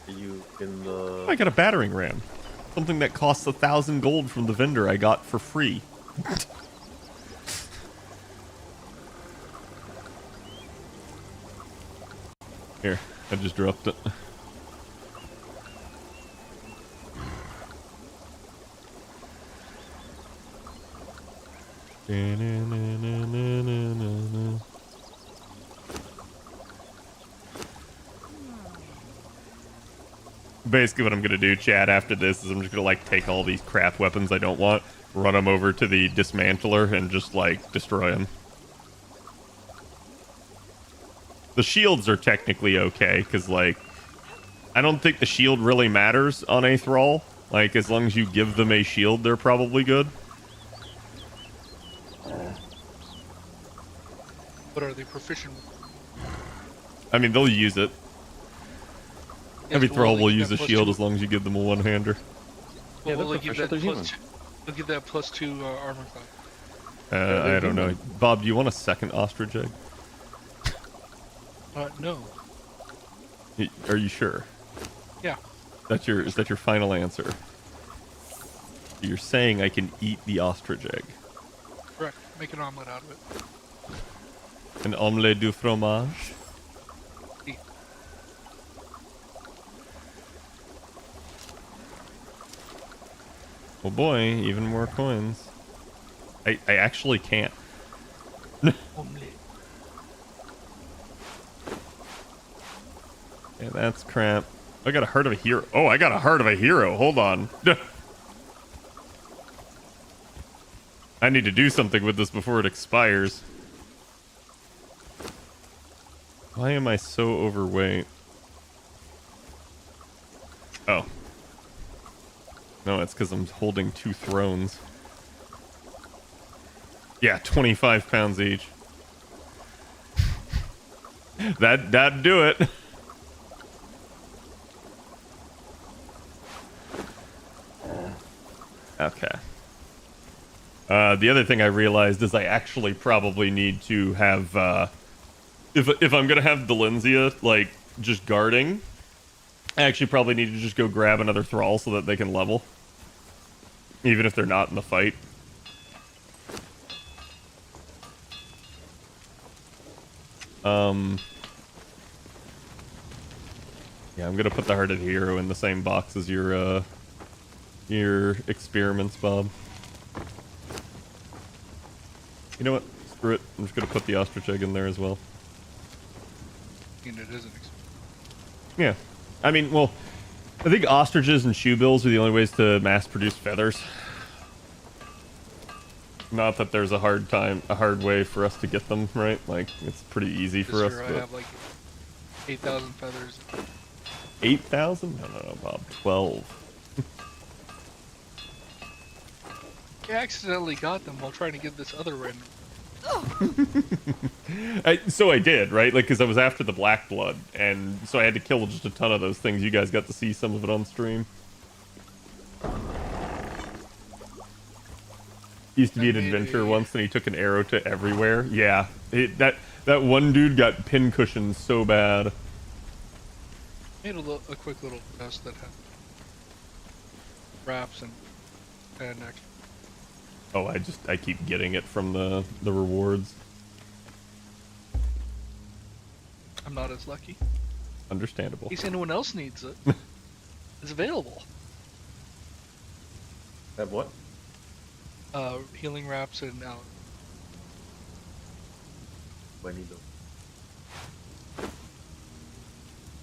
Are you in the... I got a battering ram. Something that costs 1,000 gold from the vendor I got for free. Here, I just dropped it. Basically what I'm gonna do, chat, after this is I'm just gonna like take all these crap weapons I don't want, run them over to the dismantler and just like destroy them. The shields are technically okay because like I don't think the shield really matters on a thrall. Like as long as you give them a shield, they're probably good. But are they proficient? I mean, they'll use it. Every thrall will use a shield as long as you give them a one-hander. Yeah, Will they're they give that proficient, they're plus human. they'll give that +2 armor class. I don't know. Bob, do you want a second ostrich egg? No. Are you sure? Yeah. Is that your final answer? You're saying I can eat the ostrich egg. Correct. Make an omelet out of it. An omelette du fromage. Oh boy, even more coins. I actually can't. Omelette. Yeah, that's crap. I got a heart of a hero. Oh, I got a heart of a hero. Hold on. I need to do something with this before it expires. Why am I so overweight? Oh. No, it's because I'm holding 2 thrones. Yeah, 25 pounds each. That'd do it. Okay. The other thing I realized is I actually probably need to have, if I'm gonna have Delenzia, like, just guarding, I actually probably need to just go grab another thrall so that they can level. Even if they're not in the fight. Yeah, I'm gonna put the Heart of the Hero in the same box as your experiments, Bob. You know what? Screw it. I'm just gonna put the ostrich egg in there as well. I mean, it isn't. Yeah. I mean, well, I think ostriches and shoebills are the only ways to mass produce feathers. Not that there's a hard way for us to get them, right? Like, it's pretty easy for us. This year I have like 8,000 feathers. 8,000? No, Bob. 12. I accidentally got them while trying to get this other random. So I did, right? Like, because I was after the black blood, and so I had to kill just a ton of those things. You guys got to see some of it on stream. Used to be an adventure once, and he took an arrow to everywhere. Yeah, that one dude got pincushion so bad. Made a quick little vest that had wraps and extra. Oh, I keep getting it from the rewards. I'm not as lucky. Understandable. In case anyone else needs it, it's available. Have what? Healing wraps and I need them.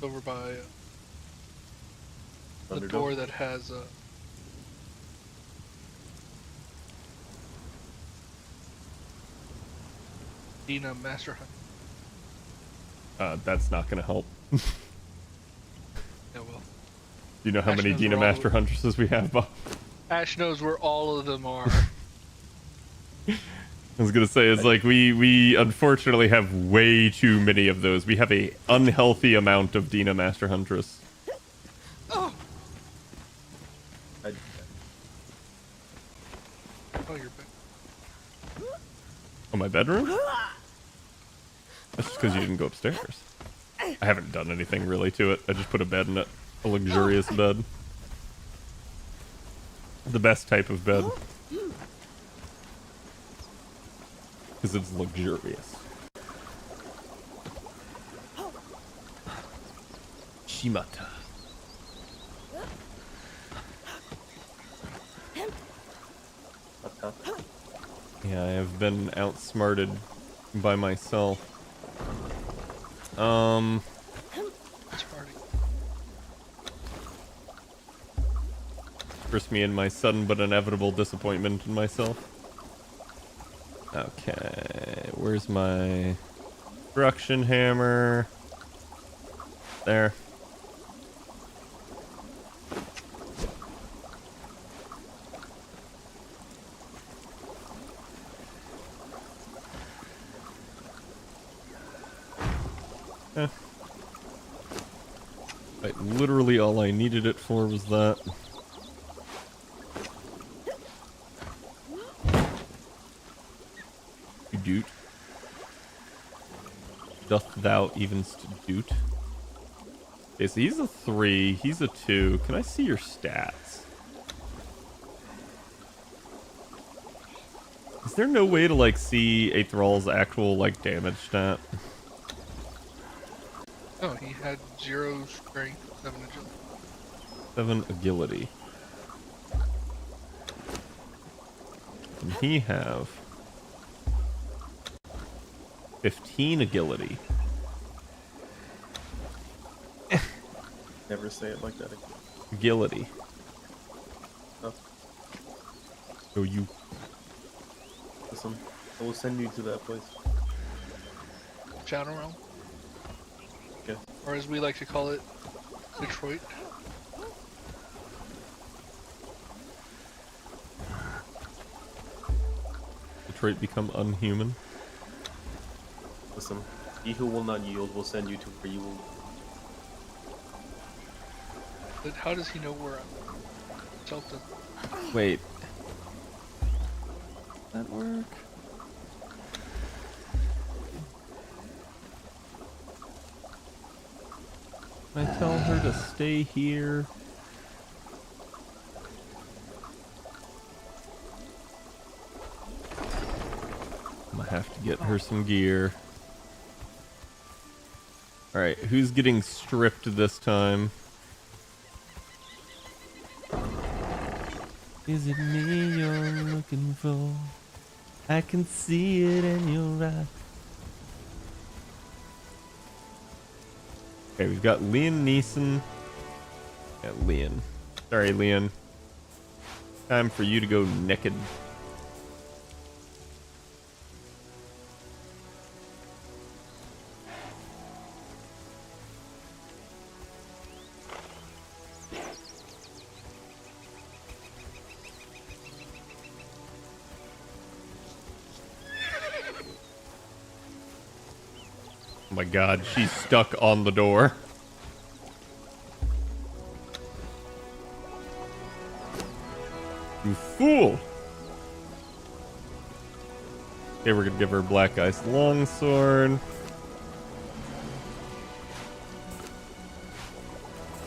over by the Underdog? door that has Dina Master Hunt. That's not gonna help. Yeah, well. Do you know how Ash many knows Dina where all Master Huntresses we have, Bob? Ash knows where all of them are. I was gonna say, it's like we unfortunately have way too many of those. We have a unhealthy amount of Dina Master Huntress. Oh, your bed. Oh, my bedroom? That's just because you didn't go upstairs. I haven't done anything really to it. I just put a bed in it. A luxurious bed. The best type of bed. Because it's luxurious. Shimata. Yeah, I have been outsmarted by myself. First me and my sudden but inevitable disappointment in myself. Okay, where's my construction hammer? There. Like, literally all I needed it for was that. Doot. Doth thou evenst doot? Okay, so he's a 3, he's a 2. Can I see your stats? there no way to like see a thrall's actual like damage stat? Oh, he had 0 strength, 7 agility. 7 agility. And he have 15 agility. Never say it like that again. Agility. Oh, So you listen, I will send you to that place. Shadow Realm, Okay. or as we like to call it, Detroit. Detroit become unhuman. Listen, he who will not yield will send you to where you will. But how does he know where I'm? Tilted. Wait. That work? Can I tell her to stay here? I'm gonna have to get her some gear. Alright, who's getting stripped this time? Is it me you're looking for? I can see it in your eyes. Okay, we've got Liam Neeson. Yeah, Liam. Sorry, Liam. Time for you to go naked. Oh my god, she's stuck on the door. You fool! Okay, we're gonna give her Black Ice Longsword.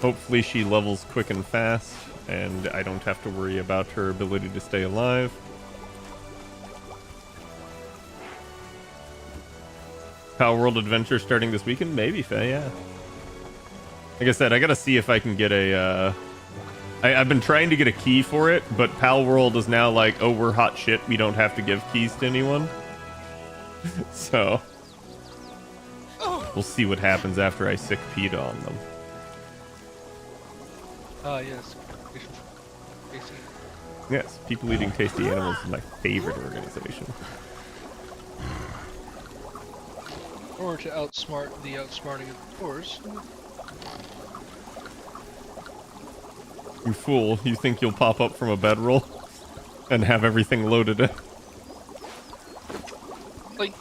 Hopefully she levels quick and fast, and I don't have to worry about her ability to stay alive. Power World Adventure starting this weekend? Maybe, Faye, yeah. Like I said, I gotta see if I can get a, I've been trying to get a key for it, but Pal World is now like, oh, we're hot shit, we don't have to give keys to anyone. So, we'll see what happens after I sick PETA on them. Yes. Tasty. Yes, People Eating Tasty Animals is my favorite organization. Or to outsmart the outsmarting of the doors. You fool, you think you'll pop up from a bedroll and have everything loaded in? Like,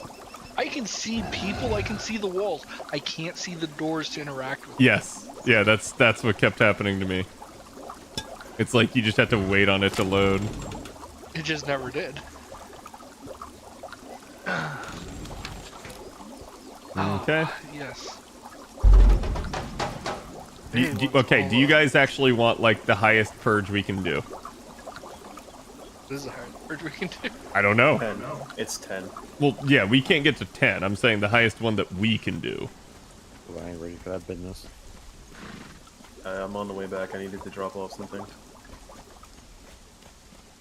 I can see people, I can see the walls. I can't see the doors to interact with. Yes. Yeah, that's what kept happening to me. It's like you just have to wait on it to load. It just never did. Okay. Yes. Okay, do you guys actually want, like, the highest purge we can do? This is the highest purge we can do. I don't know. 10. It's 10. Well, yeah, we can't get to 10. I'm saying the highest one that we can do. Well, I ain't ready for that business. I'm on the way back. I needed to drop off something.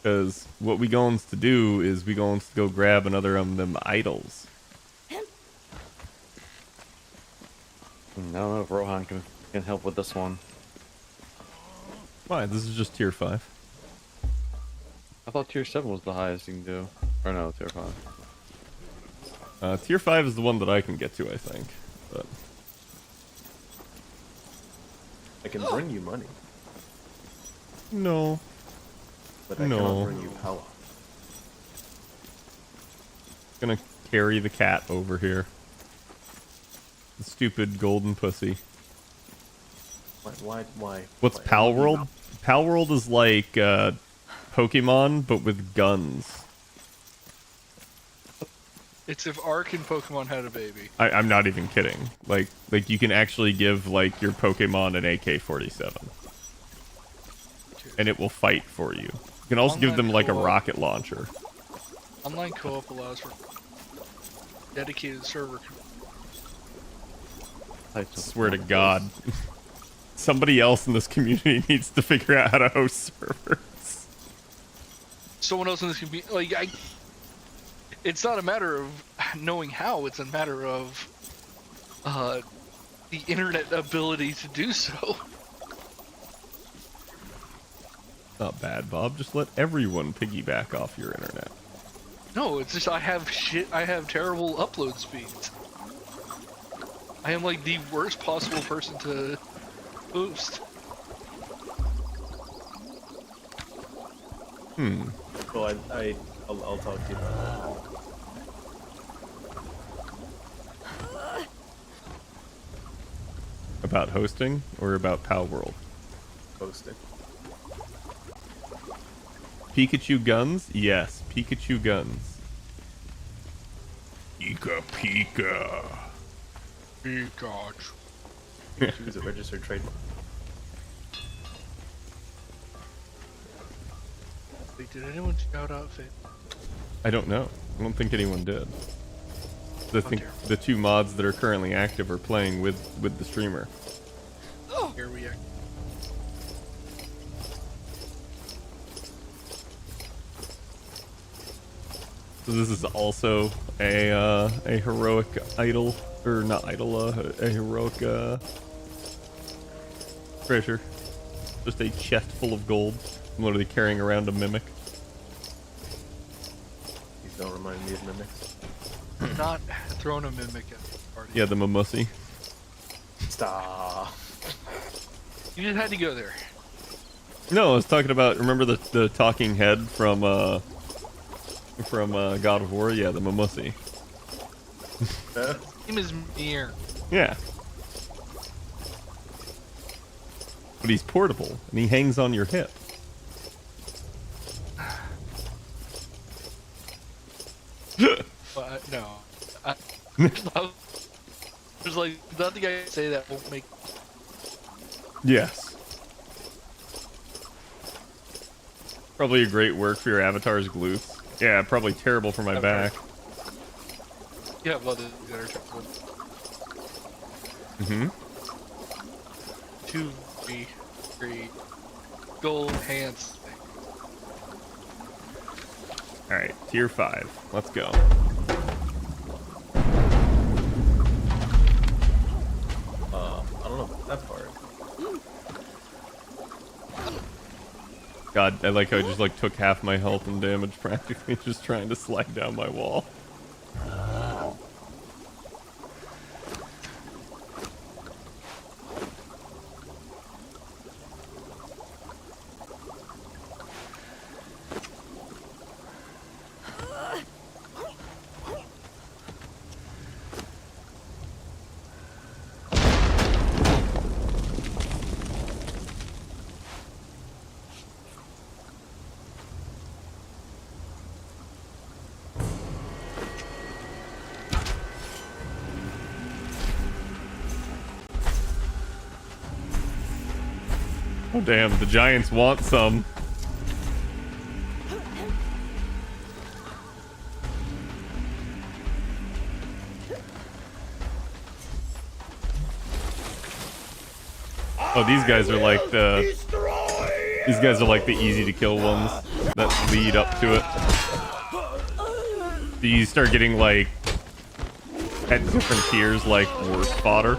Because what we going to do is we going to go grab another of them idols. I don't know if Rohan can help with this one. Why? This is just tier 5. I thought tier 7 was the highest you can do. Or no, tier 5. Tier 5 is the one that I can get to, I think. But I can bring you money, no. but I No. cannot bring you power. Gonna carry the cat over here. The stupid golden pussy. Why? What's why? Pal World? Pal World is like Pokemon, but with guns. It's if Ark and Pokemon had a baby. I'm not even kidding. Like you can actually give like your Pokemon an AK-47, and it will fight for you. You can also give them like a rocket launcher. Online co-op allows for dedicated server. Swear to God. Somebody else in this community needs to figure out how to host servers. Someone else in this community, like, it's not a matter of knowing how, it's a matter of the internet ability to do so. Not bad, Bob. Just let everyone piggyback off your internet. No, it's just I have terrible upload speeds. I am like the worst possible person to host. Well, I'll talk to you about that. About hosting or about Pal World? Hosting. Pikachu guns? Yes, Pikachu guns. Pika Pika. Pikachu. Pikachu is a registered trademark. Wait, did anyone shout out Fit? I don't know. I don't think anyone did. I think the two mods that are currently active are playing with the streamer. Here we are. So this is also a heroic idol, or not idol, a heroic treasure. Just a chest full of gold. I'm literally carrying around a mimic. Please don't remind me of mimics. Not throwing a mimic at the party. Yeah, the Mimosi. Stop. You just had to go there. No, I was talking about, remember the talking head from God of War? Yeah, the Mimosi. Huh? His name is Mir. Yeah. But he's portable, and he hangs on your hip. No. There's like nothing I can say that won't make. Yes. Probably a great work for your avatar's glutes. Yeah, probably terrible for my back. Yeah, well, the other one. Mm-hmm. 2, 3, gold hands. Alright, tier 5. Let's go. I don't know that part. God, I like how I just like took half my health and damage practically just trying to slide down my wall. Oh damn, the giants want some. Oh, these guys are like the easy to kill ones that lead up to it. You start getting like at different tiers like worse fodder.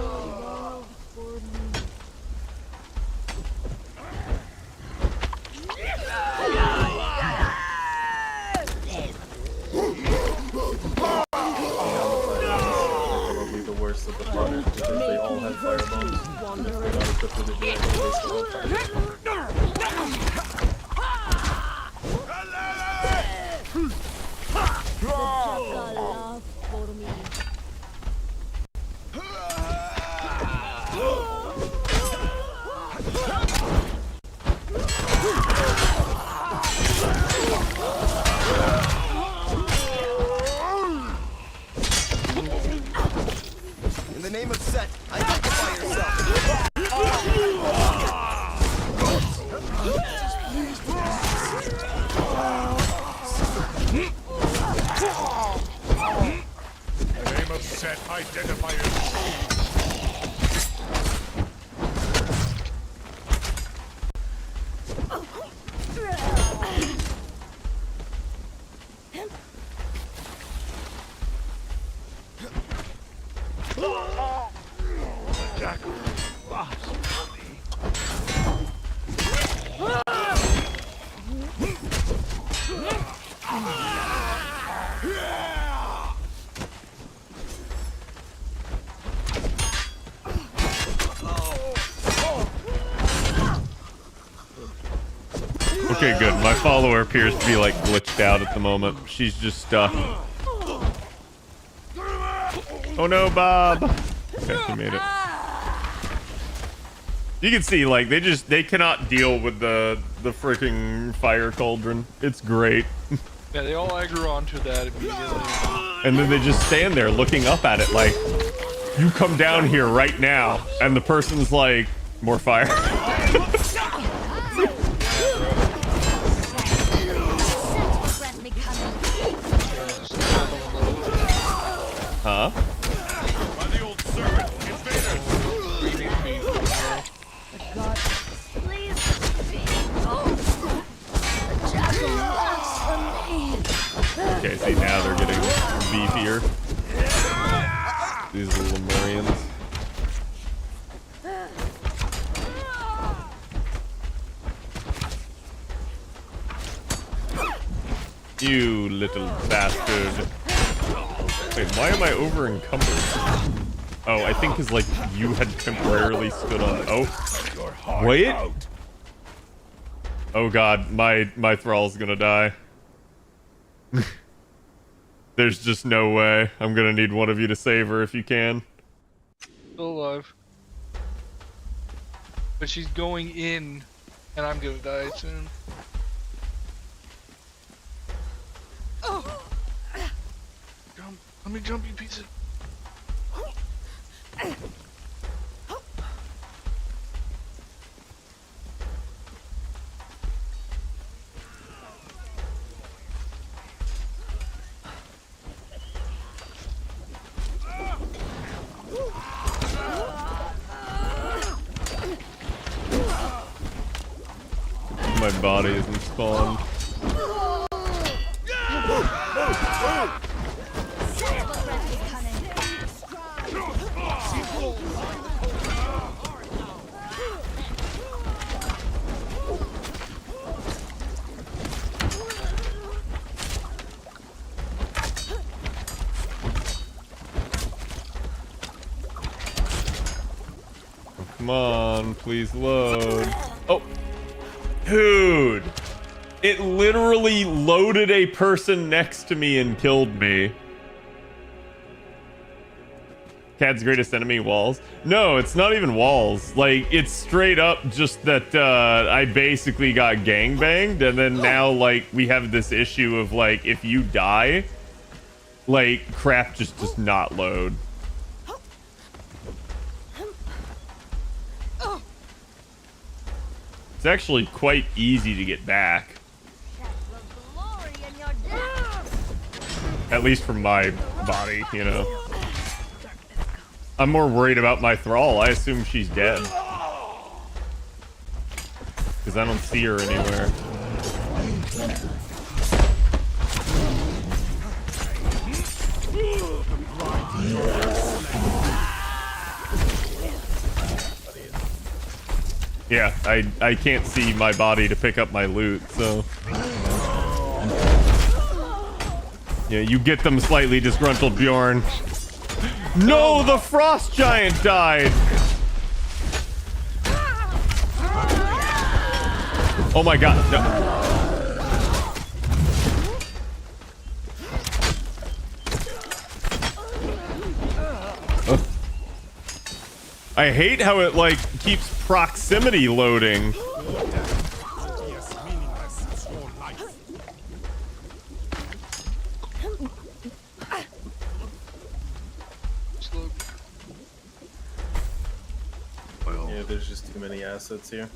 Probably the worst of the fodder because they all have firebombs. And if they're not equipped with it, they still have fire. In the name of Set, identify yourself. Set identifiers. Okay, good. My follower appears to be like glitched out at the moment. She's just stuck. Oh no, Bob! Okay, she made it. You can see, like, they cannot deal with the freaking fire cauldron. It's great. Yeah, they all aggro onto that immediately. And then they just stand there looking up at it like, you come down here right now. And the person's like, more fire. Huh? The old servant, invaders. Okay, see, now they're getting beefier. These little Lemurians. You little bastard. Wait, why am I over encumbered? Oh, I think because, like, you had temporarily stood on. Oh. Wait. Oh god, my thrall's gonna die. There's just no way. I'm gonna need one of you to save her if you can. Still alive. But she's going in, and I'm gonna die soon. Oh! Jump. Let me jump, you piece of... My body isn't spawned. Come on, please load. Oh, dude, it literally loaded a person next to me and killed me. Cad's greatest enemy, walls. No, it's not even walls. Like, it's straight up just that I basically got gangbanged, and then now, like, we have this issue of, like, if you die, like, crap just does not load. It's actually quite easy to get back. At least from my body, you know. I'm more worried about my thrall. I assume she's dead. Because I don't see her anywhere. Yeah, I can't see my body to pick up my loot, so... Yeah, you get them slightly disgruntled, Bjorn. No, the frost giant died! Oh my god, no. I hate how it, like, keeps proximity loading. Yeah, there's just too many assets here.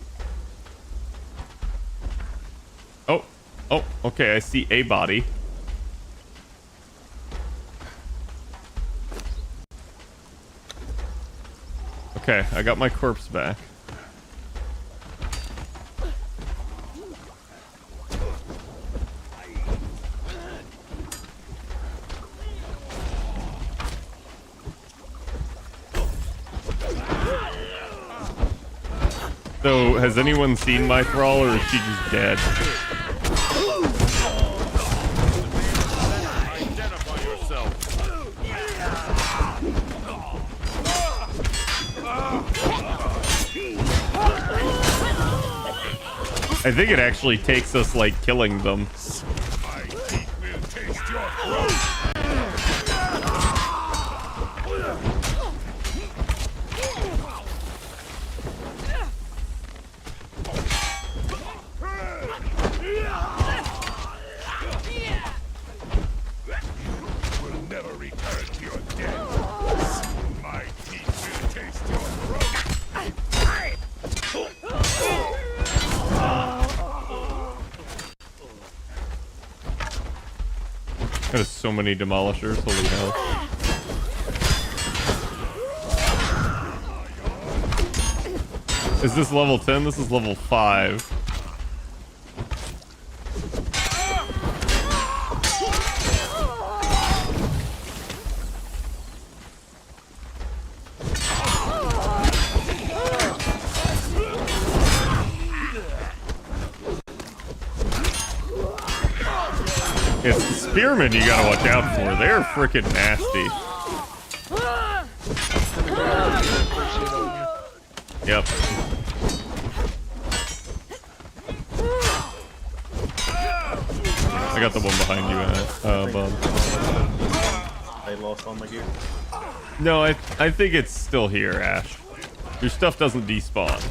Oh, okay, I see a body. Okay, I got my corpse back. So, has anyone seen my thrall, or is she just dead? I think it actually takes us, like, killing them. There's so many demolishers, holy hell. Is this level 10? This is level 5. It's the spearmen you gotta watch out for. They're freaking nasty. Yep. I got the one behind you, Bob. I lost all my gear. No, I think it's still here, Ash. Your stuff doesn't despawn.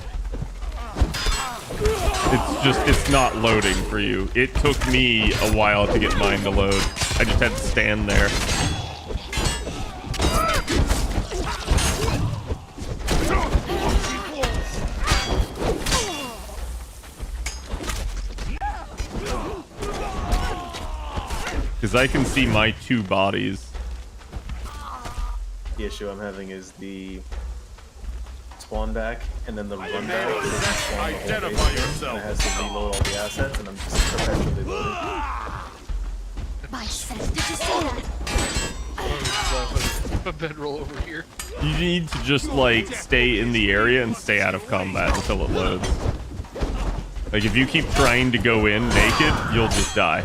It's not loading for you. It took me a while to get mine to load. I just had to stand there. Because I can see my 2 bodies. The issue I'm having is the spawn back and then the run back. It doesn't spawn the whole base, and it has to reload all the assets, and I'm just perpetually loading. Did you see that? A bedroll over here. You need to just, like, stay in the area and stay out of combat until it loads. Like, if you keep trying to go in naked, you'll just die.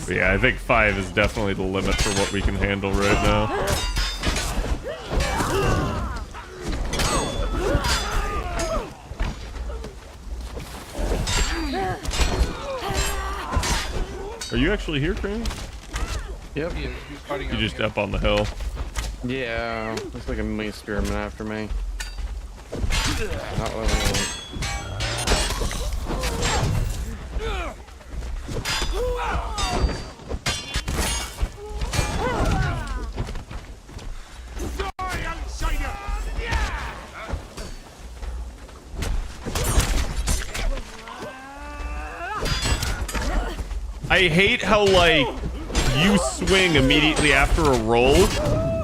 But yeah, I think 5 is definitely the limit for what we can handle right now. Are you actually here, Crane? Yep. Yeah, You just up on the hill. Yeah, looks like a main spearman after me. Not what I want. I hate how, like, you swing immediately after a roll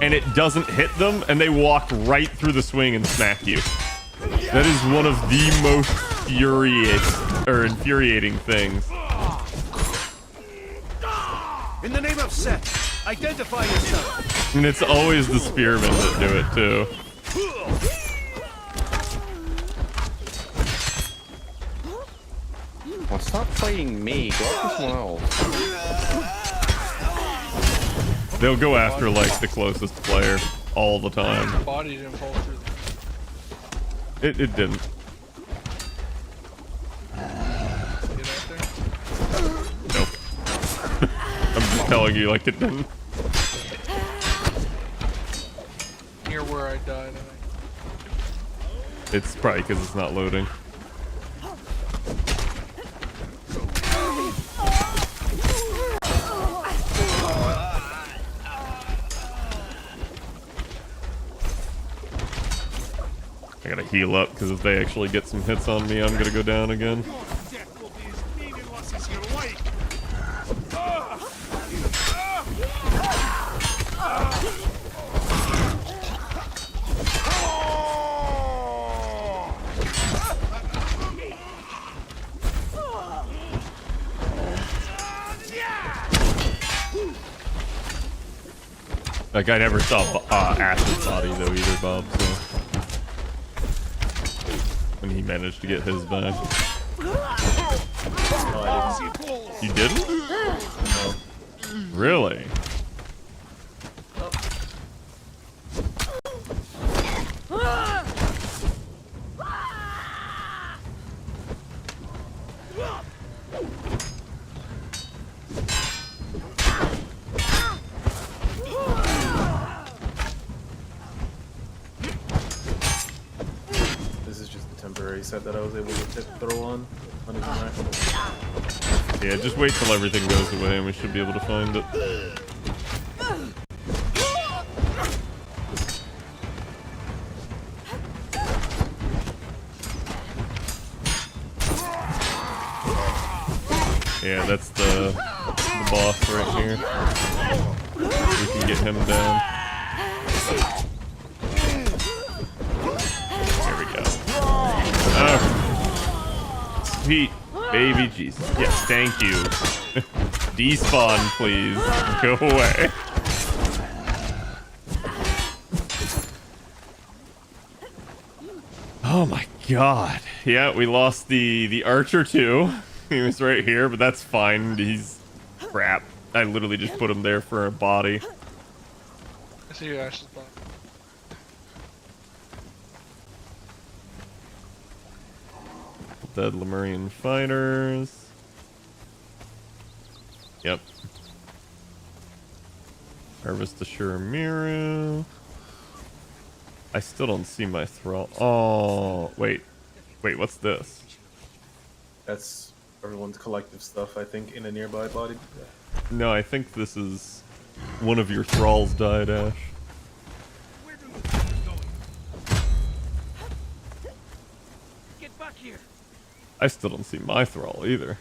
and it doesn't hit them and they walk right through the swing and smack you. That is one of the most infuriating things. In the name of Seth, identify yourself. And it's always the spearmen that do it too. Well, stop fighting me. Go after someone else. They'll go after, like, the closest player all the time. My body didn't fall through there. It didn't. Get out there. Nope. I'm just telling you like it didn't. Near where I died, I think. It's probably because it's not loading. I gotta heal up, because if they actually get some hits on me, I'm gonna go down again. Death will be as meaningless as your life. Like, I never saw Ash's body, though, either, Bob, so... When he managed to get his back. No, I didn't. You didn't? No. Really? This is just a temporary set that I was able to throw on his back. Yeah, just wait till everything goes away and we should be able to find it. Yeah, that's the boss right here. We can get him down. There we go. Oh. Sweet baby Jesus. Yes, thank you. Despawn, please. Go away. Oh my god. Yeah, we lost the archer too. He was right here, but that's fine. He's crap. I literally just put him there for a body. I see your Ash's body. Dead Lemurian fighters. Yep. Harvest the Shurimiru. I still don't see my thrall. Oh, wait. Wait, what's this? That's everyone's collective stuff, I think, in a nearby body. No, I think this is one of your thralls died, Ash. Where do you think you're going? Get back here. I still don't see my thrall either.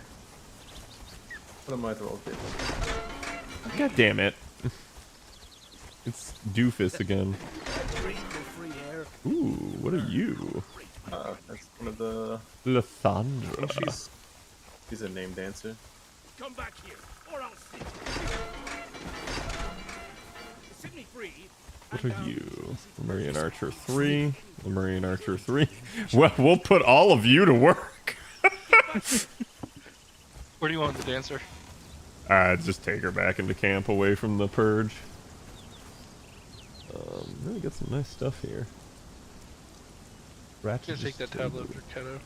What am I throwing? God damn it. It's Doofus again. Breathe the free air. Ooh, what are you? That's one of the. I Lysandra. think she's a name dancer. Come back here, or I'll sit. Set me free. What are you? Lemurian Archer 3. Lemurian Archer 3. Well, we'll put all of you to work. Where do you want the dancer? Just take her back into camp away from the purge. Really got some nice stuff here. I'm gonna take that tablet for Keto.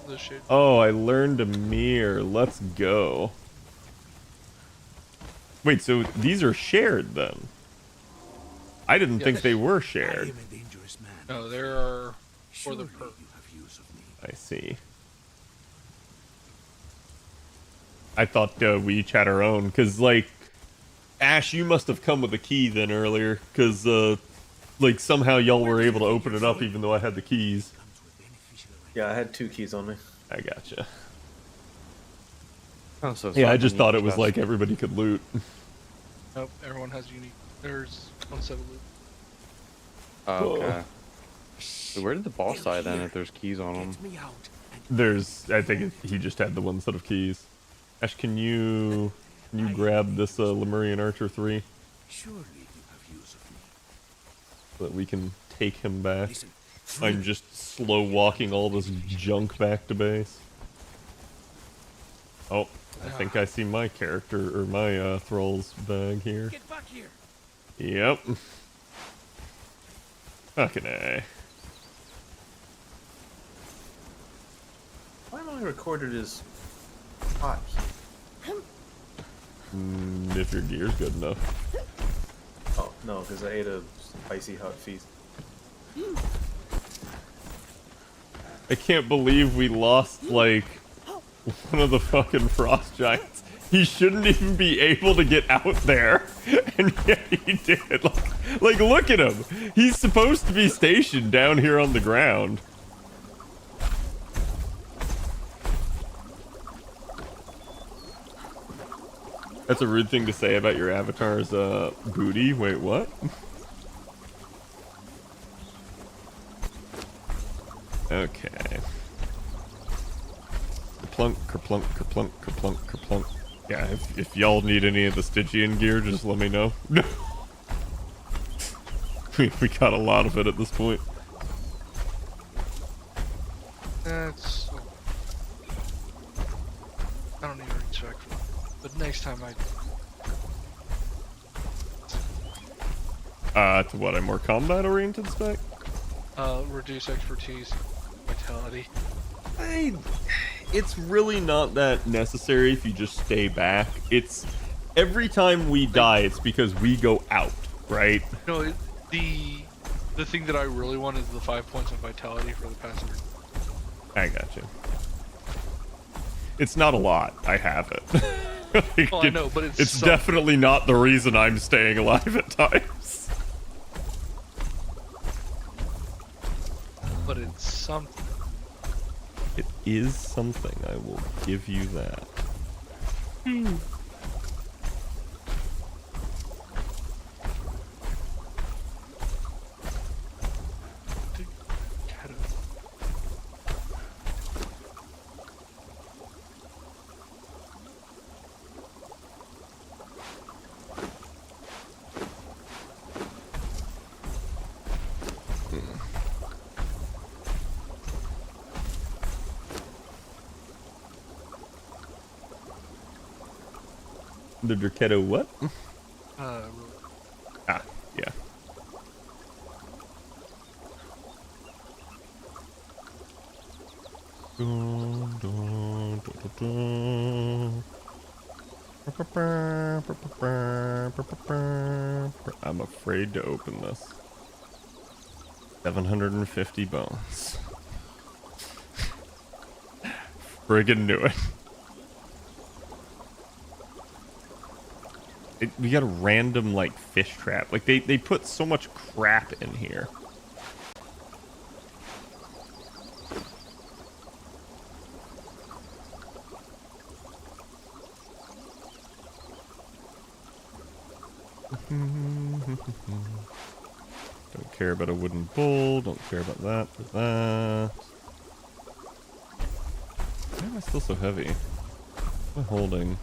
The shit. Oh, I learned a mirror. Let's go. Wait, so these are shared then? I didn't think Yes. they were I shared. am a dangerous man. No, there are for the Surely perk. you have use of me. I see. I thought we each had our own, because, like, Ash, you must have come with a key then earlier, because, like, somehow y'all were able to open it up even though I had the keys. Comes with beneficial Yeah, I had 2 keys on me. I gotcha. Oh, so Yeah, I something just thought it was that's- like everybody could loot. Nope, everyone has unique. There's one set of loot. Oh, okay. So where did the boss die then if there's keys on them? Get me out, and There's, I think he just had the one set of keys. Ash, can you grab this Lemurian Archer 3 surely you have use of me. so that we can take him back? Listen, I'm just slow walking all this junk back to base. Oh, I think I see my character, or my thrall's bag here. get back here. Yep. Fucking A. Why am I recorded as hot? If your gear's good enough. Oh, no, because I ate a spicy hot feast. I can't believe we lost, like, one of the fucking frost giants. He shouldn't even be able to get out there, and yet he did. Like, Like, look at him. He's supposed to be stationed down here on the ground. That's a rude thing to say about your avatar's booty. Wait, what? Okay. Kerplunk, kerplunk, kerplunk, kerplunk, kerplunk. Yeah, if y'all need any of the Stygian gear, just let me know. we got a lot of it at this point. That's... I don't even expect for it. But next time To what, a more combat-oriented spec? reduce expertise, vitality. It's really not that necessary if you just stay back. It's every time we die, it's because we go out, right? No, the thing that I really want is the 5 points of vitality for the passive. I got you. It's not a lot. I have it. Like, Well, I know, but it's something. definitely not the reason I'm staying alive at times. But it's something. It is something. I will give you that. The Draketo what? Ah, yeah. I'm afraid to open this. 750 bones. Friggin' knew it. We got a random, like, fish trap. Like, they put so much crap in here. Don't care about a wooden bowl. Don't care about that or that. Why am I still so heavy? What am I holding?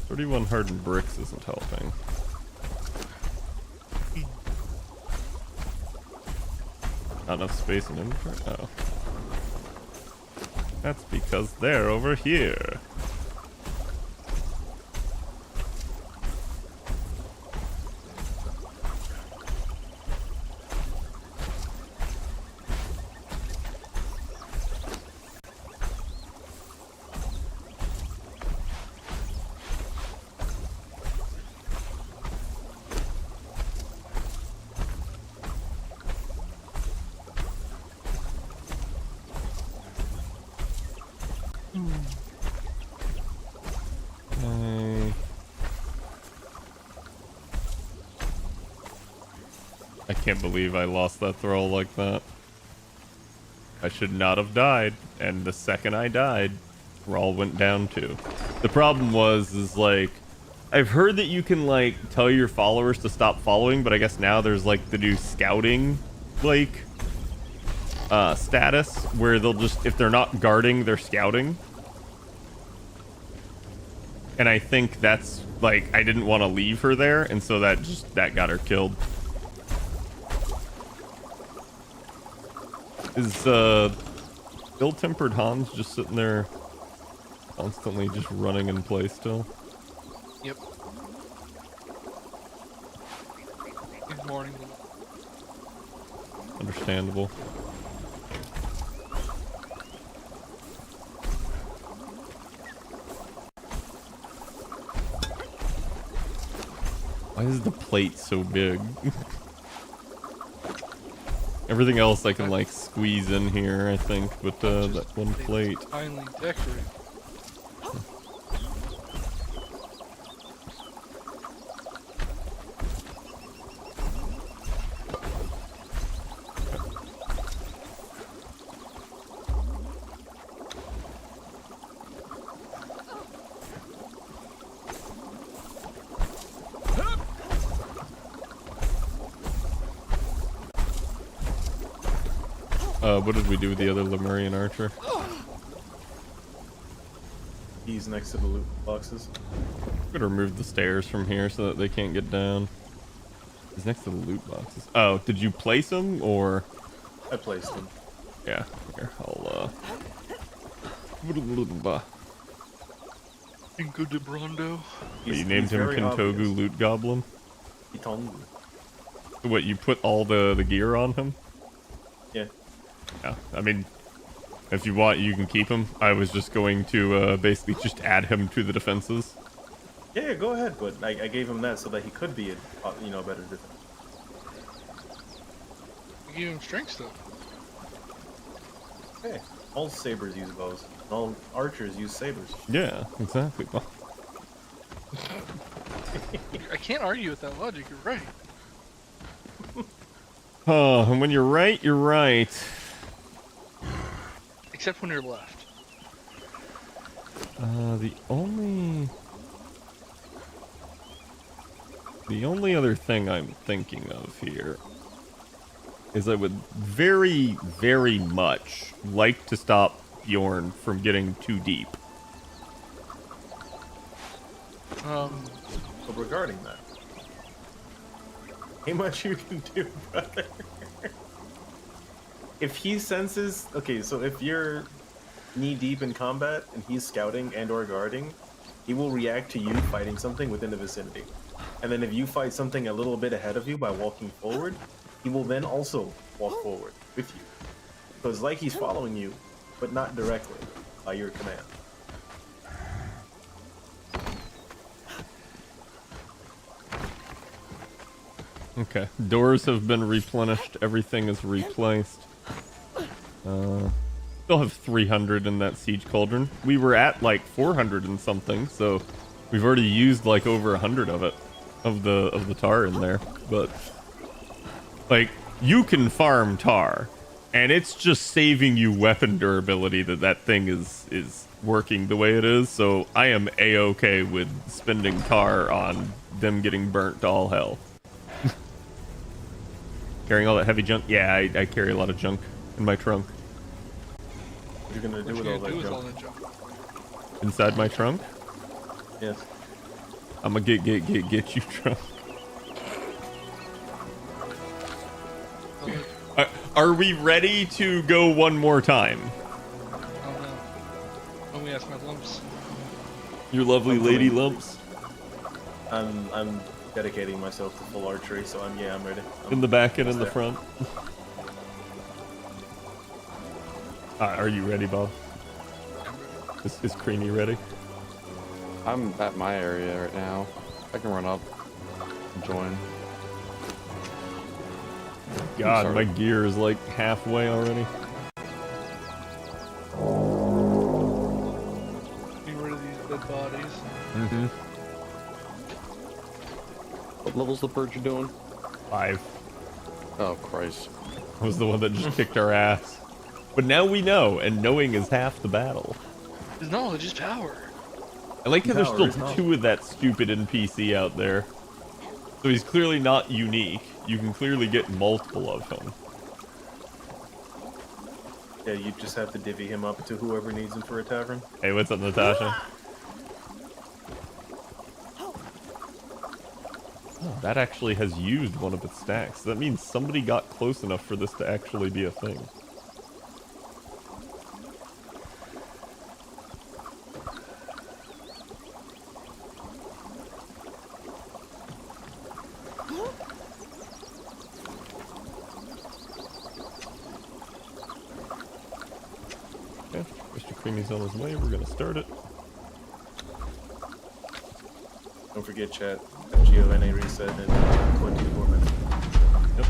31 hardened bricks isn't helping. Not enough space in inventory? Oh. That's because they're over here. I can't believe I lost that throw like that. I should not have died, and the second I died, Thrall went down too. The problem is like, I've heard that you can like tell your followers to stop following, but I guess now there's like the new scouting like status where they'll just, if they're not guarding, they're scouting. And I think that's like, I didn't want to leave her there, and so that got her killed. Is ill-tempered Hans just sitting there constantly just running in place still? Yep. Good morning. Understandable. Why is the plate so big? Everything else I can like squeeze in here, I think, but that one plate. Finally decorated. What did we do with the other Lemurian archer? He's next to the loot boxes. I'm gonna remove the stairs from here so that they can't get down. He's next to the loot boxes. Oh, did you place him or? I placed him. Yeah, here, I'll Ingo de Brondo. You named him Kintogu Loot Goblin? Kitongu. What, you put all the gear on him? Yeah. Yeah, I mean, if you want, you can keep him. I was just going to basically just add him to the defenses. Yeah, go ahead, but I gave him that so that he could be a better defense. You gave him strength stuff. Hey, all sabers use bows. All archers use sabers. Yeah, exactly. I can't argue with that logic. You're right. Oh, and when you're right, you're right. Except when you're left. The only other thing I'm thinking of here is I would very, very much like to stop Bjorn from getting too deep. So regarding that, how much you can do, brother? If he senses, okay, so if you're knee deep in combat and he's scouting and or guarding, he will react to you fighting something within the vicinity. And then if you fight something a little bit ahead of you by walking forward, he will then also walk forward with you. So it's like he's following you, but not directly by your command. Okay, doors have been replenished, everything is replaced. Still have 300 in that siege cauldron. We were at like 400 and something, so we've already used like over 100 of it, of the tar in there. But like, you can farm tar, and it's just saving you weapon durability that thing is working the way it is. So I am a-okay with spending tar on them getting burnt to all hell. Carrying all that heavy junk? Yeah, I carry a lot of junk in my trunk. What are you gonna do with all that junk? Inside my trunk? Yes. I'm gonna get you trunk. Are we ready to go one more time? Oh no. Let me ask my lumps. Your lovely lady lumps. I'm dedicating myself to full archery, so I'm ready. In the back and in the front. Are you ready, Bob? Is Creamy ready? I'm at my area right now. I can run up and join. God, my gear is like halfway already. Be rid of these dead bodies. Mm-hmm. What level's the purge doing? 5. Oh, Christ. I was the one that just kicked our ass. But now we know, and knowing is half the battle. His knowledge is power. I like how there's still 2 of that stupid NPC out there. So he's clearly not unique. You can clearly get multiple of him. Yeah, you just have to divvy him up to whoever needs him for a tavern. Hey, what's up, Natasha? Oh, that actually has used one of its stacks. That means somebody got close enough for this to actually be a thing. Okay, Mr. Creamy's on his way. We're gonna start it. Don't forget, chat. GONA reset in 24 minutes. Yep.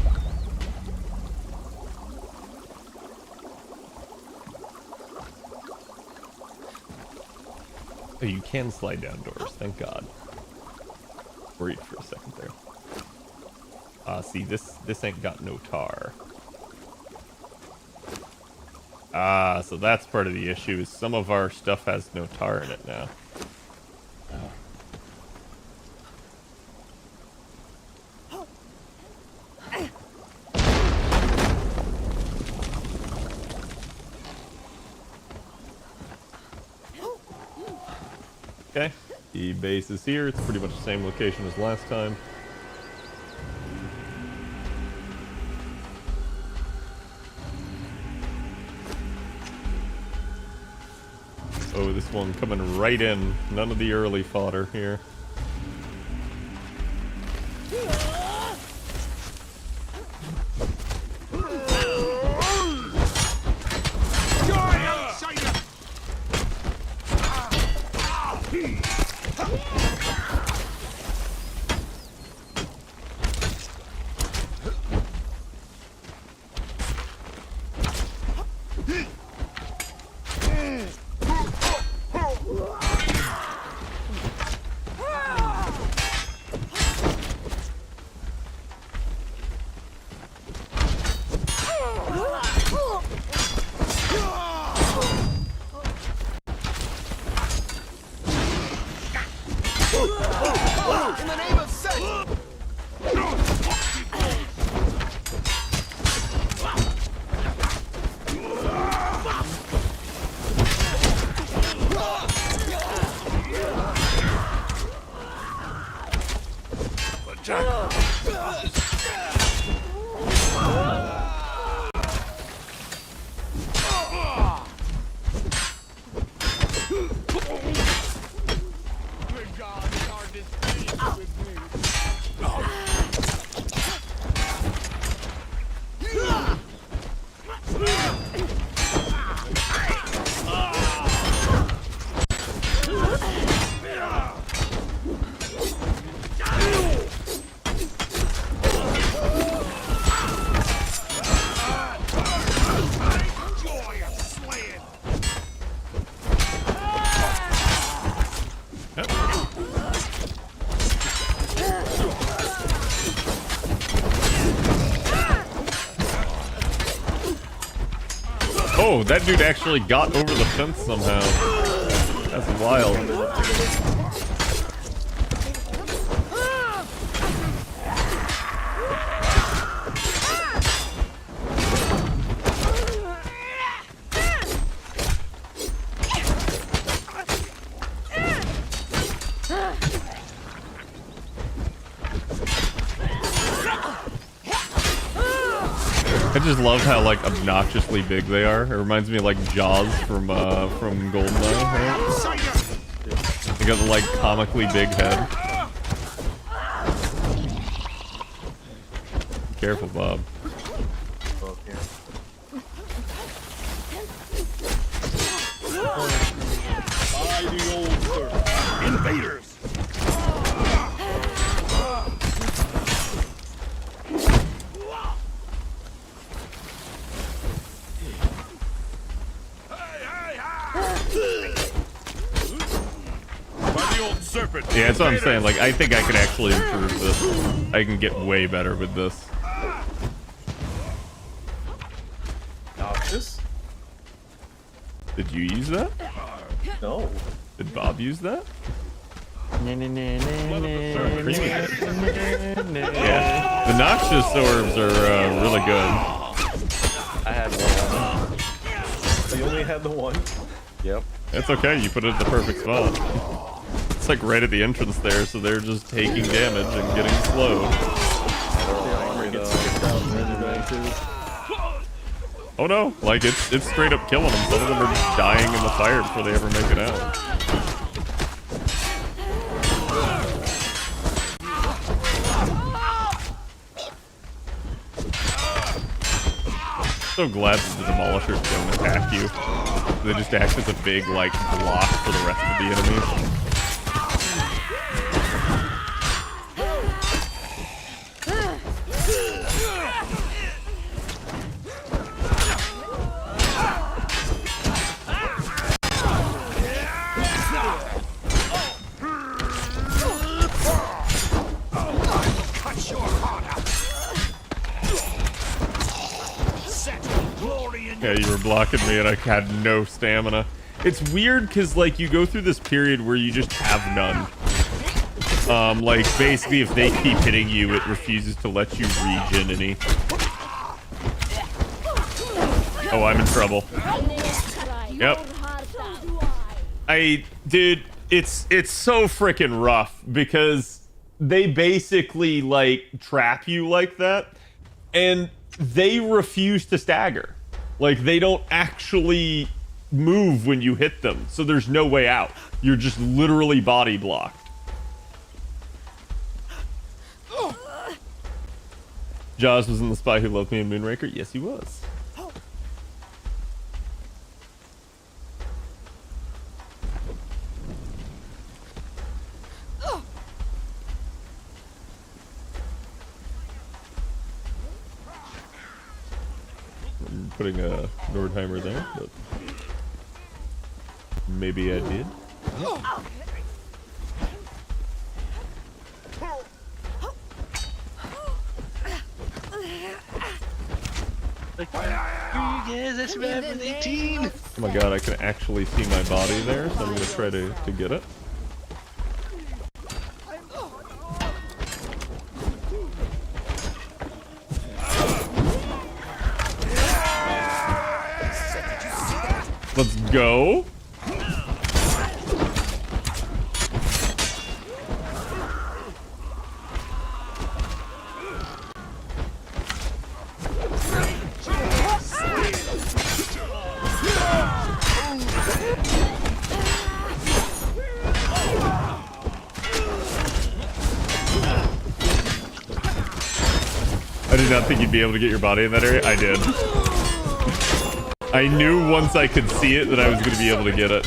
Oh, you can slide down doors. Thank God. Worried for a second there. See, this ain't got no tar. So that's part of the issue, is some of our stuff has no tar in it now. Okay, the base is here. It's pretty much the same location as last time. Oh, this one coming right in. None of the early fodder here. In the name of Set! Oh, that dude actually got over the fence somehow. That's wild. I just love how like obnoxiously big they are. It reminds me of like Jaws from GoldenEye, right? They got the like comically big head. Careful, Bob. Invaders! Yeah, that's what I'm saying. Like, I think I could actually improve this. I can get way better with this. Noxious? Did you use that? No. Did Bob use that? Yeah, the noxious orbs are really good. I had one. So you only had the one? Yep. That's okay. You put it at the perfect spot. It's like right at the entrance there, so they're just taking damage and getting slowed. Oh no! Like it's straight up killing them. Some of them are dying in the fire before they ever make it out. So glad that the demolishers don't attack you. They just act as a big like block for the rest of the enemies. Yeah, you were blocking me and I had no stamina. It's weird because, like, you go through this period where you just have none. Like, basically, if they keep hitting you, it refuses to let you regen any. Oh, I'm in trouble. Yep. Dude, it's so freaking rough because they basically like trap you like that, and they refuse to stagger. Like they don't actually move when you hit them, so there's no way out. You're just literally body blocked. Jaws was in The Spy Who Loved Me in Moonraker. Yes, he was. I'm putting a Nordheimer there, but maybe I did. Like, yes, that's Remnant 18. Oh my god, I can actually see my body there, so I'm gonna try to get it. Let's go. I did not think you'd be able to get your body in that area. I did. I knew once I could see it that I was going to be able to get it.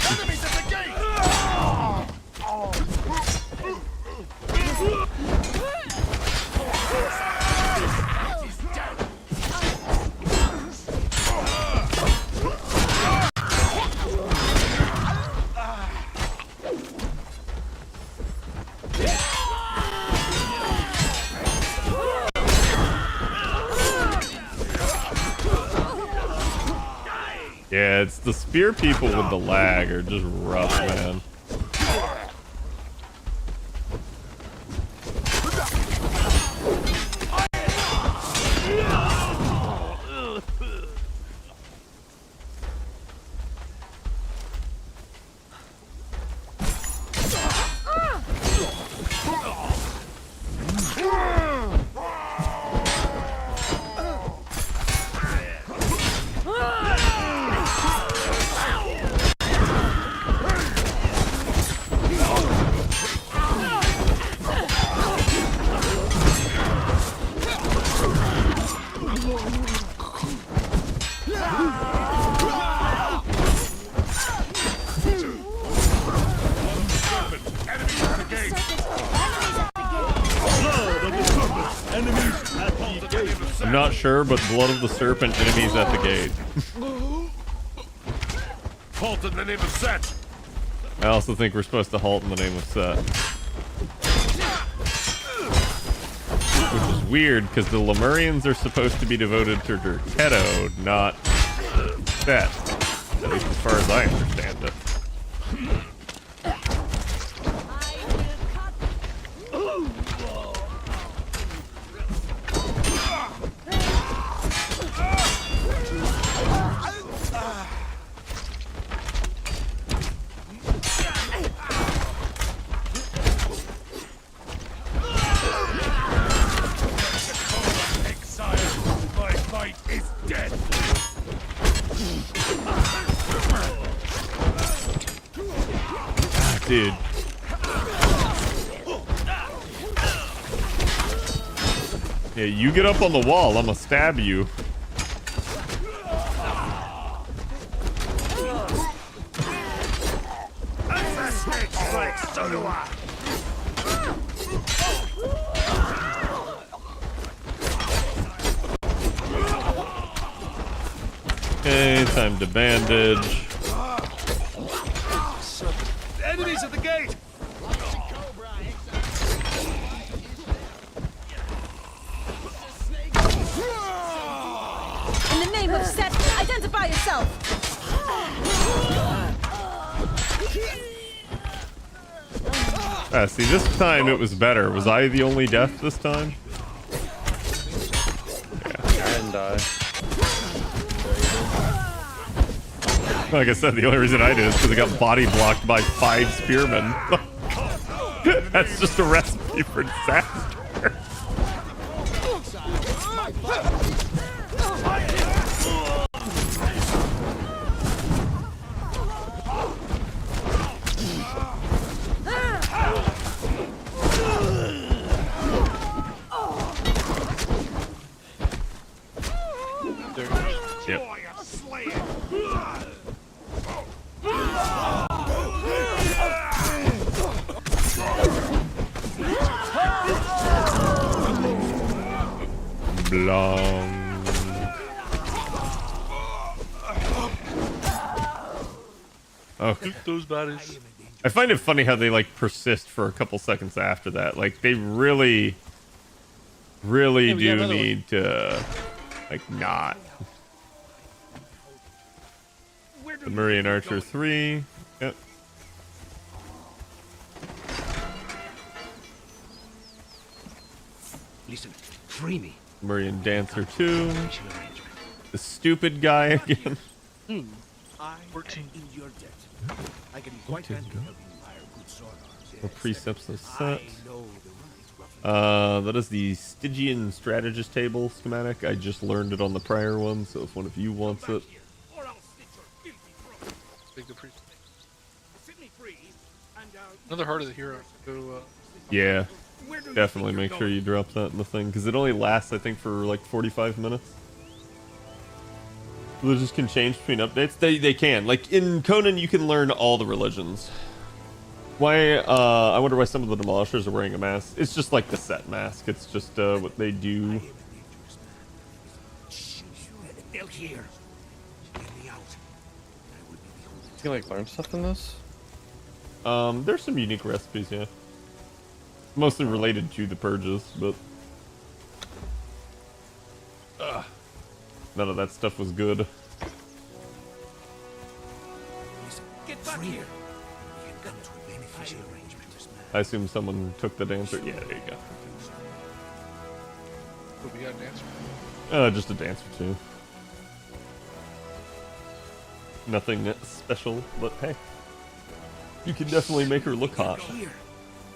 Yeah, it's the spear people with the lag are just rough, man. I'm not sure, but blood of the serpent, enemies at the gate. Halt in the name of Set. I also think we're supposed to halt in the name of Set. Which is weird, because the Lemurians are supposed to be devoted to Derketo, not Set. At least as far as I understand it. Dude. Yeah, you get up on the wall, I'm gonna stab you. Okay, time to bandage. Enemies at the gate. In the name of Set, identify yourself. Ah, see, this time it was better. Was I the only death this time? I didn't die. Like I said, the only reason I did is because I got body blocked by 5 spearmen. That's just a recipe for disaster. Yep. Blong. Okay. Those bodies. I find it funny how they like persist for a couple seconds after that. Like they really we got do another one. need to like not. The Murray and Archer 3. Yep. Listen, free me. Murray and Dancer 2. Special arrangement. The stupid guy again. I 14. am in your debt. I can quite handle helping you hire good sword arms. More precepts of set. I know the right roughly. That is the Stygian strategist table schematic. I just learned it on the prior one, so if one of you wants it. Take the priest. Another heart of the hero. Go, Yeah, definitely make sure you drop that in the thing, because it only lasts, I think, for like 45 minutes. Religions can change between updates. They can. Like, in Conan, you can learn all the religions. Why, I wonder why some of the Demolishers are wearing a mask. It's just like the set mask. It's just, what they do. They'll hear. Get me out. I will be beholden. You can like learn stuff in this? There's some unique recipes, yeah. Mostly related to the purges, but none of that stuff was good. Listen, get back here. We can come to a beneficial arrangement. I assume someone took the dancer. Yeah, there you go. oh, we got an answer. Just a dancer too. Nothing special, but hey, you can definitely make her look hot. Here.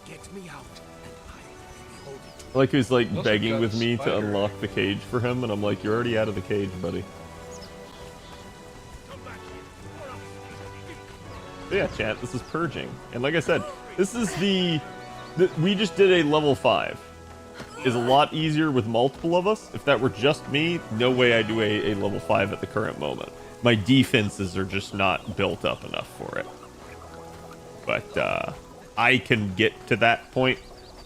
Get me out, and I will be beholden to Like he's like Also begging got with a me to spider. unlock the cage for him, and I'm like, you're already out of the cage, buddy. But yeah, chat, this is purging, and like I said, this is we just did a level 5. Is a lot easier with multiple of us. If that were just me, no way I do a level 5 at the current moment. My defenses are just not built up enough for it. But I can get to that point.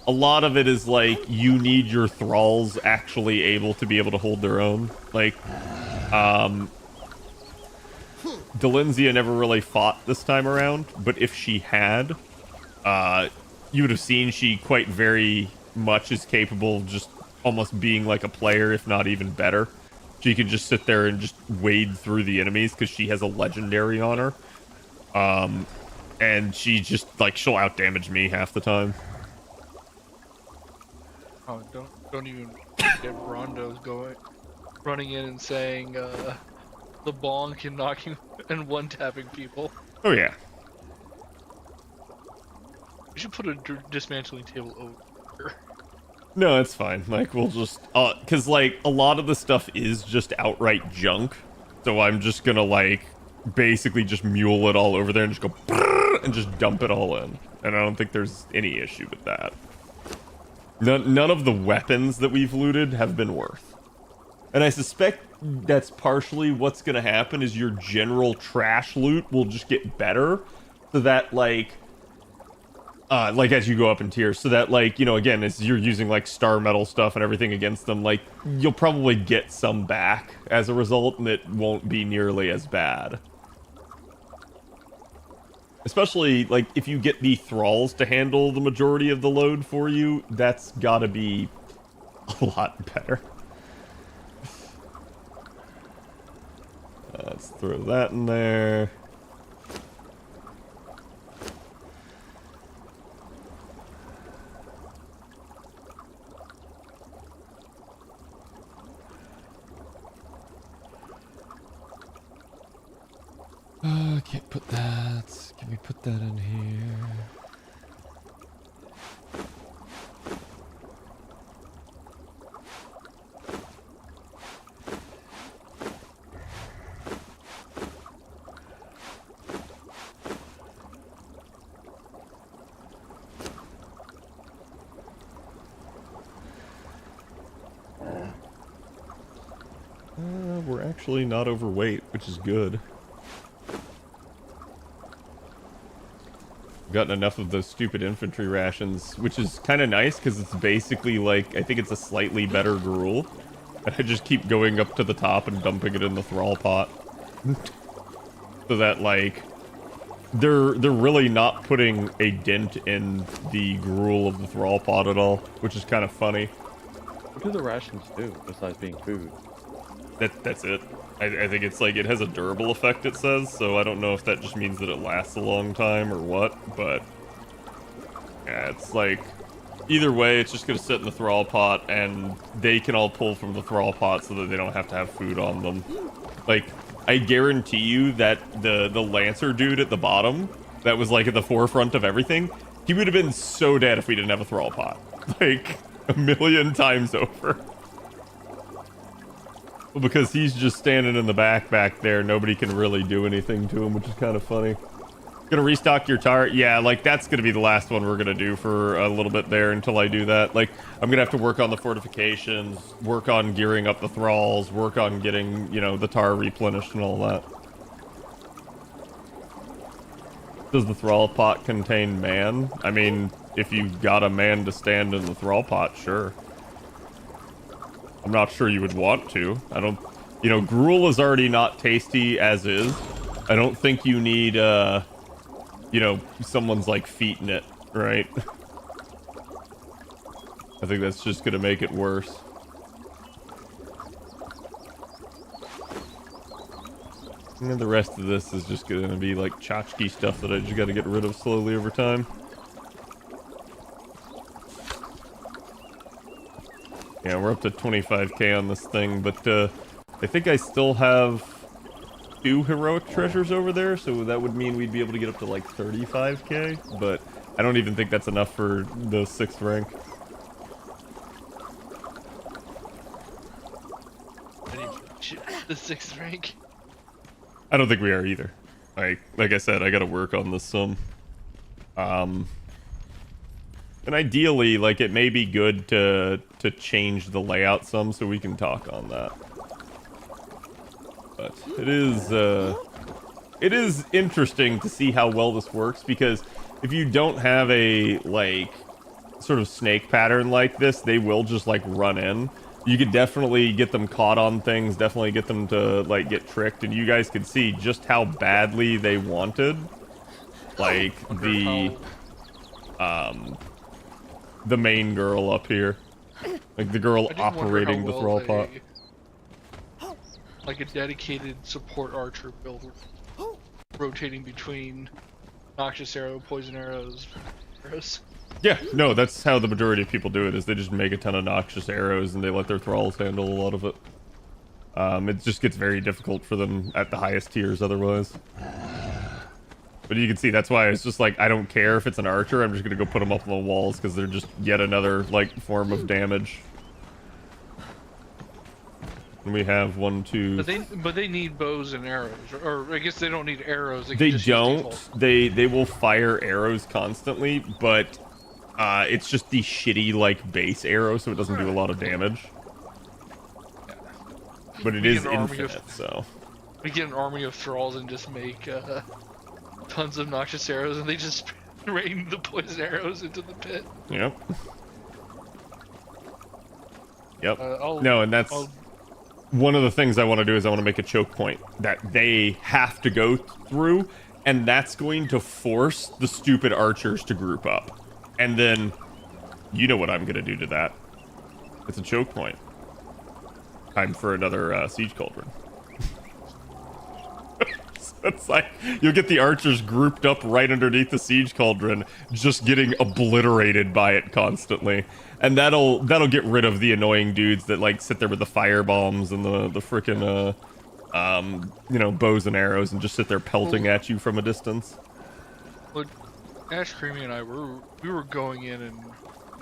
A lot of it is like you need your thralls actually able to be able to hold their own. Like, Delenzia never really fought this time around, but if she had, you would have seen she quite very much is capable of just almost being like a player, if not even better. She could just sit there and just wade through the enemies because she has a legendary on her. And she just, like, she'll outdamage me half the time. Oh, don't even get Rondo's going, running in and saying the bong can knock you and one-tapping people. Oh, yeah. We should put a dismantling table over here. No, it's fine. Like, we'll just... because, like, a lot of the stuff is just outright junk. So I'm just gonna, like, basically just mule it all over there and just go... and just dump it all in. And I don't think there's any issue with that. None of the weapons that we've looted have been worth. And I suspect that's partially what's gonna happen is your general trash loot will just get better. So that, like as you go up in tiers, so that, like, you know, again, as you're using, like, star metal stuff and everything against them, like, you'll probably get some back as a result, and it won't be nearly as bad. Especially, like, if you get the thralls to handle the majority of the load for you, that's gotta be a lot better. Let's throw that in there. Can't put that. Can we put that in here? We're actually not overweight, which is good. We've gotten enough of those stupid infantry rations, which is kind of nice because it's basically like, I think it's a slightly better gruel. And I just keep going up to the top and dumping it in the thrall pot. So that, like, they're really not putting a dent in the gruel of the thrall pot at all, which is kind of funny. What do the rations do besides being food? That's it. I think it's like, it has a durable effect, it says, so I don't know if that just means that it lasts a long time or what, but yeah, it's like, either way, it's just gonna sit in the thrall pot, and they can all pull from the thrall pot so that they don't have to have food on them. Like, I guarantee you that the Lancer dude at the bottom, that was like at the forefront of everything, he would have been so dead if we didn't have a thrall pot. Like, a million times over. Well, because he's just standing in the back there, nobody can really do anything to him, which is kind of funny. Gonna restock your turret? Yeah, like, that's gonna be the last one we're gonna do for a little bit there until I do that. Like, I'm gonna have to work on the fortifications, work on gearing up the thralls, work on getting, you know, the tar replenished and all that. Does the thrall pot contain man? I mean, if you've got a man to stand in the thrall pot, sure. I'm not sure you would want to. I don't... You know, gruel is already not tasty as is. I don't think you need, you know, someone's, like, feet in it, right? I think that's just gonna make it worse. And then the rest of this is just gonna be, like, tchotchke stuff that I just gotta get rid of slowly over time. Yeah, we're up to 25k on this thing, but I think I still have 2 heroic treasures over there, so that would mean we'd be able to get up to like 35k, but I don't even think that's enough for the 6th rank. The 6th rank. I don't think we are either. Like I said, I gotta work on this some. And ideally, like, it may be good to change the layout some so we can talk on that. But it is interesting to see how well this works, because if you don't have a, like, sort of snake pattern like this, they will just, like, run in. You could definitely get them caught on things, definitely get them to, like, get tricked, and you guys could see just how badly they wanted, like, the main girl up here. Like, the girl operating the thrall pot. Like a dedicated support archer builder. Rotating between noxious arrow, poison arrows. Yeah, no, that's how the majority of people do it, is they just make a ton of noxious arrows and they let their thralls handle a lot of it. It just gets very difficult for them at the highest tiers otherwise. But you can see, that's why it's just like, I don't care if it's an archer, I'm just gonna go put them up on the walls, because they're just yet another, like, form of damage. And we have 1, 2... But they need bows and arrows, or I guess they don't need arrows. They don't. They will fire arrows constantly, but it's just the shitty, like, base arrow, so it doesn't do a lot of damage. But it is infinite, so... We get an army of thralls and just make, tons of noxious arrows, and they just rain the poison arrows into the pit. Yep. Yep. No, and that's one of the things I want to do, is I want to make a choke point that they have to go through, and that's going to force the stupid archers to group up. And then, you know what I'm going to do to that. It's a choke point. Time for another siege cauldron. It's like, you'll get the archers grouped up right underneath the siege cauldron, just getting obliterated by it constantly. And that'll get rid of the annoying dudes that, like, sit there with the fire bombs and the frickin' you know, bows and arrows and just sit there pelting at you from a distance. But Ash, Creamy, and I we were going in and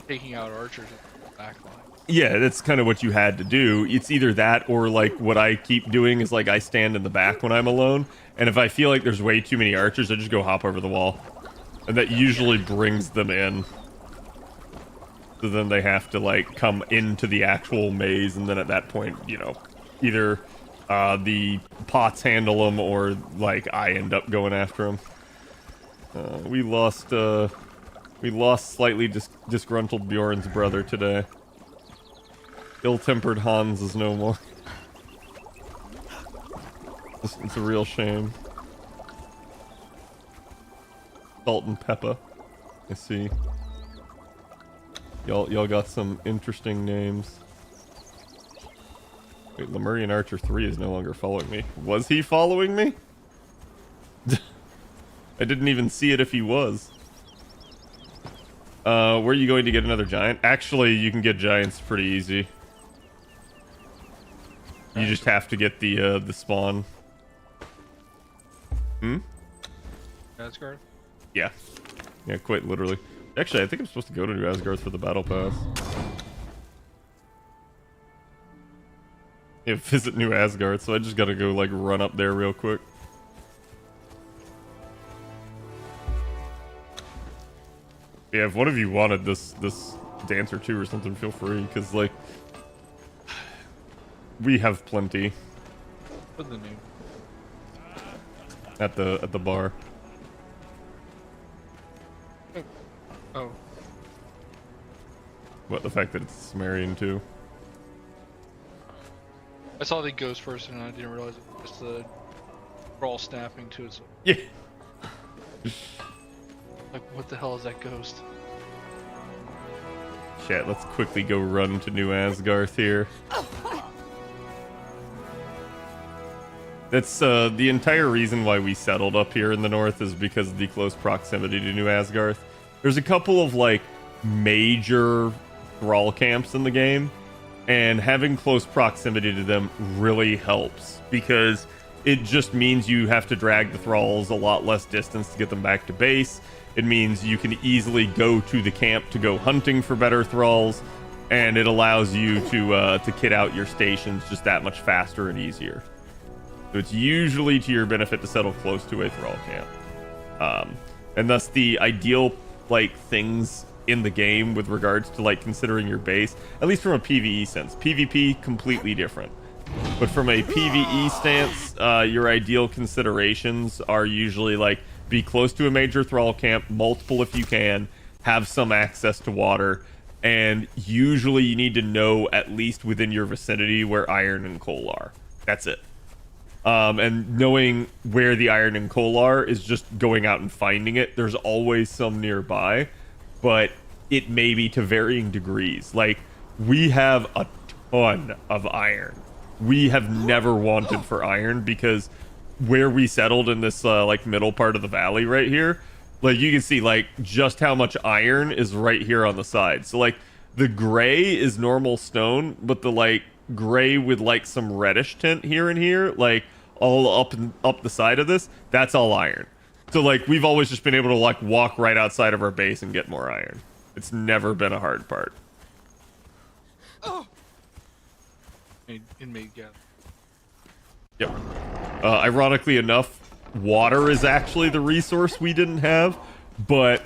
taking out archers at the back line. Yeah, that's kind of what you had to do. It's either that or like what I keep doing is like I stand in the back when I'm alone, and if I feel like there's way too many archers, I just go hop over the wall. And that usually brings them in. So then they have to like come into the actual maze, and then at that point, you know, either the pots handle them or like I end up going after them. We lost slightly disgruntled Bjorn's brother today. Ill-tempered Hans is no more. It's a real shame. Salt and pepper. I see. Y'all got some interesting names. Wait, Lemurian Archer 3 is no longer following me. Was he following me? I didn't even see it if he was. Where are you going to get another giant? Actually, you can get giants pretty easy. You just have to get the spawn. Asgard? Yeah. Yeah, quite literally. Actually, I think I'm supposed to go to New Asgard for the battle pass. Yeah, visit New Asgard, so I just gotta go, like, run up there real quick. Yeah, if one of you wanted this dancer too or something, feel free, because, like, we have plenty. What's the name? At the bar. Oh. What, the fact that it's Sumerian too? I saw the ghost first and I didn't realize it was just the crawl snapping to it. So. Yeah. Like, what the hell is that ghost? Chat, let's quickly go run to New Asgard here. That's the entire reason why we settled up here in the north is because of the close proximity to New Asgard. There's a couple of like major thrall camps in the game, and having close proximity to them really helps because it just means you have to drag the thralls a lot less distance to get them back to base. It means you can easily go to the camp to go hunting for better thralls, and it allows you to kit out your stations just that much faster and easier. So it's usually to your benefit to settle close to a thrall camp. And thus the ideal like things in the game with regards to like considering your base, at least from a PvE sense. PvP, completely different. But from a PvE stance, your ideal considerations are usually like be close to a major thrall camp, multiple if you can, have some access to water, and usually you need to know at least within your vicinity where iron and coal are. That's it. And knowing where the iron and coal are is just going out and finding it. There's always some nearby, but it may be to varying degrees. Like, we have a ton of iron. We have never wanted for iron because where we settled in this like middle part of the valley right here, like you can see like just how much iron is right here on the side. So like the gray is normal stone, but the like gray with like some reddish tint here and here, like all up the side of this, that's all iron. So like we've always just been able to like walk right outside of our base and get more iron. It's never been a hard part. Inmate gap. Yep. Ironically enough, water is actually the resource we didn't have, but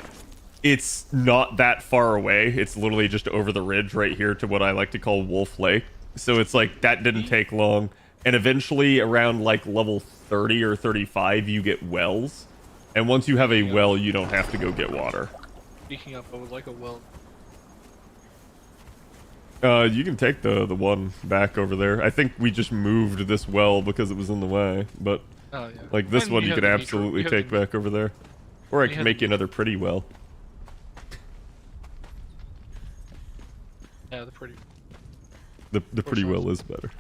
it's not that far away. It's literally just over the ridge right here to what I like to call Wolf Lake. So it's like that didn't take long. And eventually around like level 30 or 35, you get wells. And once you have a well, you don't have to go get water. Speaking of, I would like a well. You can take the one back over there. I think we just moved this well because it was in the way, but Yeah. like this And one you you have could the absolutely nature- you take have back over there. Or I you can have make the- you another pretty well. Yeah, the pretty. The pretty well is better.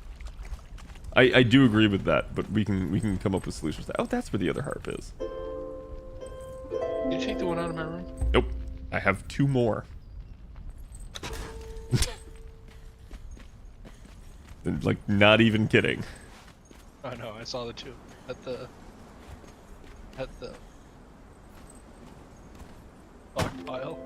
I do agree with that, but we can come up with solutions. Oh, that's where the other harp is. Did you take the one out of my room? Nope. I have 2 more. Like, not even kidding. I know, I saw the two at the stockpile.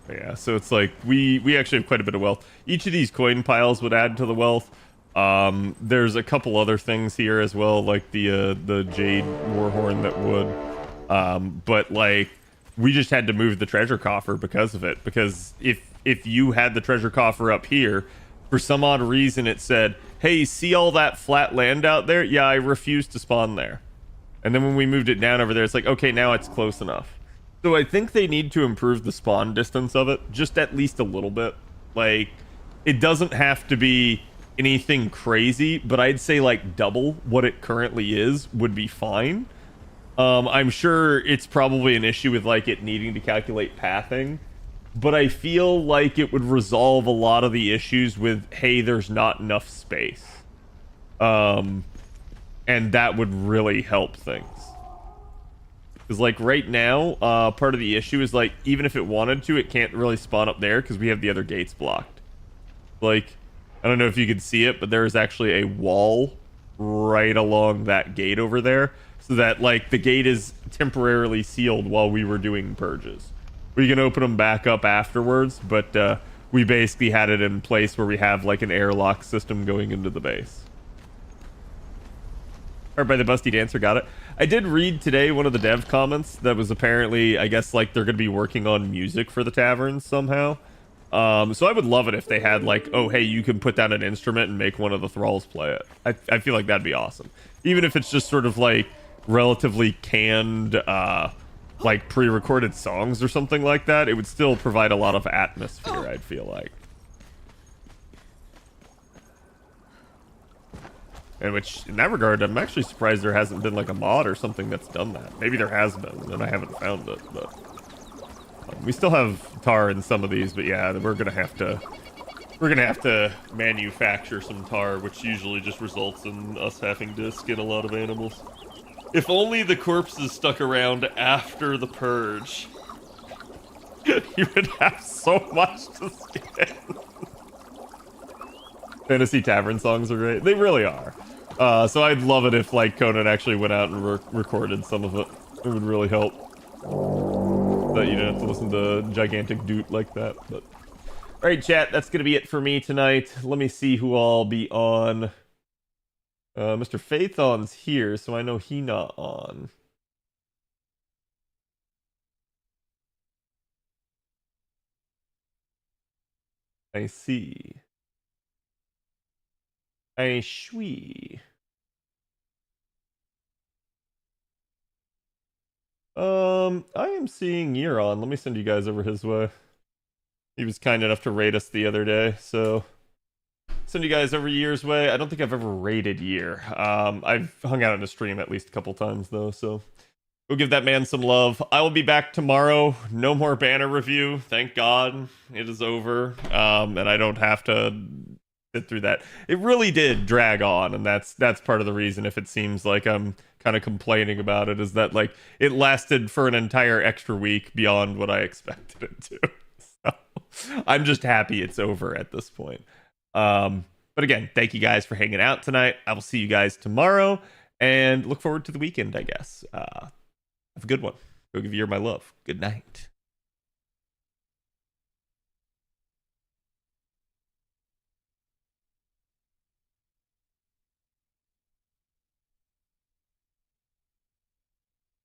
Yeah, so it's like we actually have quite a bit of wealth. Each of these coin piles would add to the wealth. There's a couple other things here as well, like the jade warhorn that would. But like we just had to move the treasure coffer because of it. Because if you had the treasure coffer up here, for some odd reason it said, "Hey, see all that flat land out there? Yeah, I refuse to spawn there." And then when we moved it down over there, it's like, okay, now it's close enough. So I think they need to improve the spawn distance of it, just at least a little bit. Like, it doesn't have to be anything crazy, but I'd say like double what it currently is would be fine. I'm sure it's probably an issue with like it needing to calculate pathing, but I feel like it would resolve a lot of the issues with, hey, there's not enough space. And that would really help things. Because like right now, part of the issue is like, even if it wanted to, it can't really spawn up there because we have the other gates blocked. Like, I don't know if you can see it, but there is actually a wall right along that gate over there. So that like the gate is temporarily sealed while we were doing purges. We can open them back up afterwards, but we basically had it in place where we have like an airlock system going into the base. Or by the Busty Dancer, got it. I did read today one of the dev comments that was apparently, I guess, like they're going to be working on music for the taverns somehow. So I would love it if they had like, oh, hey, you can put down an instrument and make one of the thralls play it. I feel like that'd be awesome. Even if it's just sort of like relatively canned, like pre-recorded songs or something like that, it would still provide a lot of atmosphere, I'd feel like. And which, in that regard, I'm actually surprised there hasn't been like a mod or something that's done that. Maybe there has been, and I haven't found it. But we still have tar in some of these. But yeah, we're gonna have to manufacture some tar, which usually just results in us having to skin a lot of animals. If only the corpses stuck around after the purge, you would have so much to skin. Fantasy tavern songs are great. They really are. So I'd love it if like Conan actually went out and recorded some of it. It would really help. That you don't have to listen to gigantic doot like that. But all right, chat. That's gonna be it for me tonight. Let me see who I'll be on. Mr. Phaethon's here, so I know he not on. I see. I shui. I am seeing Euron. Let me send you guys over his way. He was kind enough to raid us the other day, so send you guys over Year's way. I don't think I've ever raided Year. I've hung out in a stream at least a couple times though, so go give that man some love. I will be back tomorrow. No more banner review. Thank God it is over. And I don't have to sit through that. It really did drag on, and that's part of the reason. If it seems like I'm kind of complaining about it, is that like it lasted for an entire extra week beyond what I expected it to. So I'm just happy it's over at this point. But again, thank you guys for hanging out tonight. I will see you guys tomorrow, and look forward to the weekend, I guess. Have a good one. Go give Year my love. Good night.